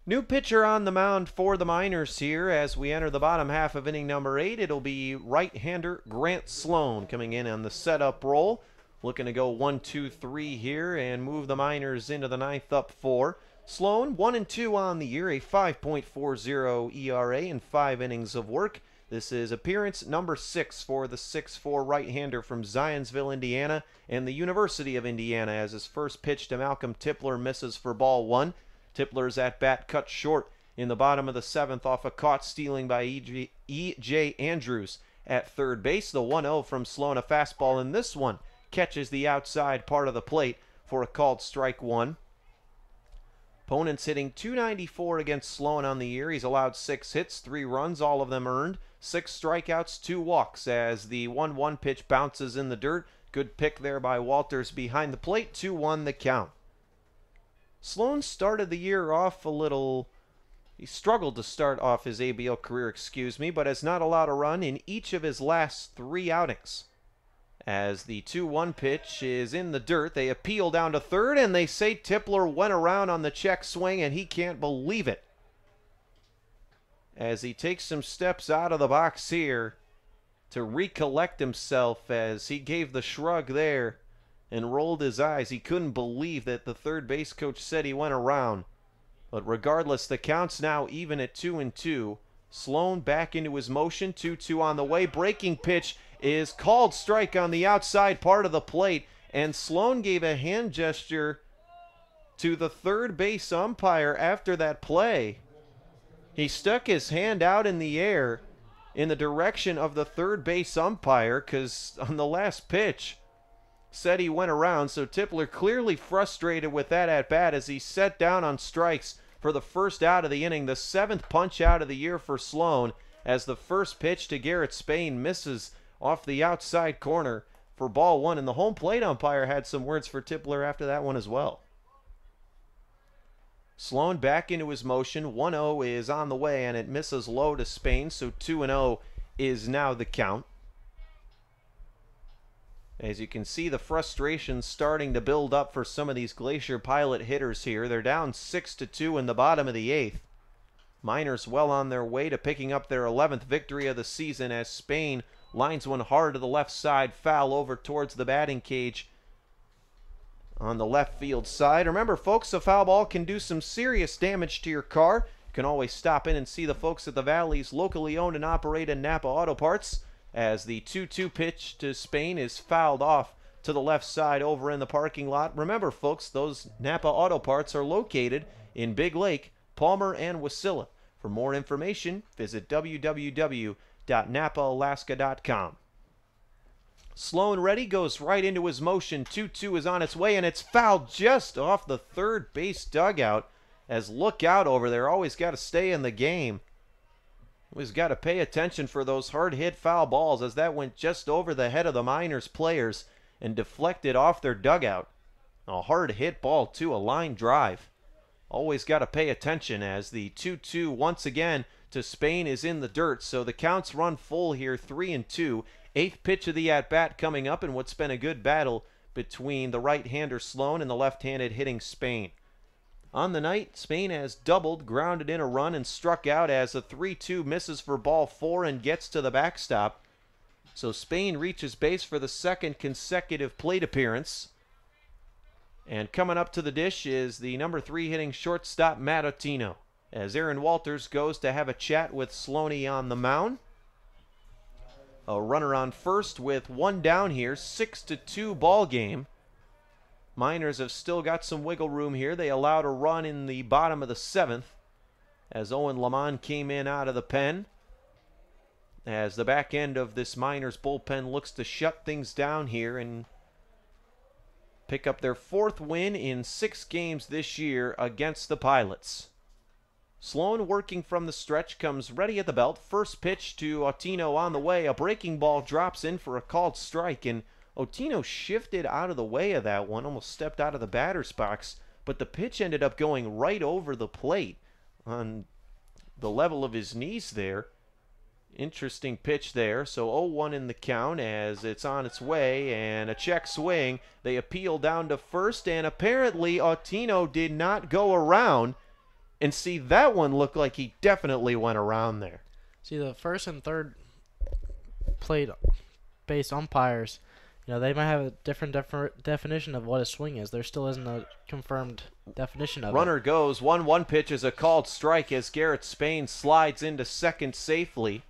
New pitcher on the mound for the Miners here as we enter the bottom half of inning number 8. It'll be right-hander Grant Sloan coming in on the setup role. Looking to go 1-2-3 here and move the Miners into the 9th up 4. Sloan 1-2 on the year, a 5.40 ERA in 5 innings of work. This is appearance number 6 for the 6'4 right-hander from Zionsville, Indiana, and the University of Indiana, as his first pitch to Malcolm Tipler misses for ball 1. Tipler's at bat cut short in the bottom of the 7th off a caught stealing by E.J. Andrews at third base. The 1-0 from Sloan, a fastball in this one, catches the outside part of the plate for a called strike 1. Opponents hitting .294 against Sloan on the year. He's allowed 6 hits, 3 runs, all of them earned. 6 strikeouts, 2 walks as the 1-1 pitch bounces in the dirt. Good pick there by Walters behind the plate. 2-1 the count. Sloan started the year off a little He struggled to start off his ABL career, but has not allowed a run in each of his last 3 outings. As the 2-1 pitch is in the dirt, they appeal down to third, and they say Tipler went around on the check swing, and he can't believe it. As he takes some steps out of the box here to recollect himself, as he gave the shrug there and rolled his eyes. He couldn't believe that the third base coach said he went around. But regardless, the count's now even at 2-2. Sloan back into his motion, 2-2 on the way. Breaking pitch is called strike on the outside part of the plate, and Sloan gave a hand gesture to the third base umpire after that play. He stuck his hand out in the air in the direction of the third base umpire, because on the last pitch said he went around. So Tipler clearly frustrated with that at bat as he set down on strikes for the first out of the inning, the 7th punch out of the year for Sloan, as the first pitch to Garrett Spain misses off the outside corner for ball 1. And the home plate umpire had some words for Tipler after that one as well. Sloan back into his motion. 1-0 is on the way, and it misses low to Spain, so 2-0 is now the count. As you can see, the frustration starting to build up for some of these Glacier Pilot hitters here. They're down 6-2 in the bottom of the 8th. Miners well on their way to picking up their 11th victory of the season as Spain lines one hard to the left side, foul over towards the batting cage on the left field side. Remember, folks, a foul ball can do some serious damage to your car. You can always stop in and see the folks at the Valley's locally owned and operated Napa Auto Parts, as the 2-2 pitch to Spain is fouled off to the left side over in the parking lot. Remember, folks, those Napa Auto Parts are located in Big Lake, Palmer, and Wasilla. For more information, visit www.napaalaska.com. Sloan ready, goes right into his motion. 2-2 is on its way, and it's fouled just off the third base dugout. As look out over there, always got to stay in the game. Always got to pay attention for those hard-hit foul balls, as that went just over the head of the Miners players and deflected off their dugout. A hard-hit ball, too, a line drive. Always got to pay attention, as the 2-2 once again to Spain is in the dirt, so the counts run full here, 3-2. 8th pitch of the at-bat coming up in what's been a good battle between the right-hander Sloan and the left-handed hitting Spain. On the night, Spain has doubled, grounded in a run, and struck out as a 3-2 misses for ball 4 and gets to the backstop. So Spain reaches base for the 2nd consecutive plate appearance. And coming up to the dish is the number 3 hitting shortstop Matt Ottino, as Aaron Walters goes to have a chat with Sloaney on the mound. A runner on first with 1 down here, 6-2 ball game. Miners have still got some wiggle room here. They allowed a run in the bottom of the 7th as Owen Lamont came in out of the pen, as the back end of this Miners bullpen looks to shut things down here and pick up their 4th win in 6 games this year against the Pilots. Sloan working from the stretch, comes ready at the belt. First pitch to Ottino on the way. A breaking ball drops in for a called strike, and Ottino shifted out of the way of that one, almost stepped out of the batter's box, but the pitch ended up going right over the plate on the level of his knees there. Interesting pitch there. So 0-1 in the count as it's on its way, and a check swing. They appeal down to first, and apparently Ottino did not go around. And see, that one looked like he definitely went around there. See, the first and third plate base umpires, they might have a different definition of what a swing is. There still isn't a confirmed definition of it. Runner goes. 1-1 pitch is a called strike as Garrett Spain slides into second safely.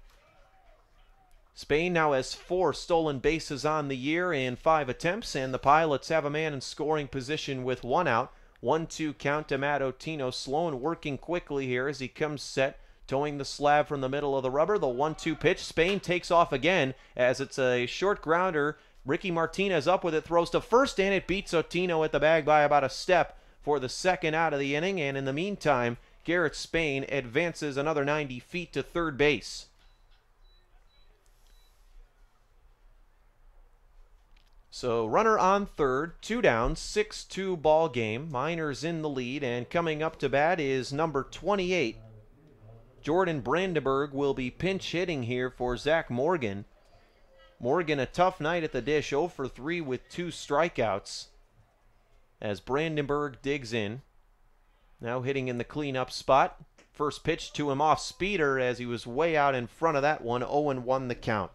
Spain now has 4 stolen bases on the year in 5 attempts, and the Pilots have a man in scoring position with 1 out. 1-2 count to Matt Ottino. Sloan working quickly here as he comes set, towing the slab from the middle of the rubber. The 1-2 pitch. Spain takes off again as it's a short grounder. Ricky Martinez up with it, throws to first, and it beats Ottino at the bag by about a step for the 2nd out of the inning. And in the meantime, Garrett Spain advances another 90 feet to third base. So runner on third, 2 down, 6-2 ball game. Miners in the lead, and coming up to bat is number 28, Jordan Brandenburg will be pinch hitting here for Zach Morgan. Morgan, a tough night at the dish, 0 for 3 with 2 strikeouts. As Brandenburg digs in. Now hitting in the cleanup spot. First pitch to him off speeder as he was way out in front of that one. 0-1 the count.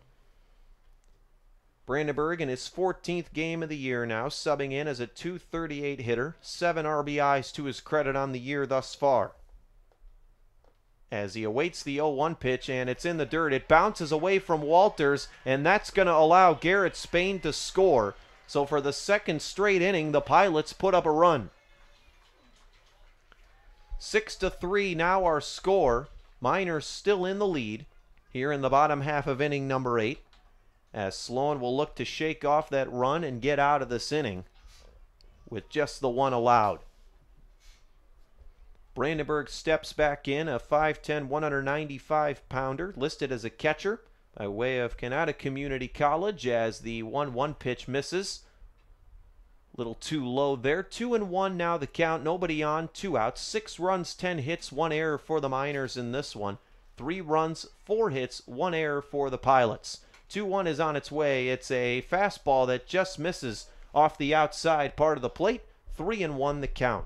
Brandenburg in his 14th game of the year now, subbing in as a .238 hitter. 7 RBIs to his credit on the year thus far. As he awaits the 0-1 pitch, and it's in the dirt. It bounces away from Walters, and that's going to allow Garrett Spain to score. So for the second straight inning, the Pilots put up a run. 6-3 now our score. Miners still in the lead here in the bottom half of inning number 8. As Sloan will look to shake off that run and get out of this inning with just the one allowed. Brandenburg steps back in, a 5'10", 195-pounder, listed as a catcher by way of Canada Community College, as the 1-1 pitch misses. Little too low there. 2-1 now the count. Nobody on, 2 outs. 6 runs, 10 hits, 1 error for the Miners in this one. 3 runs, 4 hits, 1 error for the Pilots. 2-1 is on its way. It's a fastball that just misses off the outside part of the plate. 3-1 the count.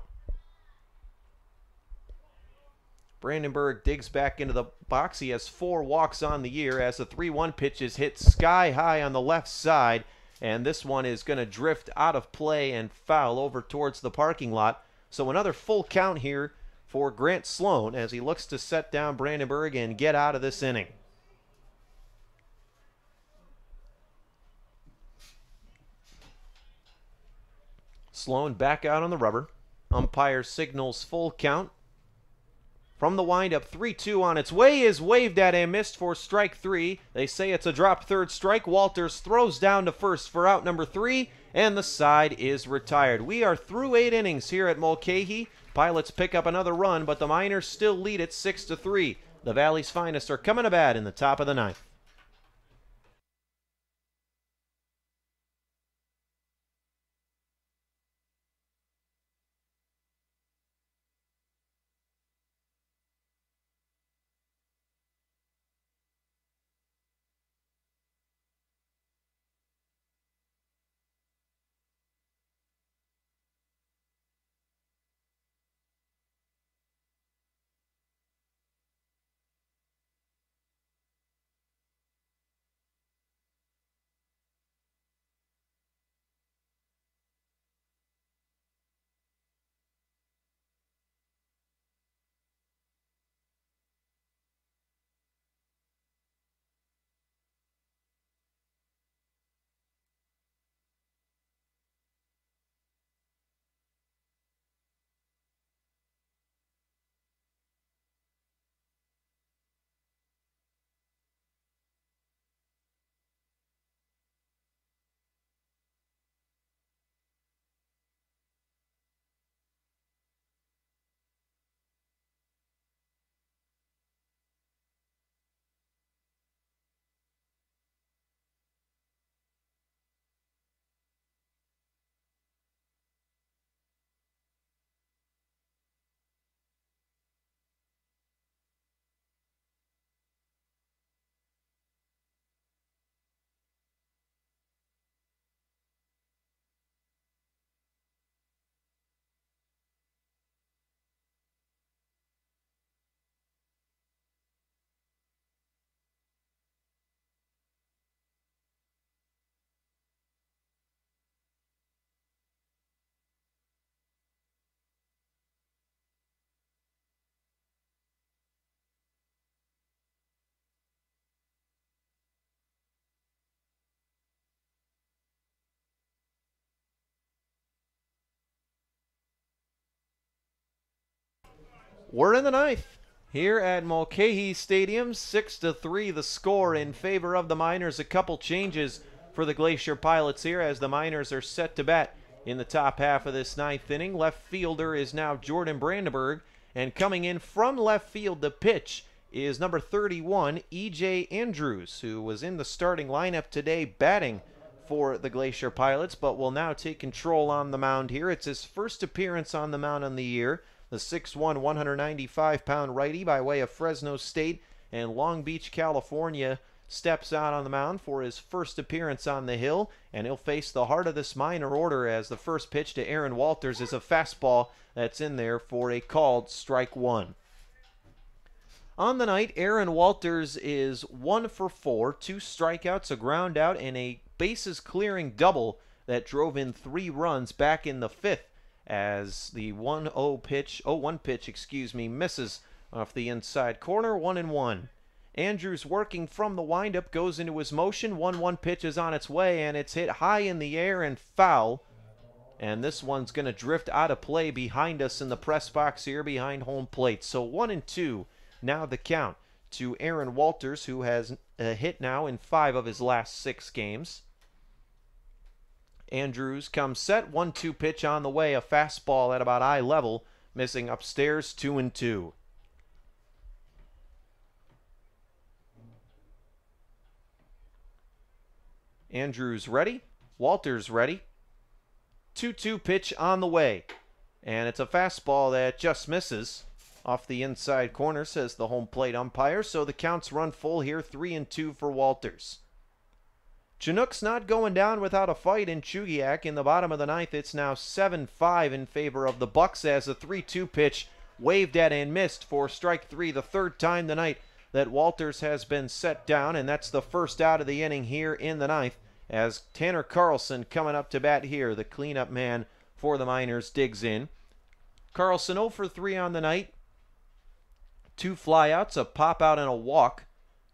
Brandenburg digs back into the box. He has 4 walks on the year as the 3-1 pitch is hit sky high on the left side. And this one is going to drift out of play and foul over towards the parking lot. So another full count here for Grant Sloan as he looks to set down Brandenburg and get out of this inning. Sloan back out on the rubber. Umpire signals full count. From the windup, 3-2 on its way is waved at and missed for strike 3. They say it's a drop third strike. Walters throws down to first for out number 3, and the side is retired. We are through 8 innings here at Mulcahy. Pilots pick up another run, but the Miners still lead it 6-3. The Valley's finest are coming to bat in the top of the 9th. We're in the 9th here at Mulcahy Stadium. 6-3 the score in favor of the Miners. A couple changes for the Glacier Pilots here as the Miners are set to bat in the top half of this 9th inning. Left fielder is now Jordan Brandenburg, and coming in from left field to pitch is number 31, E.J. Andrews, who was in the starting lineup today batting for the Glacier Pilots, but will now take control on the mound here. It's his first appearance on the mound on the year. the 6'1", 195-pound righty by way of Fresno State and Long Beach, California, steps out on the mound for his first appearance on the hill, and he'll face the heart of this minor order as the first pitch to Aaron Walters is a fastball that's in there for a called strike one. On the night, Aaron Walters is 1 for 4, 2 strikeouts, a ground out, and a bases clearing double that drove in 3 runs back in the 5th as the 1-0 pitch, misses off the inside corner, 1-1. Andrews working from the windup goes into his motion. 1-1 pitch is on its way, and it's hit high in the air and foul. And this one's going to drift out of play behind us in the press box here behind home plate. So 1-2 now the count to Aaron Walters, who has hit now in 5 of his last 6 games. Andrews comes set. 1-2 pitch on the way. A fastball at about eye level. Missing upstairs. 2-2. Andrews ready. Walters ready. 2-2 pitch on the way. And it's a fastball that just misses off the inside corner, says the home plate umpire. So the counts run full here. 3-2 for Walters. Chinook's not going down without a fight in Chugiak. In the bottom of the 9th, it's now 7-5 in favor of the Bucks as the 3-2 pitch waved at and missed for strike 3, the 3rd time tonight that Walters has been set down, and that's the first out of the inning here in the 9th as Tanner Carlson coming up to bat here, the cleanup man for the Miners, digs in. Carlson 0 for 3 on the night. 2 flyouts, a pop out and a walk.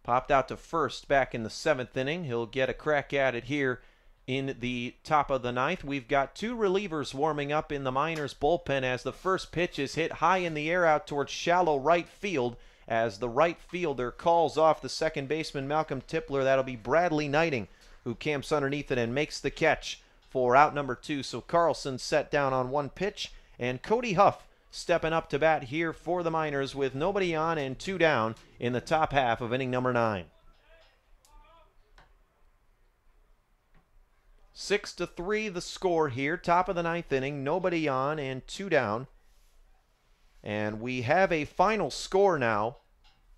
Popped out to first back in the 7th inning. He'll get a crack at it here in the top of the 9th. We've got 2 relievers warming up in the Miners bullpen as the first pitch is hit high in the air out towards shallow right field as the right fielder calls off the second baseman Malcolm Tipler. That'll be Bradley Knighting who camps underneath it and makes the catch for out number 2. So Carlson set down on 1 pitch, and Cody Huff stepping up to bat here for the Miners with nobody on and 2 down in the top half of inning number 9. 6-3 the score here, top of the 9th inning, nobody on and 2 down. And we have a final score now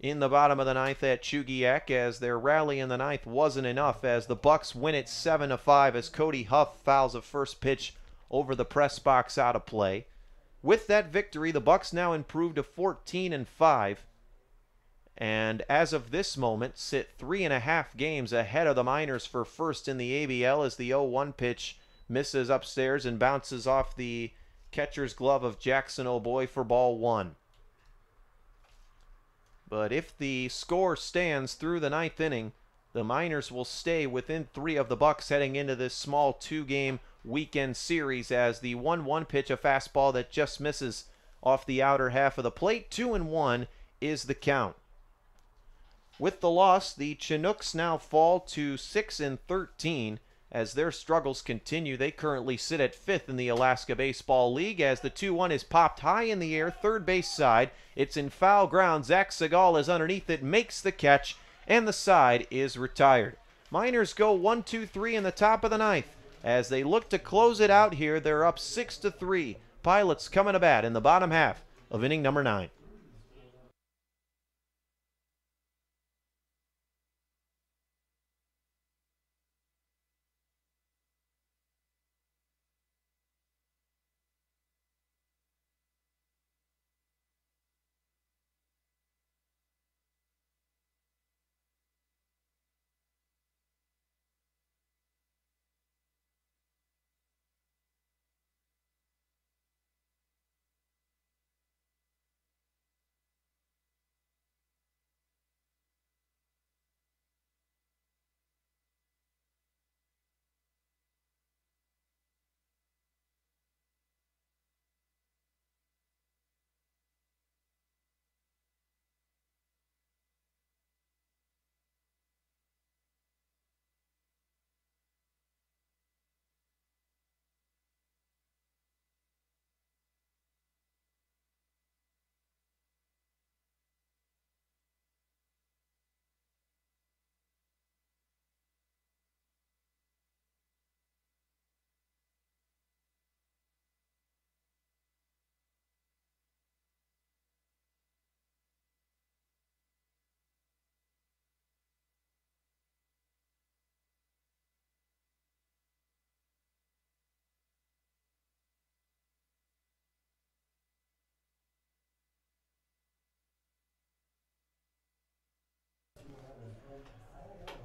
in the bottom of the 9th at Chugiak as their rally in the 9th wasn't enough as the Bucks win it 7-5 as Cody Huff fouls a first pitch over the press box out of play. With that victory, the Bucks now improve to 14-5, and as of this moment, sit 3.5 games ahead of the Miners for first in the ABL as the 0-1 pitch misses upstairs and bounces off the catcher's glove of Jackson O'Boy for ball 1. But if the score stands through the 9th inning, the Miners will stay within 3 of the Bucks heading into this small 2-game weekend series as the 1-1 pitch, a fastball that just misses off the outer half of the plate. 2-1 is the count. With the loss, the Chinooks now fall to 6-13 as their struggles continue. They currently sit at 5th in the Alaska Baseball League as the 2-1 is popped high in the air, third base side. It's in foul ground. Zach Segal is underneath it, makes the catch, and the side is retired. Miners go 1-2-3 in the top of the 9th. As they look to close it out here, they're up 6-3. Pilots coming to bat in the bottom half of inning number 9.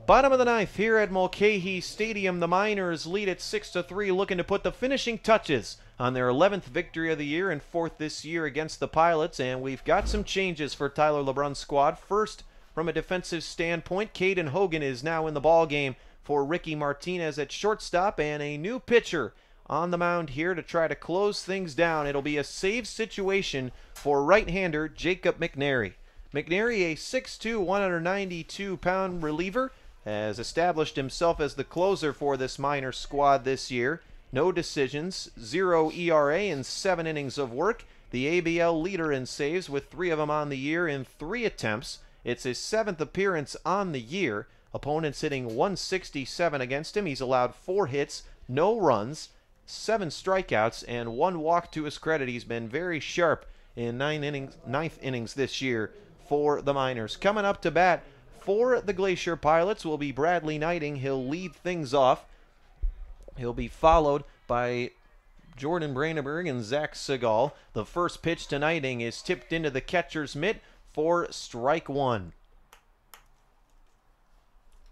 Bottom of the ninth here at Mulcahy Stadium. The Miners lead at 6-3, looking to put the finishing touches on their 11th victory of the year and 4th this year against the Pilots. And we've got some changes for Tyler LeBrun's squad. First, from a defensive standpoint, Caden Hogan is now in the ball game for Ricky Martinez at shortstop, and a new pitcher on the mound here to try to close things down. It'll be a save situation for right-hander Jacob McNary. McNary, a 6'2", 192-pound reliever, has established himself as the closer for this Miners squad this year. No decisions, 0 ERA in 7 innings of work. The ABL leader in saves with 3 of them on the year in 3 attempts. It's his 7th appearance on the year. Opponents hitting 167 against him. He's allowed 4 hits, no runs, 7 strikeouts, and 1 walk to his credit. He's been very sharp in 9th innings this year for the Miners. Coming up to bat for the Glacier Pilots will be Bradley Knighting. He'll lead things off. He'll be followed by Jordan Brandenburg and Zach Segal. The first pitch to Knighting is tipped into the catcher's mitt for strike 1.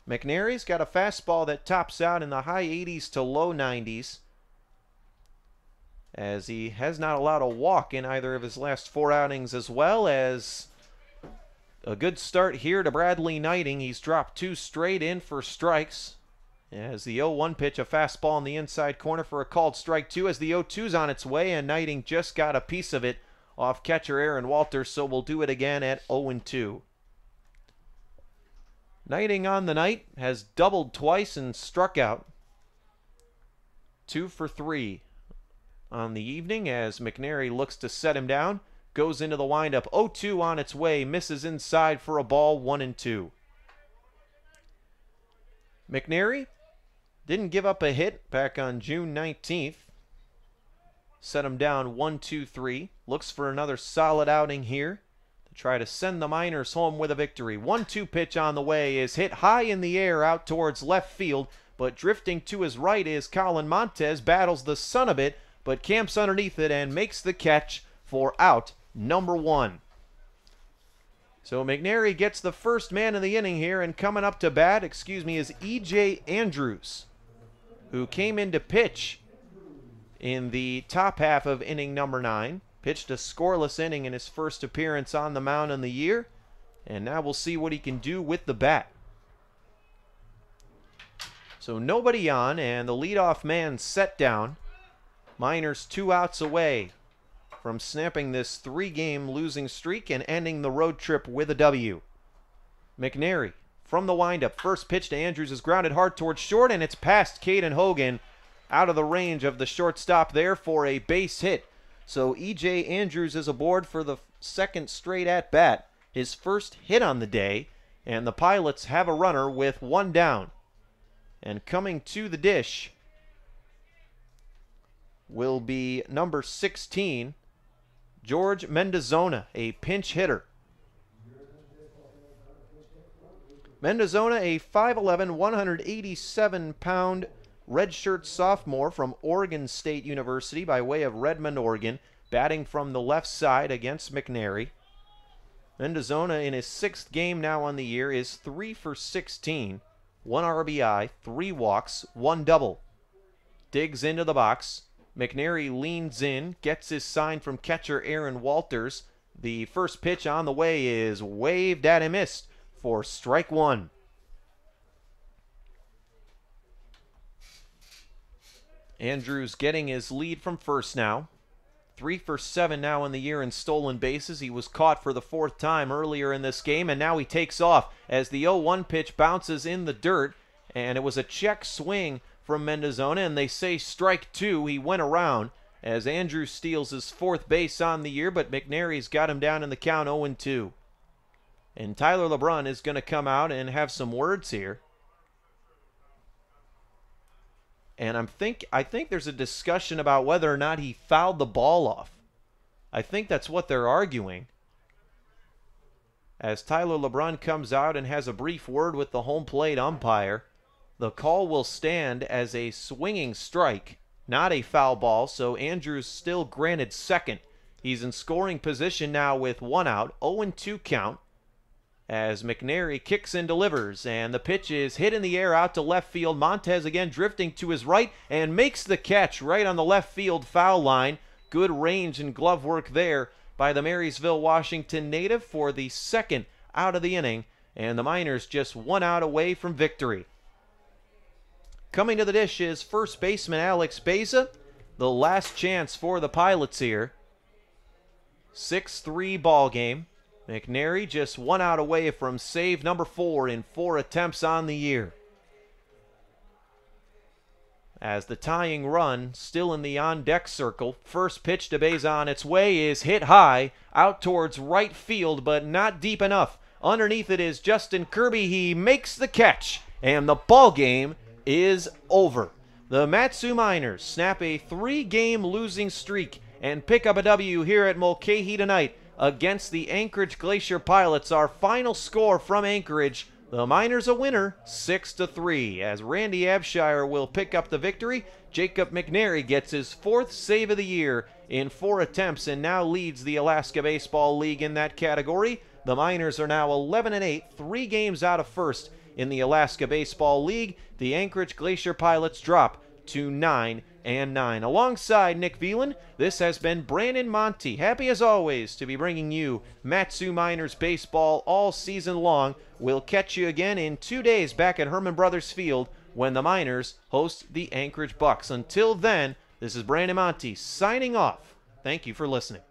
McNary's got a fastball that tops out in the high 80s to low 90s, as he has not allowed a walk in either of his last 4 outings, as well as a good start here to Bradley Knighting. He's dropped 2 straight in for strikes. As the 0-1 pitch, a fastball in the inside corner for a called strike 2, as the 0-2's on its way, and Knighting just got a piece of it off catcher Aaron Walters, so we'll do it again at 0-2. Knighting on the night has doubled twice and struck out. 2 for 3 on the evening as McNary looks to set him down. Goes into the windup. 0-2 on its way. Misses inside for a ball. 1-2. McNary didn't give up a hit back on June 19th. Set him down 1-2-3. Looks for another solid outing here to try to send the Miners home with a victory. 1-2 pitch on the way is hit high in the air out towards left field, but drifting to his right is Colin Montez. Battles the son of it, but camps underneath it and makes the catch for out number 1. So McNary gets the first man of the inning here, and coming up to bat, is E.J. Andrews, who came in to pitch in the top half of inning number 9. Pitched a scoreless inning in his first appearance on the mound in the year, and now we'll see what he can do with the bat. So nobody on, and the leadoff man set down. Miners 2 outs away from snapping this 3-game losing streak and ending the road trip with a W. McNary from the windup. First pitch to Andrews is grounded hard towards short, and it's past Caden Hogan, out of the range of the shortstop there for a base hit. So E.J. Andrews is aboard for the 2nd straight at-bat, his first hit on the day, and the Pilots have a runner with 1 down. And coming to the dish will be number 16, George Mendozona, a pinch hitter. Mendozona, a 5'11", 187-pound redshirt sophomore from Oregon State University by way of Redmond, Oregon, batting from the left side against McNary. Mendozona, in his 6th game now on the year, is 3 for 16, 1 RBI, 3 walks, 1 double. Digs into the box. McNary leans in, gets his sign from catcher Aaron Walters. The first pitch on the way is waved at and missed for strike 1. Andrews getting his lead from first now. 3 for 7 now in the year in stolen bases. He was caught for the 4th time earlier in this game, and now he takes off as the 0-1 pitch bounces in the dirt, and it was a check swing from Mendozona, and they say strike 2. He went around as Andrews steals his 4th base on the year, but McNary's got him down in the count 0-2. And Tyler LeBrun is going to come out and have some words here. And I think there's a discussion about whether or not he fouled the ball off. I think that's what they're arguing. As Tyler LeBrun comes out and has a brief word with the home plate umpire, the call will stand as a swinging strike, not a foul ball, so Andrews still granted second. He's in scoring position now with 1 out, 0-2 count. as McNary kicks and delivers, and the pitch is hit in the air out to left field. Montez again drifting to his right and makes the catch right on the left field foul line. Good range and glove work there by the Marysville, Washington native for the second out of the inning, and the Miners just 1 out away from victory. Coming to the dish is first baseman Alex Beza. The last chance for the Pilots here. 6-3 ball game. McNary just 1 out away from save number 4 in 4 attempts on the year. As the tying run still in the on-deck circle, first pitch to Beza on its way is hit high, out towards right field, but not deep enough. Underneath it is Justin Kirby. He makes the catch, and the ball game is over. The Mat-Su Miners snap a 3-game losing streak and pick up a W here at Mulcahy tonight against the Anchorage Glacier Pilots. Our final score from Anchorage, the Miners a winner, 6-3, as Randy Abshire will pick up the victory. Jacob McNary gets his 4th save of the year in 4 attempts and now leads the Alaska Baseball League in that category. The Miners are now 11-8, 3 games out of first in the Alaska Baseball League. The Anchorage Glacier Pilots drop to 9-9. Alongside Nick Veland, this has been Brandon Monty. Happy as always to be bringing you Mat-Su Miners baseball all season long. We'll catch you again in 2 days back at Herman Brothers Field when the Miners host the Anchorage Bucks. Until then, this is Brandon Monty signing off. Thank you for listening.